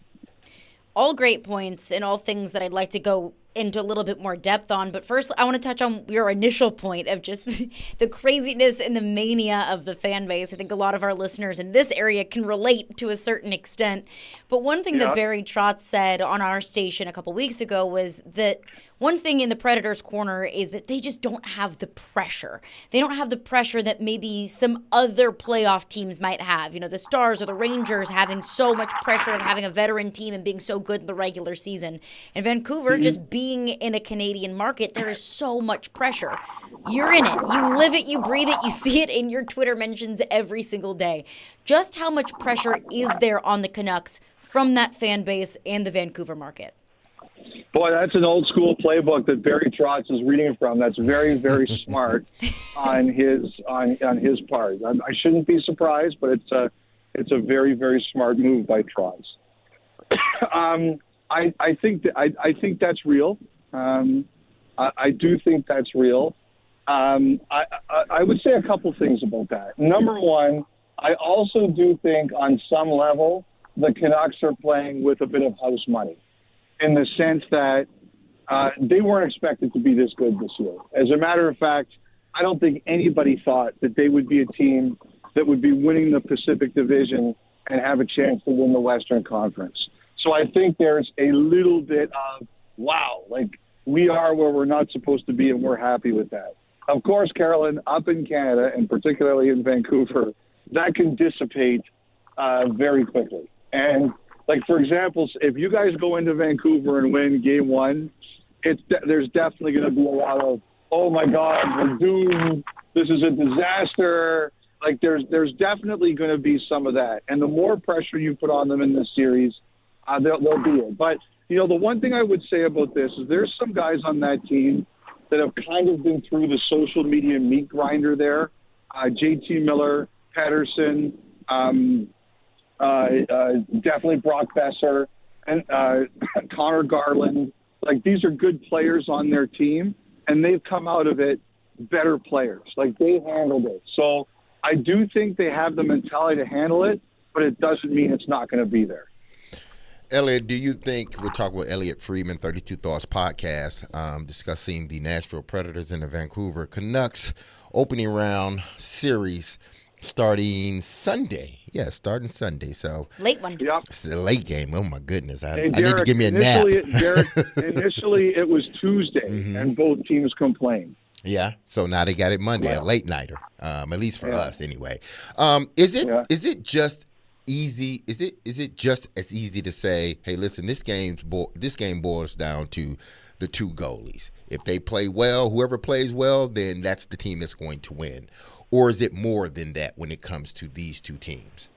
All great points and all things that I'd like to go into a little bit more depth on. But first, I want to touch on your initial point of just the craziness and the mania of the fan base. I think a lot of our listeners in this area can relate to a certain extent. But one thing that Barry Trotz said on our station a couple weeks ago was that one thing in the Predators' corner is that they just don't have the pressure. They don't have the pressure that maybe some other playoff teams might have. You know, the Stars or the Rangers having so much pressure of having a veteran team and being so good in the regular season. And Vancouver, just being in a Canadian market, there is so much pressure. You're in it. You live it. You breathe it. You see it in your Twitter mentions every single day. Just how much pressure is there on the Canucks from that fan base and the Vancouver market? Boy, that's an old school playbook that Barry Trotz is reading from. That's very, very smart on his part. I shouldn't be surprised, but it's a very, very smart move by Trotz. I think that's real. I do think that's real. I would say a couple things about that. Number one, I also do think on some level the Canucks are playing with a bit of house money. in the sense that they weren't expected to be this good this year. As a matter of fact, I don't think anybody thought that they would be a team that would be winning the Pacific Division and have a chance to win the Western Conference. So I think there's a little bit of, wow, like we are where we're not supposed to be and we're happy with that. Of course, Carolyn, up in Canada and particularly in Vancouver, that can dissipate very quickly. And like, for example, if you guys go into Vancouver and win game one, there's definitely going to be a lot of, oh my God, we're doomed. This is a disaster. Like there's definitely going to be some of that. And the more pressure you put on them in this series, they'll be it. But, the one thing I would say about this is there's some guys on that team that have kind of been through the social media meat grinder there. JT Miller, Pedersen, definitely Brock Besser, and Connor Garland. Like, these are good players on their team, and they've come out of it better players. Like, they handled it. So I do think they have the mentality to handle it, but it doesn't mean it's not going to be there. Elliot, do you think, we're talking with Elliot Friedman, 32 Thoughts Podcast, discussing the Nashville Predators and the Vancouver Canucks opening round series starting Sunday. Yeah, starting Sunday. So late one. Yep. It's a late game. Oh, my goodness. I Hey, need to Derek, give me a nap. Initially, it was Tuesday, and both teams complained. Yeah, so now they got it Monday, a late nighter, at least for us anyway. Is it just easy? Is it just as easy to say, hey, listen, this game boils down to the two goalies. If they play well, whoever plays well, then that's the team that's going to win. Or is it more than that when it comes to these two teams?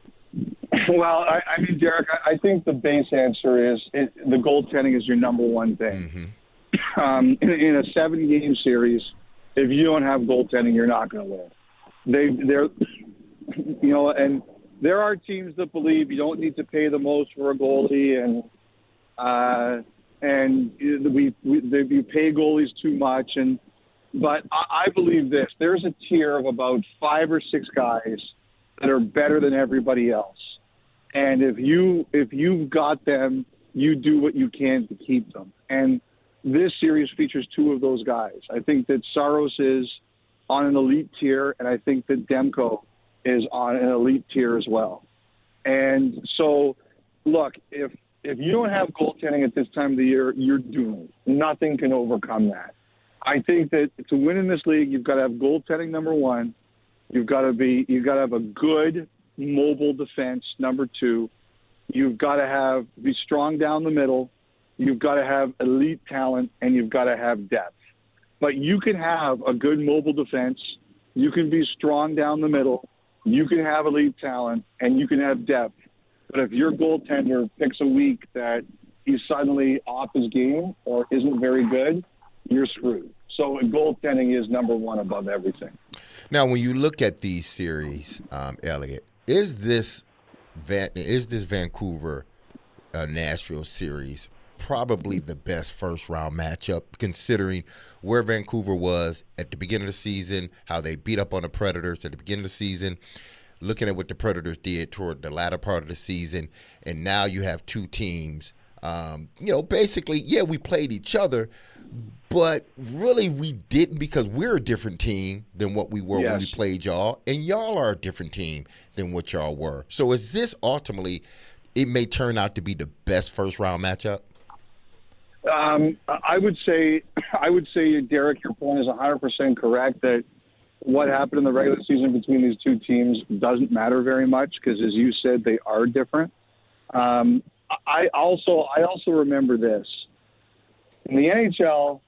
Well, I mean, Derek, I think the base answer is the goaltending is your number one thing. Mm-hmm. In a 7-game series, if you don't have goaltending, you're not going to win. They're and there are teams that believe you don't need to pay the most for a goalie, and we pay goalies too much. But I believe this: there's a tier of about 5 or 6 guys that are better than everybody else, and if you've got them, you do what you can to keep them. And this series features 2 of those guys. I think that Saros is on an elite tier, and I think that Demko is on an elite tier as well. And so, look, if you don't have goaltending at this time of the year, you're doomed. Nothing can overcome that. I think that to win in this league, you've got to have goaltending, number one. You've got to have a good mobile defense, number 2. You've got to be strong down the middle. You've got to have elite talent, and you've got to have depth. But you can have a good mobile defense. You can be strong down the middle. You can have elite talent, and you can have depth. But if your goaltender picks a week that he's suddenly off his game or isn't very good, you're screwed. So goaltending is number one above everything. Now, when you look at these series, Elliot, is this Vancouver Nashville series probably the best first-round matchup, considering where Vancouver was at the beginning of the season, how they beat up on the Predators at the beginning of the season, looking at what the Predators did toward the latter part of the season, and now you have two teams. Basically, we played each other, but really we didn't, because we're a different team than what we were when we played y'all, and y'all are a different team than what y'all were. So is this ultimately, it may turn out to be the best first-round matchup? I would say, Derek, your point is 100% correct that what happened in the regular season between these two teams doesn't matter very much because, as you said, they are different. I also remember this. In the NHL,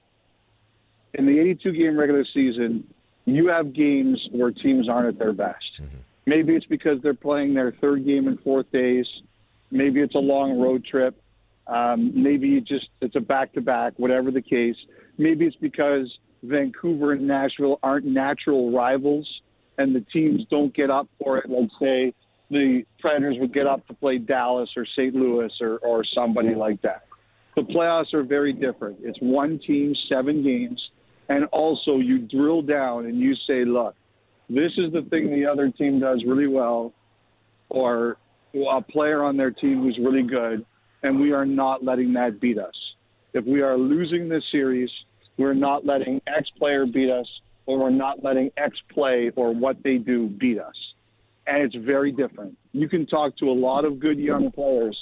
in the 82-game regular season, you have games where teams aren't at their best. Mm-hmm. Maybe it's because they're playing their third game in 4 days. Maybe it's a long road trip. Maybe it's a back-to-back, whatever the case. Maybe it's because Vancouver and Nashville aren't natural rivals and the teams don't get up for it. Like, say, the Predators would get up to play Dallas or St. Louis or somebody like that. The playoffs are very different. It's one team, 7 games, and also you drill down and you say, look, this is the thing the other team does really well, or a player on their team who's really good, and we are not letting that beat us. if we are losing this series, we're not letting X player beat us, or we're not letting X play or what they do beat us. And it's very different. You can talk to a lot of good young players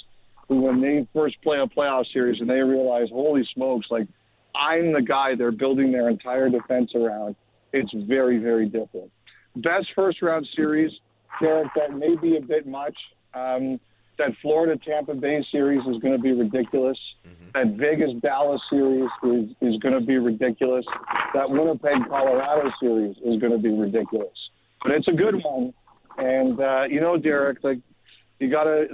who, when they first play a playoff series and they realize, holy smokes, like, I'm the guy they're building their entire defense around, it's very, very different. Best first-round series, Derek, that may be a bit much. That Florida-Tampa Bay series is going to be ridiculous. That Vegas-Dallas series is going to be ridiculous. That Winnipeg-Colorado series is going to be ridiculous. But it's a good one. And, Derek, you gotta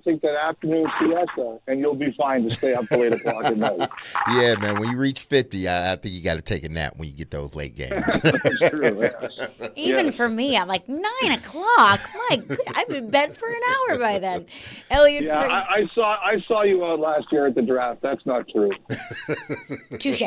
take that afternoon siesta, and you'll be fine to stay up till 8 o'clock at night. Yeah, man. When you reach 50, I think you got to take a nap when you get those late games. That's true. Yeah. Even for me, I'm like 9 o'clock. My God, I've been in bed for an hour by then. Elliot, Yeah, I saw you out last year at the draft. That's not true. Touche.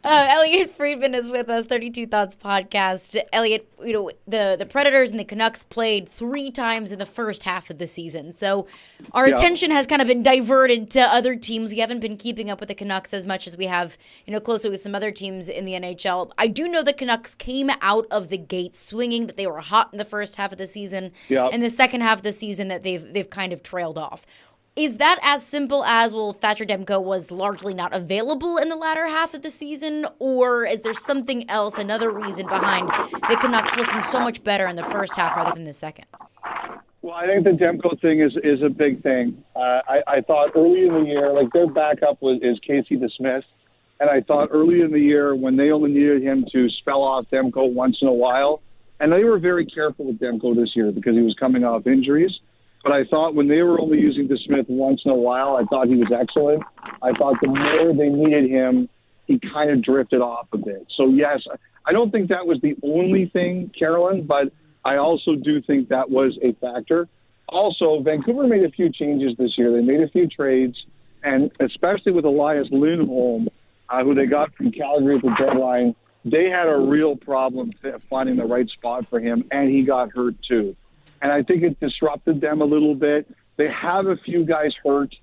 Elliot Friedman is with us, 32 Thoughts podcast. Elliot, the Predators and the Canucks played 3 times in the first half of the season. So our attention has kind of been diverted to other teams. We haven't been keeping up with the Canucks as much as we have, closely with some other teams in the NHL. I do know the Canucks came out of the gate swinging, that they were hot in the first half of the season. And the second half of the season that they've kind of trailed off. Is that as simple as, Thatcher Demko was largely not available in the latter half of the season? Or is there something else, another reason behind the Canucks looking so much better in the first half rather than the second? Well, I think the Demko thing is a big thing. I thought early in the year, their backup is Casey DeSmith. And I thought early in the year when they only needed him to spell off Demko once in a while, and they were very careful with Demko this year because he was coming off injuries. But I thought when they were only using DeSmith once in a while, I thought he was excellent. I thought the more they needed him, he kind of drifted off a bit. So, yes, I don't think that was the only thing, Carolyn, but I also do think that was a factor. Also, Vancouver made a few changes this year. They made a few trades, and especially with Elias Lindholm, who they got from Calgary at the deadline, they had a real problem finding the right spot for him, and he got hurt too. And I think it disrupted them a little bit. They have a few guys hurt.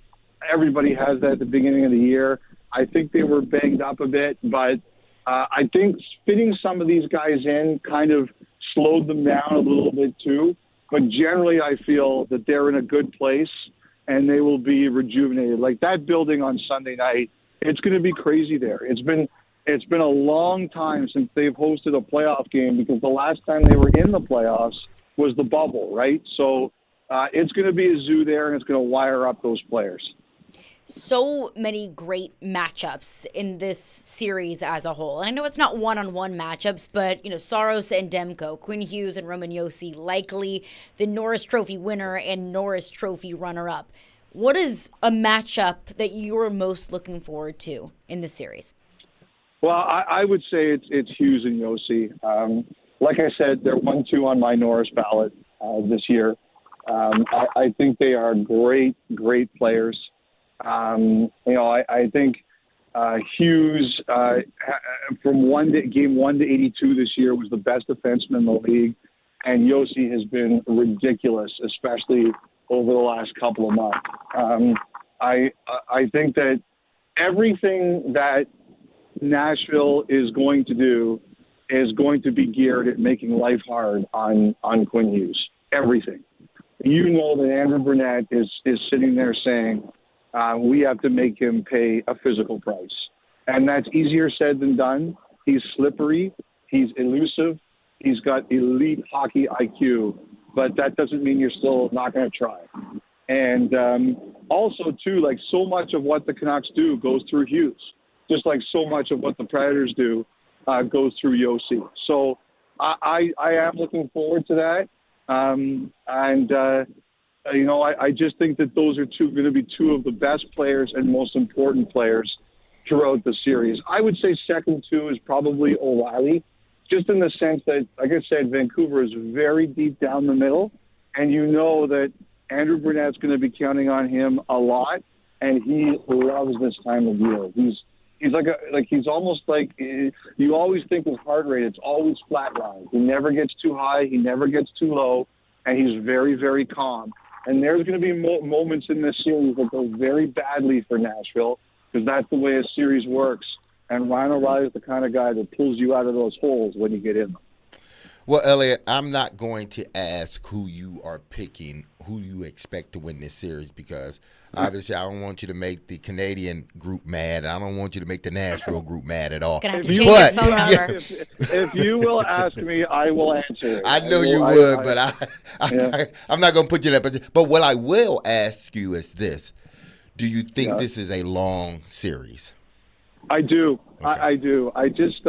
Everybody has that at the beginning of the year. I think they were banged up a bit, but I think fitting some of these guys in kind of slowed them down a little bit too. But generally, I feel that they're in a good place and they will be rejuvenated. Like that building on Sunday night, it's going to be crazy there. It's been a long time since they've hosted a playoff game because the last time they were in the playoffs was the bubble, right? So it's going to be a zoo there, and it's going to wire up those players. So many great matchups in this series as a whole. And I know it's not one-on-one matchups, but, Saros and Demko, Quinn Hughes and Roman Josi, likely the Norris Trophy winner and Norris Trophy runner-up. What is a matchup that you're most looking forward to in this series? Well, I would say it's Hughes and Josi. Like I said, they're 1-2 on my Norris ballot this year. I think they are great players. I think Hughes from game 1 to 82 this year was the best defenseman in the league, and Josi has been ridiculous, especially over the last couple of months. I think that everything that Nashville is going to do is going to be geared at making life hard on Quinn Hughes. Everything. You know that Andrew Burnett is sitting there saying, we have to make him pay a physical price. And that's easier said than done. He's slippery. He's elusive. He's got elite hockey IQ. But that doesn't mean you're still not going to try. And also, too, so much of what the Canucks do goes through Hughes. Just like so much of what the Predators do goes through Josi. So I am looking forward to that. I just think that those are going to be two of the best players and most important players throughout the series. I would say second two is probably O'Reilly, just in the sense that, like I said, Vancouver is very deep down the middle, and you know that Andrew Burnett's going to be counting on him a lot, and he loves this time of year. He's almost like you always think his heart rate, it's always flatlined. He never gets too high, he never gets too low, and he's very, very calm. And there's going to be moments in this series that go very badly for Nashville because that's the way a series works. And Ryan O'Reilly is the kind of guy that pulls you out of those holes when you get in them. Well, Elliot, I'm not going to ask who you are picking, who you expect to win this series, because obviously I don't want you to make the Canadian group mad. I don't want you to make the Nashville group mad at all. Gonna have to change your phone number. If you will ask me, I will answer it. I know you would, but I'm not going to put you in that position. But what I will ask you is this. Do you think this is a long series? I do. Okay. I do. I just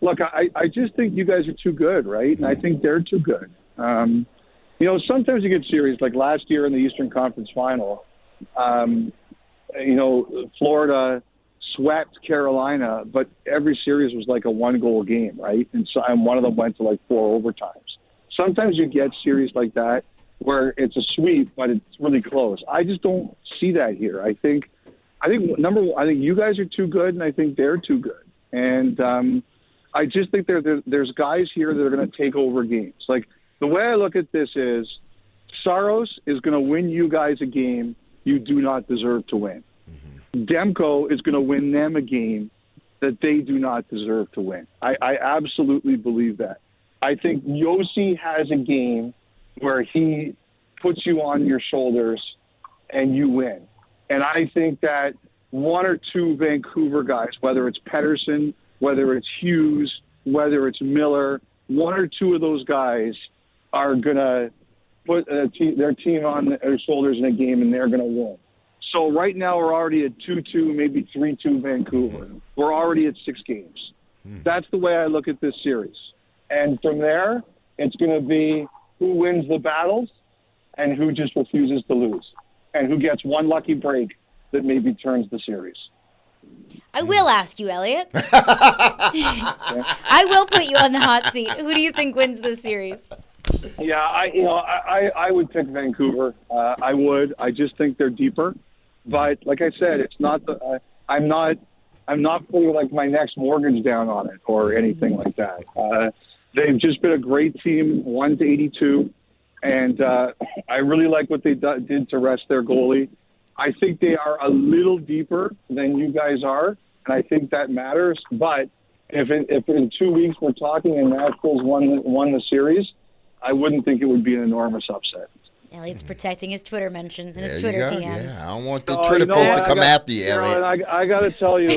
look. I just think you guys are too good, right? And I think they're too good. Sometimes you get series like last year in the Eastern Conference Final. Florida swept Carolina, but every series was like a 1-goal game, right? And one of them went to like 4 overtimes. Sometimes you get series like that where it's a sweep, but it's really close. I just don't see that here. I think number one, I think you guys are too good, and I think they're too good. And I just think there's guys here that are going to take over games. Like the way I look at this is Saros is going to win you guys a game you do not deserve to win. Mm-hmm. Demko is going to win them a game that they do not deserve to win. I absolutely believe that. I think Yossi has a game where he puts you on your shoulders and you win. And I think that 1 or 2 Vancouver guys, whether it's Pettersson, whether it's Hughes, whether it's Miller, 1 or 2 of those guys are going to put their team on their shoulders in a game, and they're going to win. So right now we're already at 2-2, maybe 3-2 Vancouver. We're already at 6 games. That's the way I look at this series. And from there, it's going to be who wins the battles and who just refuses to lose, and who gets one lucky break that maybe turns the series. I will ask you, Elliot. I will put you on the hot seat. Who do you think wins this series? Yeah, I would pick Vancouver. I would. I just think they're deeper. But like I said, it's not the. I'm not putting like my next mortgage down on it or anything like that. They've just been a great team, 1-82, and I really like what they did to rest their goalie. I think they are a little deeper than you guys are, and I think that matters. But if in 2 weeks we're talking and Nashville's won the series, I wouldn't think it would be an enormous upset. Elliot's protecting his Twitter mentions and his Twitter DMs. Yeah, I don't want the Twitter folks to come after you, Elliot. I got to tell you,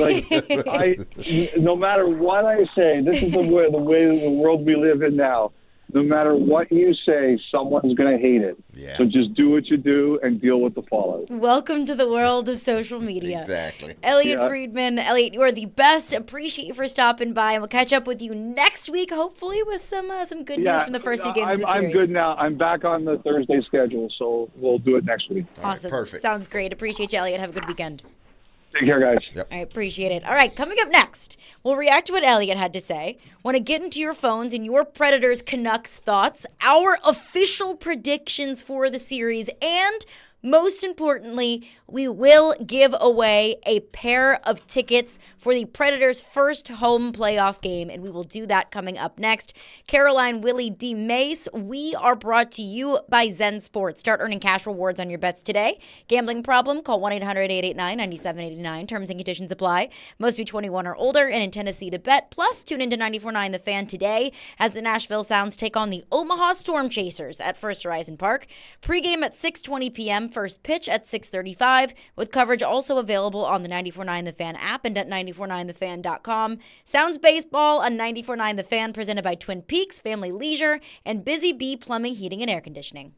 no matter what I say, this is the way the world we live in now. No matter what you say, someone's going to hate it. Yeah. So just do what you do and deal with the fallout. Welcome to the world of social media. Exactly. Elliot Friedman. Elliot, you are the best. Appreciate you for stopping by, and we'll catch up with you next week, hopefully, with some good news from the first 2 games of the series. I'm good now. I'm back on the Thursday schedule, so we'll do it next week. Awesome. Right, perfect. Sounds great. Appreciate you, Elliot. Have a good weekend. Take care, guys. Yep. I appreciate it. All right, coming up next, we'll react to what Elliot had to say. Want to get into your phones and your Predators Canucks thoughts, our official predictions for the series, and most importantly, we will give away a pair of tickets for the Predators' first home playoff game, and we will do that coming up next. Caroline, Willy, D-Mase, we are brought to you by Zen Sports. Start earning cash rewards on your bets today. Gambling problem? Call 1-800-889-9789. Terms and conditions apply. Must be 21 or older and in Tennessee to bet. Plus, tune into 94.9 The Fan today as the Nashville Sounds take on the Omaha Storm Chasers at First Horizon Park. Pre-game at 6:20 p.m., first pitch at 6:35, with coverage also available on the 94.9 The Fan app and at 949thefan.com. Sounds baseball on 94.9 The Fan, presented by Twin Peaks Family Leisure and Busy Bee Plumbing, Heating, and Air Conditioning.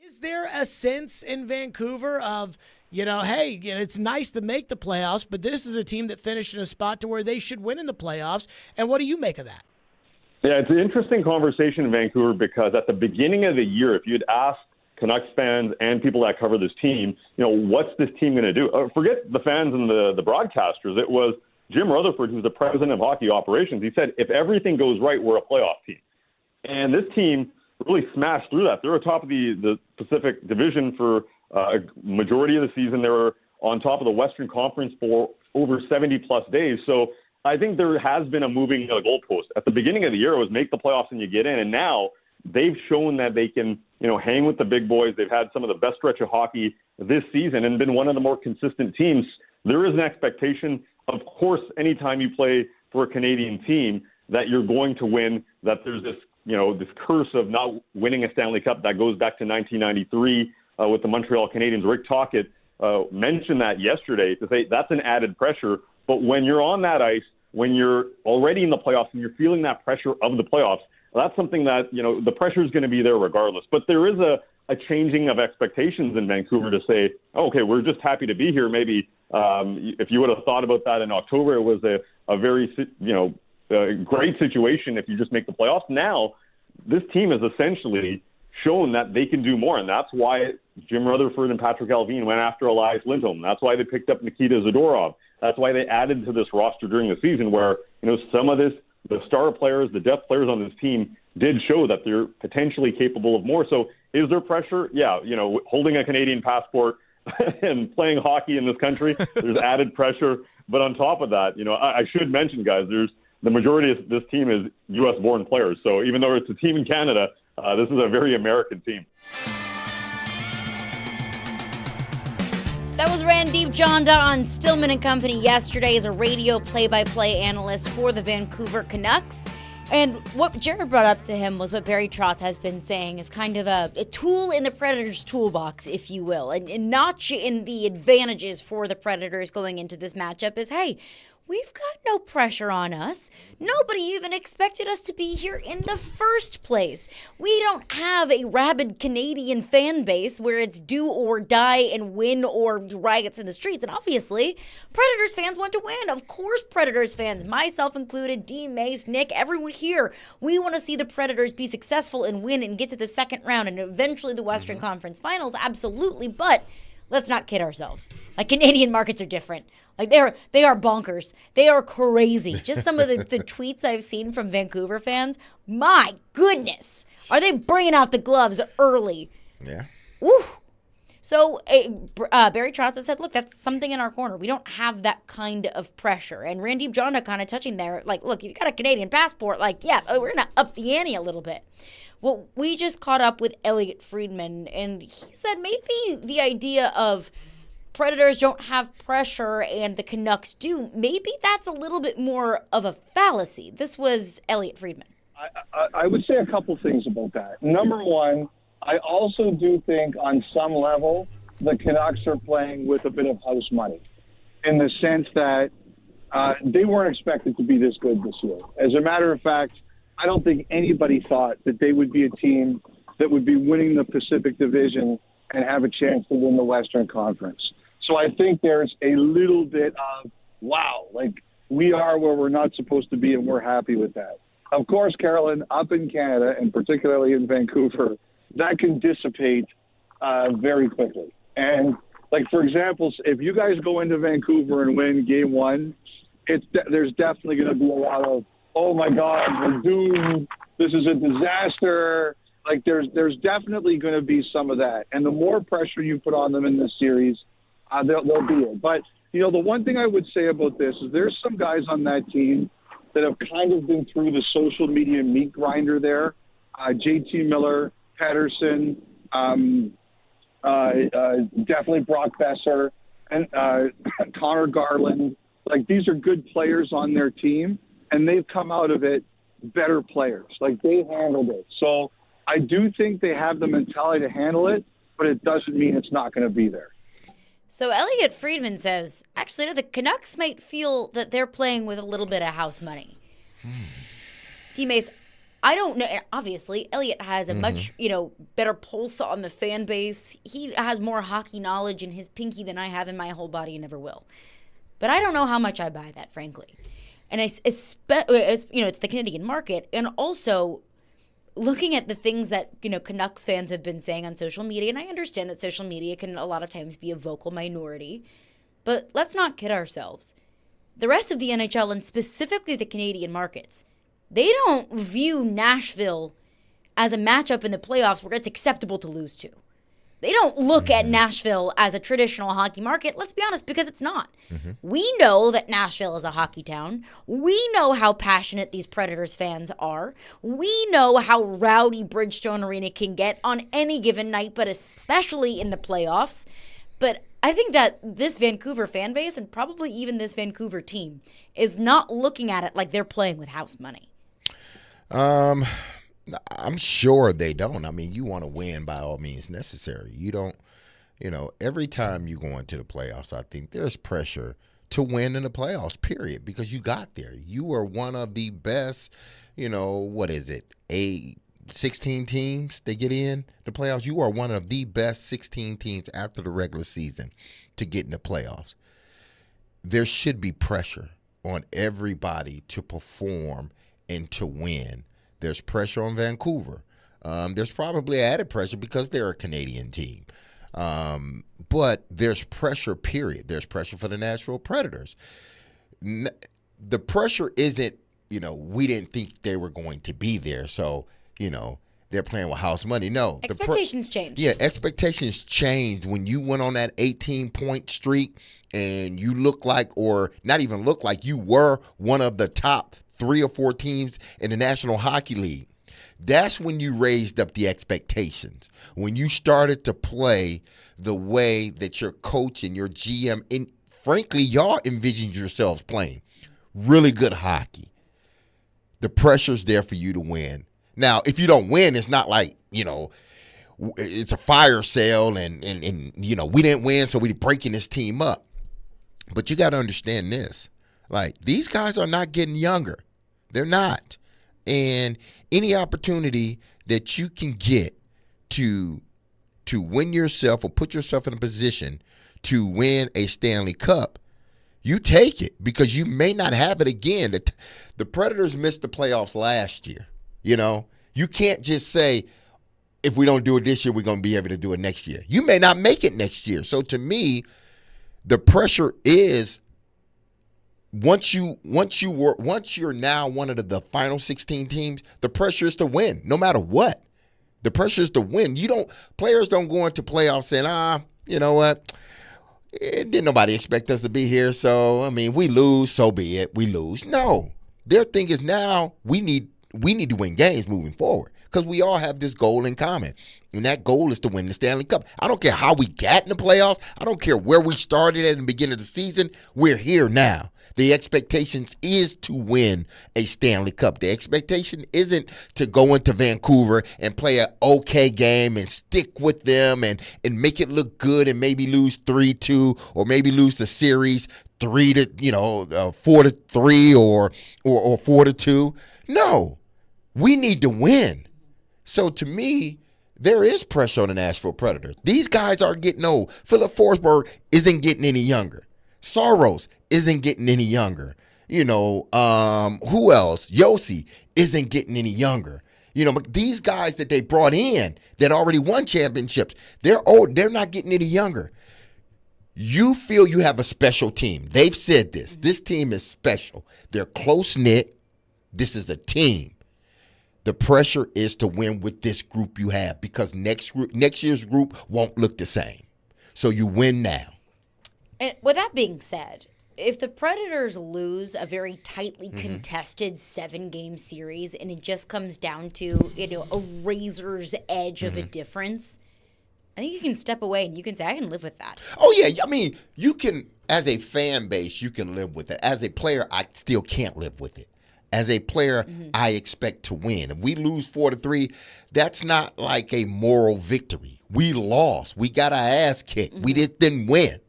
Is there a sense in Vancouver of, hey, it's nice to make the playoffs, but this is a team that finished in a spot to where they should win in the playoffs? And what do you make of that? Yeah, it's an interesting conversation in Vancouver because at the beginning of the year, if you'd asked Canucks fans and people that cover this team, what's this team going to do? Forget the fans and the broadcasters. It was Jim Rutherford, who's the president of hockey operations. He said, if everything goes right, we're a playoff team. And this team really smashed through that. They're atop of the Pacific Division for a majority of the season. They were on top of the Western Conference for over 70-plus days. So I think there has been a moving goalpost. At the beginning of the year, it was make the playoffs and you get in. And now they've shown that they can, hang with the big boys. They've had some of the best stretch of hockey this season and been one of the more consistent teams. There is an expectation, of course, anytime you play for a Canadian team, that you're going to win, that there's this, this curse of not winning a Stanley Cup that goes back to 1993 with the Montreal Canadiens. Rick Tocchet mentioned that yesterday to say that's an added pressure. But when you're on that ice, when you're already in the playoffs and you're feeling that pressure of the playoffs, that's something that, the pressure is going to be there regardless. But there is a changing of expectations in Vancouver to say, okay, we're just happy to be here. Maybe if you would have thought about that in October, it was a very, great situation if you just make the playoffs. Now, this team has essentially shown that they can do more, and that's why Jim Rutherford and Patrick Allvin went after Elias Lindholm. That's why they picked up Nikita Zadorov. That's why they added to this roster during the season where, some of the star players, the depth players on this team did show that they're potentially capable of more. So is there pressure? Yeah, holding a Canadian passport and playing hockey in this country, there's added pressure. But on top of that, I should mention, guys, the majority of this team is U.S.-born players. So even though it's a team in Canada, this is a very American team. That was Randeep Janda on Stillman and Company yesterday as a radio play-by-play analyst for the Vancouver Canucks. And what Jared brought up to him was what Barry Trotz has been saying is kind of a tool in the Predators' toolbox, if you will. And notch in the advantages for the Predators going into this matchup is, hey, we've got no pressure on us. Nobody even expected us to be here in the first place. We don't have a rabid Canadian fan base where it's do or die and win or riots in the streets. And obviously, Predators fans want to win. Of course, Predators fans, myself included, D-Mase, Nick, everyone here, we want to see the Predators be successful and win and get to the second round and eventually the Western Conference Finals. Absolutely. But let's not kid ourselves. Canadian markets are different. They are bonkers. They are crazy. Just some of the tweets I've seen from Vancouver fans. My goodness. Are they bringing out the gloves early? Yeah. Woo. So Barry Trotz said, look, that's something in our corner. We don't have that kind of pressure. And Randeep Janda kind of touching there, look, you've got a Canadian passport. We're going to up the ante a little bit. Well, we just caught up with Elliot Friedman, and he said maybe the idea of Predators don't have pressure and the Canucks do, maybe that's a little bit more of a fallacy. This was Elliot Friedman. I would say a couple things about that. Number one, I also do think on some level the Canucks are playing with a bit of house money in the sense that they weren't expected to be this good this year. As a matter of fact, I don't think anybody thought that they would be a team that would be winning the Pacific Division and have a chance to win the Western Conference. So I think there's a little bit of, wow, we are where we're not supposed to be and we're happy with that. Of course, Carolyn, up in Canada and particularly in Vancouver, that can dissipate very quickly. And for example, if you guys go into Vancouver and win game one, there's definitely going to be a lot of, oh my God, we're doomed. This is a disaster. There's definitely going to be some of that. And the more pressure you put on them in this series, they'll be it. But, the one thing I would say about this is there's some guys on that team that have kind of been through the social media meat grinder there. JT Miller, Pedersen, definitely Brock Besser, and Connor Garland. These are good players on their team, and they've come out of it better players. They handled it. So I do think they have the mentality to handle it, but it doesn't mean it's not going to be there. So Elliot Friedman says, actually, the Canucks might feel that they're playing with a little bit of house money. D-Mase, I don't know. Obviously, Elliot has a much, better pulse on the fan base. He has more hockey knowledge in his pinky than I have in my whole body and never will. But I don't know how much I buy that, frankly. And it's the Canadian market. And also looking at the things that, Canucks fans have been saying on social media, and I understand that social media can a lot of times be a vocal minority, but let's not kid ourselves. The rest of the NHL, and specifically the Canadian markets, they don't view Nashville as a matchup in the playoffs where it's acceptable to lose to. They don't look at Nashville as a traditional hockey market, let's be honest, because it's not. We know that Nashville is a hockey town. We know how passionate these Predators fans are. We know how rowdy Bridgestone Arena can get on any given night, but especially in the playoffs. But I think that this Vancouver fan base, and probably even this Vancouver team, is not looking at it like they're playing with house money. I'm sure they don't. I mean, you want to win by all means necessary. You don't, every time you go into the playoffs, I think there's pressure to win in the playoffs, period, because you got there. You are one of the best, 16 teams they get in the playoffs. You are one of the best 16 teams after the regular season to get in the playoffs. There should be pressure on everybody to perform and to win. There's pressure on Vancouver. There's probably added pressure because they're a Canadian team. But there's pressure, period. There's pressure for the Nashville Predators. The pressure isn't, we didn't think they were going to be there, so, they're playing with house money. No. Expectations changed. Yeah, expectations changed when you went on that 18-point streak and you look like, or not even look like, you were one of the top 3 or 4 teams in the National Hockey League. That's when you raised up the expectations. When you started to play the way that your coach and your GM, and frankly, y'all envisioned yourselves playing really good hockey. The pressure's there for you to win. Now, if you don't win, it's not like, it's a fire sale and we didn't win, so we're breaking this team up. But you got to understand this. Like, these guys are not getting younger. They're not. And any opportunity that you can get to win yourself or put yourself in a position to win a Stanley Cup, you take it, because you may not have it again. The Predators missed the playoffs last year. You can't just say, if we don't do it this year, we're going to be able to do it next year. You may not make it next year. So to me, the pressure is, once you're now one of the final 16 teams, the pressure is to win, no matter what. The pressure is to win. Players don't go into playoffs saying, you know what? Didn't nobody expect us to be here, so we lose, so be it. We lose. No, their thing is now we need to win games moving forward, because we all have this goal in common, and that goal is to win the Stanley Cup. I don't care how we got in the playoffs. I don't care where we started at the beginning of the season. We're here now. The expectations is to win a Stanley Cup. The expectation isn't to go into Vancouver and play an okay game and stick with them and make it look good and maybe lose 3-2 or maybe lose the series 4-3 or 4-2. No, we need to win. So to me, there is pressure on the Nashville Predators. These guys are getting old. Philip Forsberg isn't getting any younger. Saros isn't getting any younger. Who else? Yossi isn't getting any younger. But these guys that they brought in that already won championships, they're old. They're not getting any younger. You feel you have a special team. They've said this. This team is special. They're close-knit. This is a team. The pressure is to win with this group you have, because next year's group won't look the same. So you win now. And with that being said, if the Predators lose a very tightly contested 7-game series and it just comes down to, a razor's edge of a difference, I think you can step away and you can say, I can live with that. Oh, yeah. You can, as a fan base, you can live with it. As a player, I still can't live with it. As a player, I expect to win. If we lose 4-3, that's not like a moral victory. We lost. We got our ass kicked. We didn't win.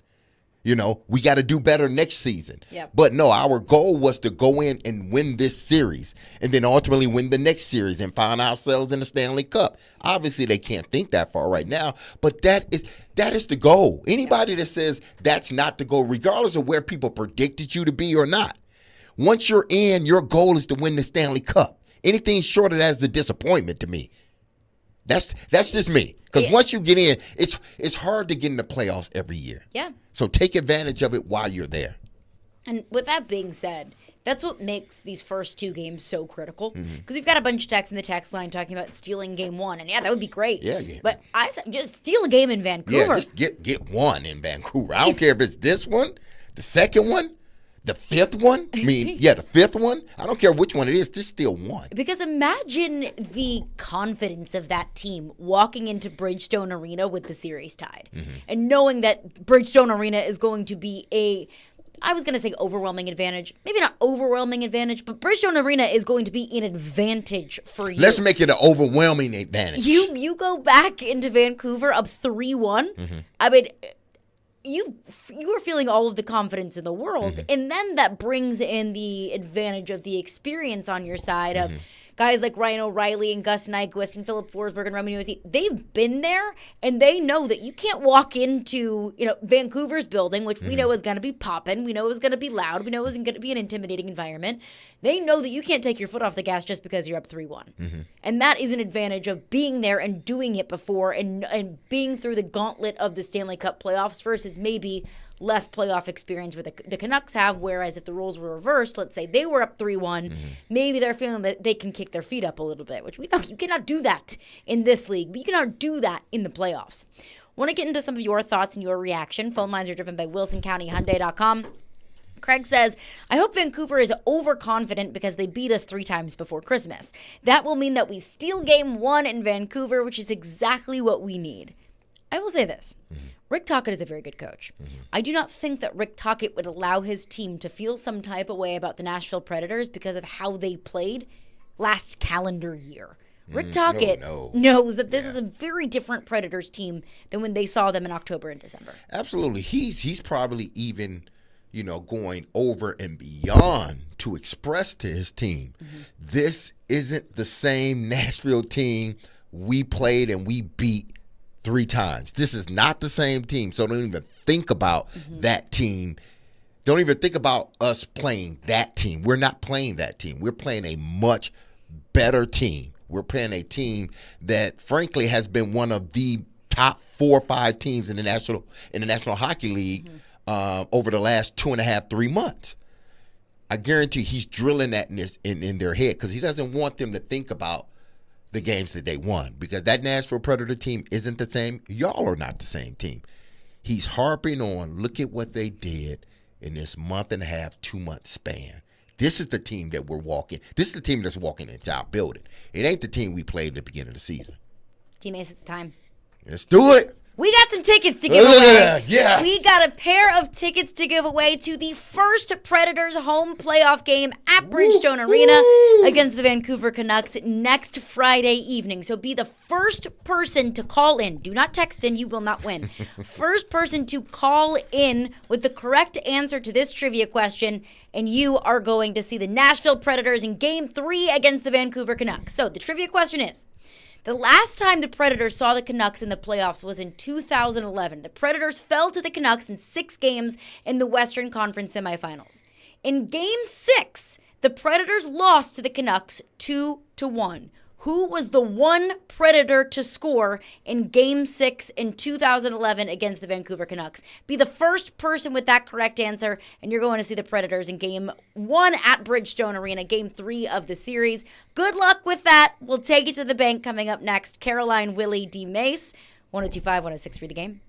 We got to do better next season. Yep. But no, our goal was to go in and win this series and then ultimately win the next series and find ourselves in the Stanley Cup. Obviously, they can't think that far right now, but that is the goal. Anybody that says that's not the goal, regardless of where people predicted you to be or not, once you're in, your goal is to win the Stanley Cup. Anything short of that is a disappointment to me. That's just me. Because once you get in, it's hard to get in the playoffs every year. Yeah. So take advantage of it while you're there. And with that being said, that's what makes these first two games so critical. Because we've got a bunch of texts in the text line talking about stealing game one. And, that would be great. Yeah. But I said just steal a game in Vancouver. Yeah, just get one in Vancouver. I don't care if it's this one, the second one, the fifth one. The fifth one. I don't care which one it is. Just steal one. Because imagine the confidence of that team walking into Bridgestone Arena with the series tied. And knowing that Bridgestone Arena is going to be I was going to say overwhelming advantage. Maybe not overwhelming advantage, but Bridgestone Arena is going to be an advantage for you. Let's make it an overwhelming advantage. You go back into Vancouver up 3-1. I mean, you are feeling all of the confidence in the world. And then that brings in the advantage of the experience on your side of guys like Ryan O'Reilly and Gus Nyquist and Philip Forsberg and Roman Josi. They've been there, and they know that you can't walk into Vancouver's building, which we know is going to be popping. We know is going to be loud. We know is going to be an intimidating environment. They know that you can't take your foot off the gas just because you're up 3-1. And that is an advantage of being there and doing it before and being through the gauntlet of the Stanley Cup playoffs versus maybe less playoff experience where the Canucks have, whereas if the roles were reversed, let's say they were up 3-1, maybe they're feeling that they can kick their feet up a little bit, which we know you cannot do that in this league, but you cannot do that in the playoffs. Want to get into some of your thoughts and your reaction. Phone lines are driven by WilsonCountyHyundai.com. Craig says, I hope Vancouver is overconfident because they beat us 3 times before Christmas. That will mean that we steal game 1 in Vancouver, which is exactly what we need. I will say this. Rick Tocchet is a very good coach. I do not think that Rick Tocchet would allow his team to feel some type of way about the Nashville Predators because of how they played last calendar year. Rick Tocchet knows that this is a very different Predators team than when they saw them in October and December. Absolutely. He's probably even, going over and beyond to express to his team, this isn't the same Nashville team we played and we beat 3 times. This is not the same team, so don't even think about that team. Don't even think about us playing that team. We're not playing that team. We're playing a much better team. We're playing a team that, frankly, has been one of the top 4 or 5 teams in the National Hockey League over the last 2.5, 3 months. I guarantee he's drilling that in their head because he doesn't want them to think about the games that they won because that Nashville Predator team isn't the same. Y'all are not the same team. He's harping on, look at what they did in this 1.5, 2-month span. This is the team that we're walking. This is the team that's walking into our building. It ain't the team we played at the beginning of the season. D-Mase, it's time. Let's do it. We got some tickets to give away. Yes. We got a pair of tickets to give away to the first Predators home playoff game at Bridgestone Arena against the Vancouver Canucks next Friday evening. So be the first person to call in. Do not text in. You will not win. First person to call in with the correct answer to this trivia question, and you are going to see the Nashville Predators in Game 3 against the Vancouver Canucks. So the trivia question is, the last time the Predators saw the Canucks in the playoffs was in 2011. The Predators fell to the Canucks in 6 games in the Western Conference semifinals. In Game 6, the Predators lost to the Canucks 2-1. Who was the one Predator to score in Game 6 in 2011 against the Vancouver Canucks? Be the first person with that correct answer, and you're going to see the Predators in Game 1 at Bridgestone Arena, Game 3 of the series. Good luck with that. We'll take it to the bank coming up next. Caroline, Willy, D-Mase, 102.5, 106.3 The Game.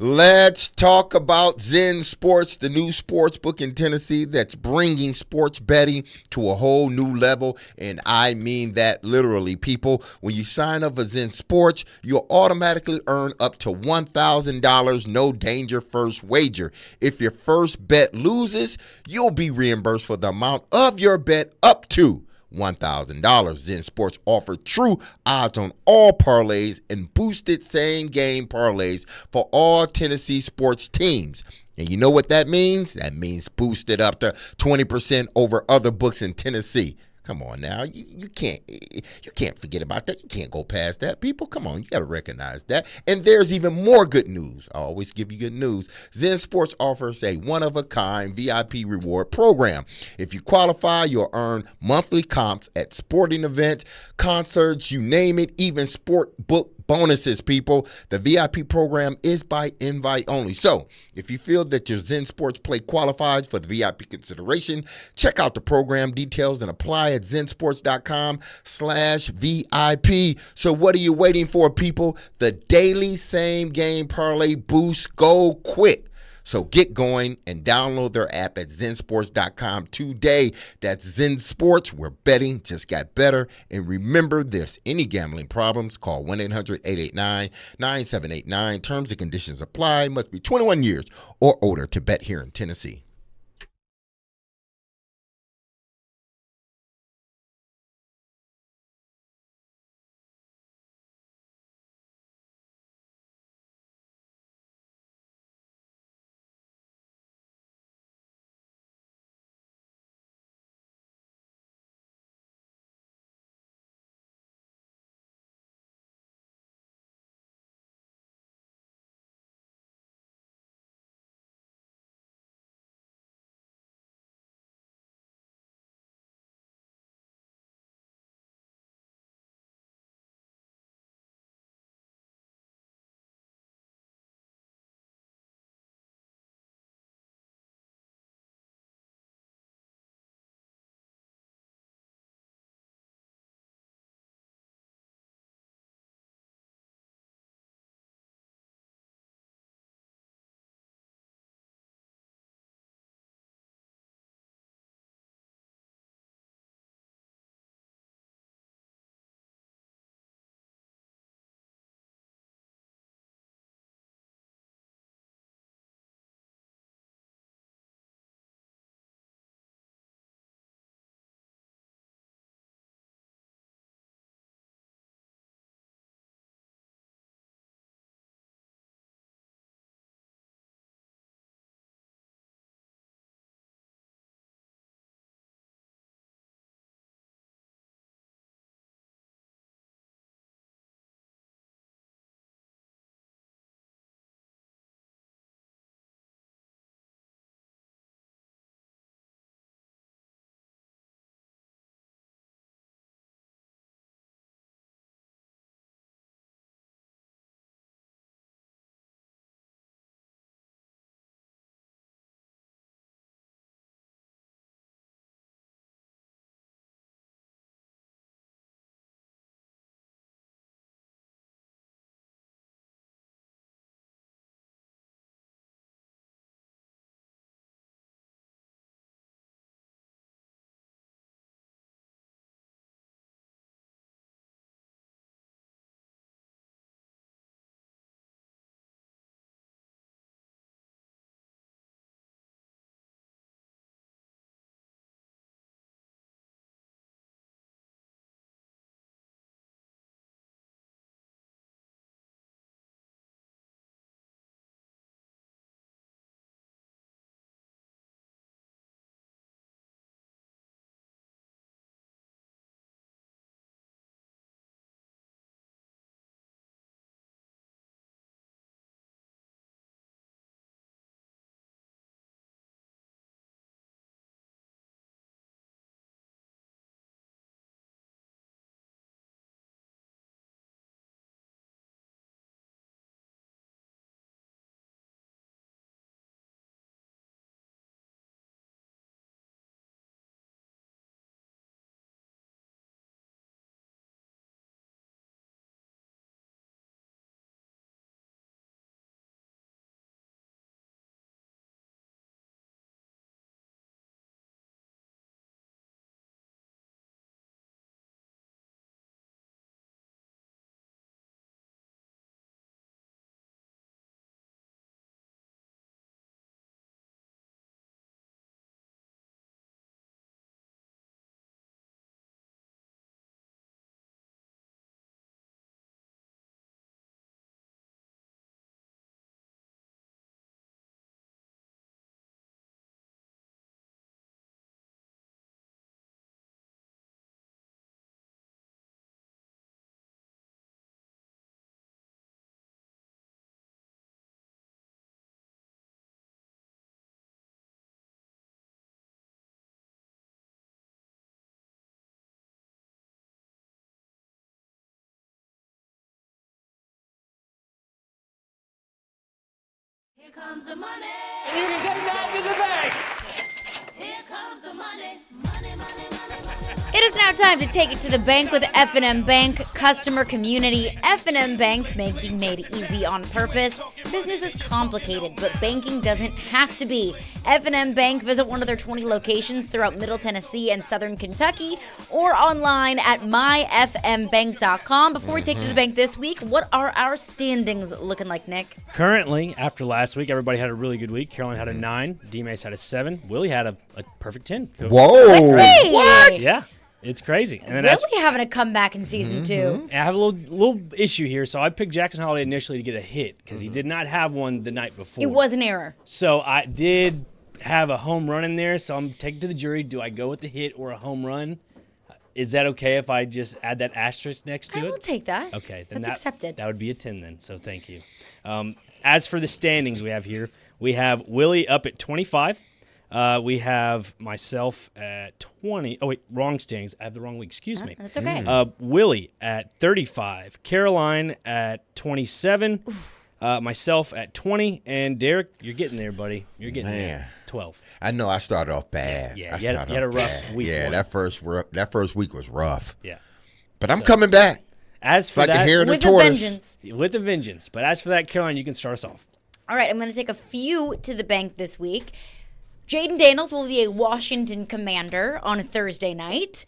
Let's talk about Zen Sports, the new sports book in Tennessee that's bringing sports betting to a whole new level. And I mean that literally, people. When you sign up for Zen Sports, you'll automatically earn up to $1,000 no danger first wager. If your first bet loses, you'll be reimbursed for the amount of your bet up to $1,000. Zen Sports offer true odds on all parlays and boosted same game parlays for all Tennessee sports teams. And you know what that means? That means boosted up to 20% over other books in Tennessee. Come on now, you can't forget about that. You can't go past that, people. Come on, you got to recognize that. And there's even more good news. I always give you good news. Zen Sports offers a one-of-a-kind VIP reward program. If you qualify, you'll earn monthly comps at sporting events, concerts, you name it, even sport book bonuses, people. The VIP program is by invite only. So if you feel that your Zen Sports play qualifies for the VIP consideration, check out the program details and apply at zensports.com/VIP. So what are you waiting for, people? The daily same game parlay boost, go quick. So get going and download their app at zensports.com today. That's Zen Sports, where betting just got better. And remember this, any gambling problems, call 1-800-889-9789. Terms and conditions apply. Must be 21 years or older to bet here in Tennessee. Here comes the money. And you can take that to the bank. Here comes the money. Money, money, money, money. It is now time to take it to the bank with F&M Bank customer community. F&M Bank, banking made easy on purpose. Business is complicated, but banking doesn't have to be. F&M Bank, visit one of their 20 locations throughout Middle Tennessee and Southern Kentucky, or online at myfmbank.com. Before we take it to the bank this week, what are our standings looking like, Nick? Currently, after last week, everybody had a really good week. Caroline had a 9. D-Mase had a 7. Willy had a perfect 10. Whoa. Hey! What? Yeah. It's crazy. And then Willy having a comeback in season 2. I have a little issue here. So I picked Jackson Holiday initially to get a hit because he did not have one the night before. It was an error. So I did have a home run in there. So I'm taking to the jury. Do I go with the hit or a home run? Is that okay if I just add that asterisk next to it? I will take that. Okay. Then That's accepted. That would be a 10 then. So thank you. As for the standings we have here, we have Willy up at 25. We have myself at 20. Oh, wait, wrong standings. I have the wrong week. Excuse me. That's okay. Willy at 35. Caroline at 27. Myself at 20. And Derek, you're getting there, buddy. You're getting there. 12. I know I started off bad. Yeah, you had a rough week. Yeah, that first week was rough. Yeah. But I'm coming back. As for it's like that, the hare and the with a tortoise. vengeance. With a vengeance. But as for that, Caroline, you can start us off. All right, I'm going to take a few to the bank this week. Jaden Daniels will be a Washington Commander on a Thursday night.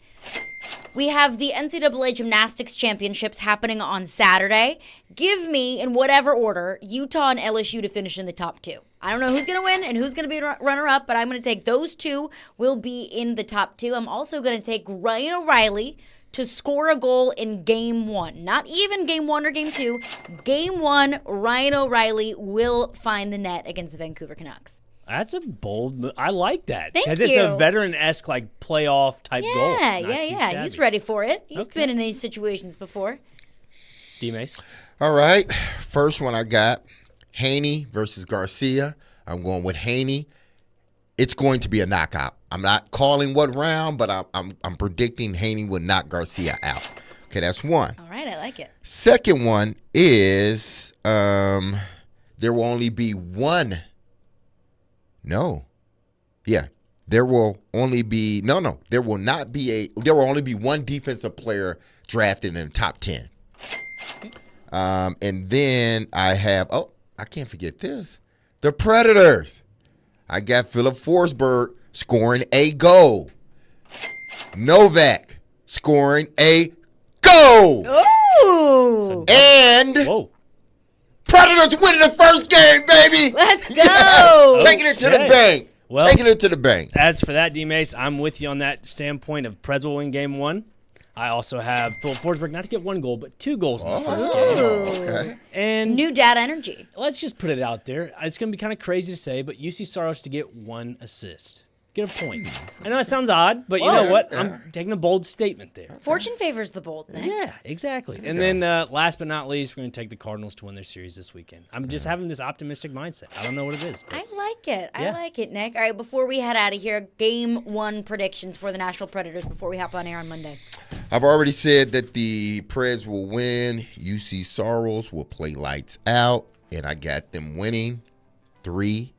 We have the NCAA Gymnastics Championships happening on Saturday. Give me, in whatever order, Utah and LSU to finish in the top 2. I don't know who's going to win and who's going to be runner-up, but I'm going to take those two will be in the top 2. I'm also going to take Ryan O'Reilly to score a goal in Game 1. Not even Game 1 or Game 2. Game 1, Ryan O'Reilly will find the net against the Vancouver Canucks. That's a bold. I like that. Thank you. Because it's a veteran-esque, like, playoff type goal. Yeah. He's ready for it. He's been in these situations before. D-Mase. All right. First one I got, Haney versus Garcia. I'm going with Haney. It's going to be a knockout. I'm not calling what round, but I'm predicting Haney will knock Garcia out. Okay, that's one. All right, I like it. Second one is there will only be one. No. Yeah. There will only be there will only be one defensive player drafted in the top 10. And then I have I can't forget this. The Predators. I got Philip Forsberg scoring a goal. Novak scoring a goal. Ooh. And Predators winning the first game, baby. Let's go. Taking it to the bank. Well, taking it to the bank. As for that, D-Mase, I'm with you on that standpoint of Preds will win Game 1. I also have Philip Forsberg not to get 1 goal, but 2 goals in this first game. Okay. And new dad energy. Let's just put it out there. It's going to be kind of crazy to say, but UC Saros to get 1 assist. Get a point. I know it sounds odd, but you know what? I'm taking a bold statement there. Fortune favors the bold, Nick. Yeah, exactly. And then last but not least, we're going to take the Cardinals to win their series this weekend. I'm just having this optimistic mindset. I don't know what it is. I like it. I like it, Nick. All right, before we head out of here, Game 1 predictions for the Nashville Predators before we hop on air on Monday. I've already said that the Preds will win. UC Saros will play lights out, and I got them winning 3-1.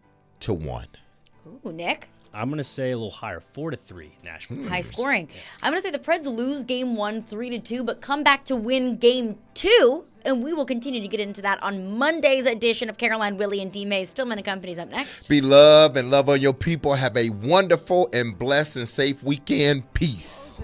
Ooh, Nick? I'm going to say a little higher, 4-3 Nashville. High scoring. I'm going to say the Preds lose Game 1 3-2, but come back to win Game 2, and we will continue to get into that on Monday's edition of Caroline, Willy, and D-Mase. Stillman and Company's up next. Be loved and love on your people. Have a wonderful and blessed and safe weekend. Peace.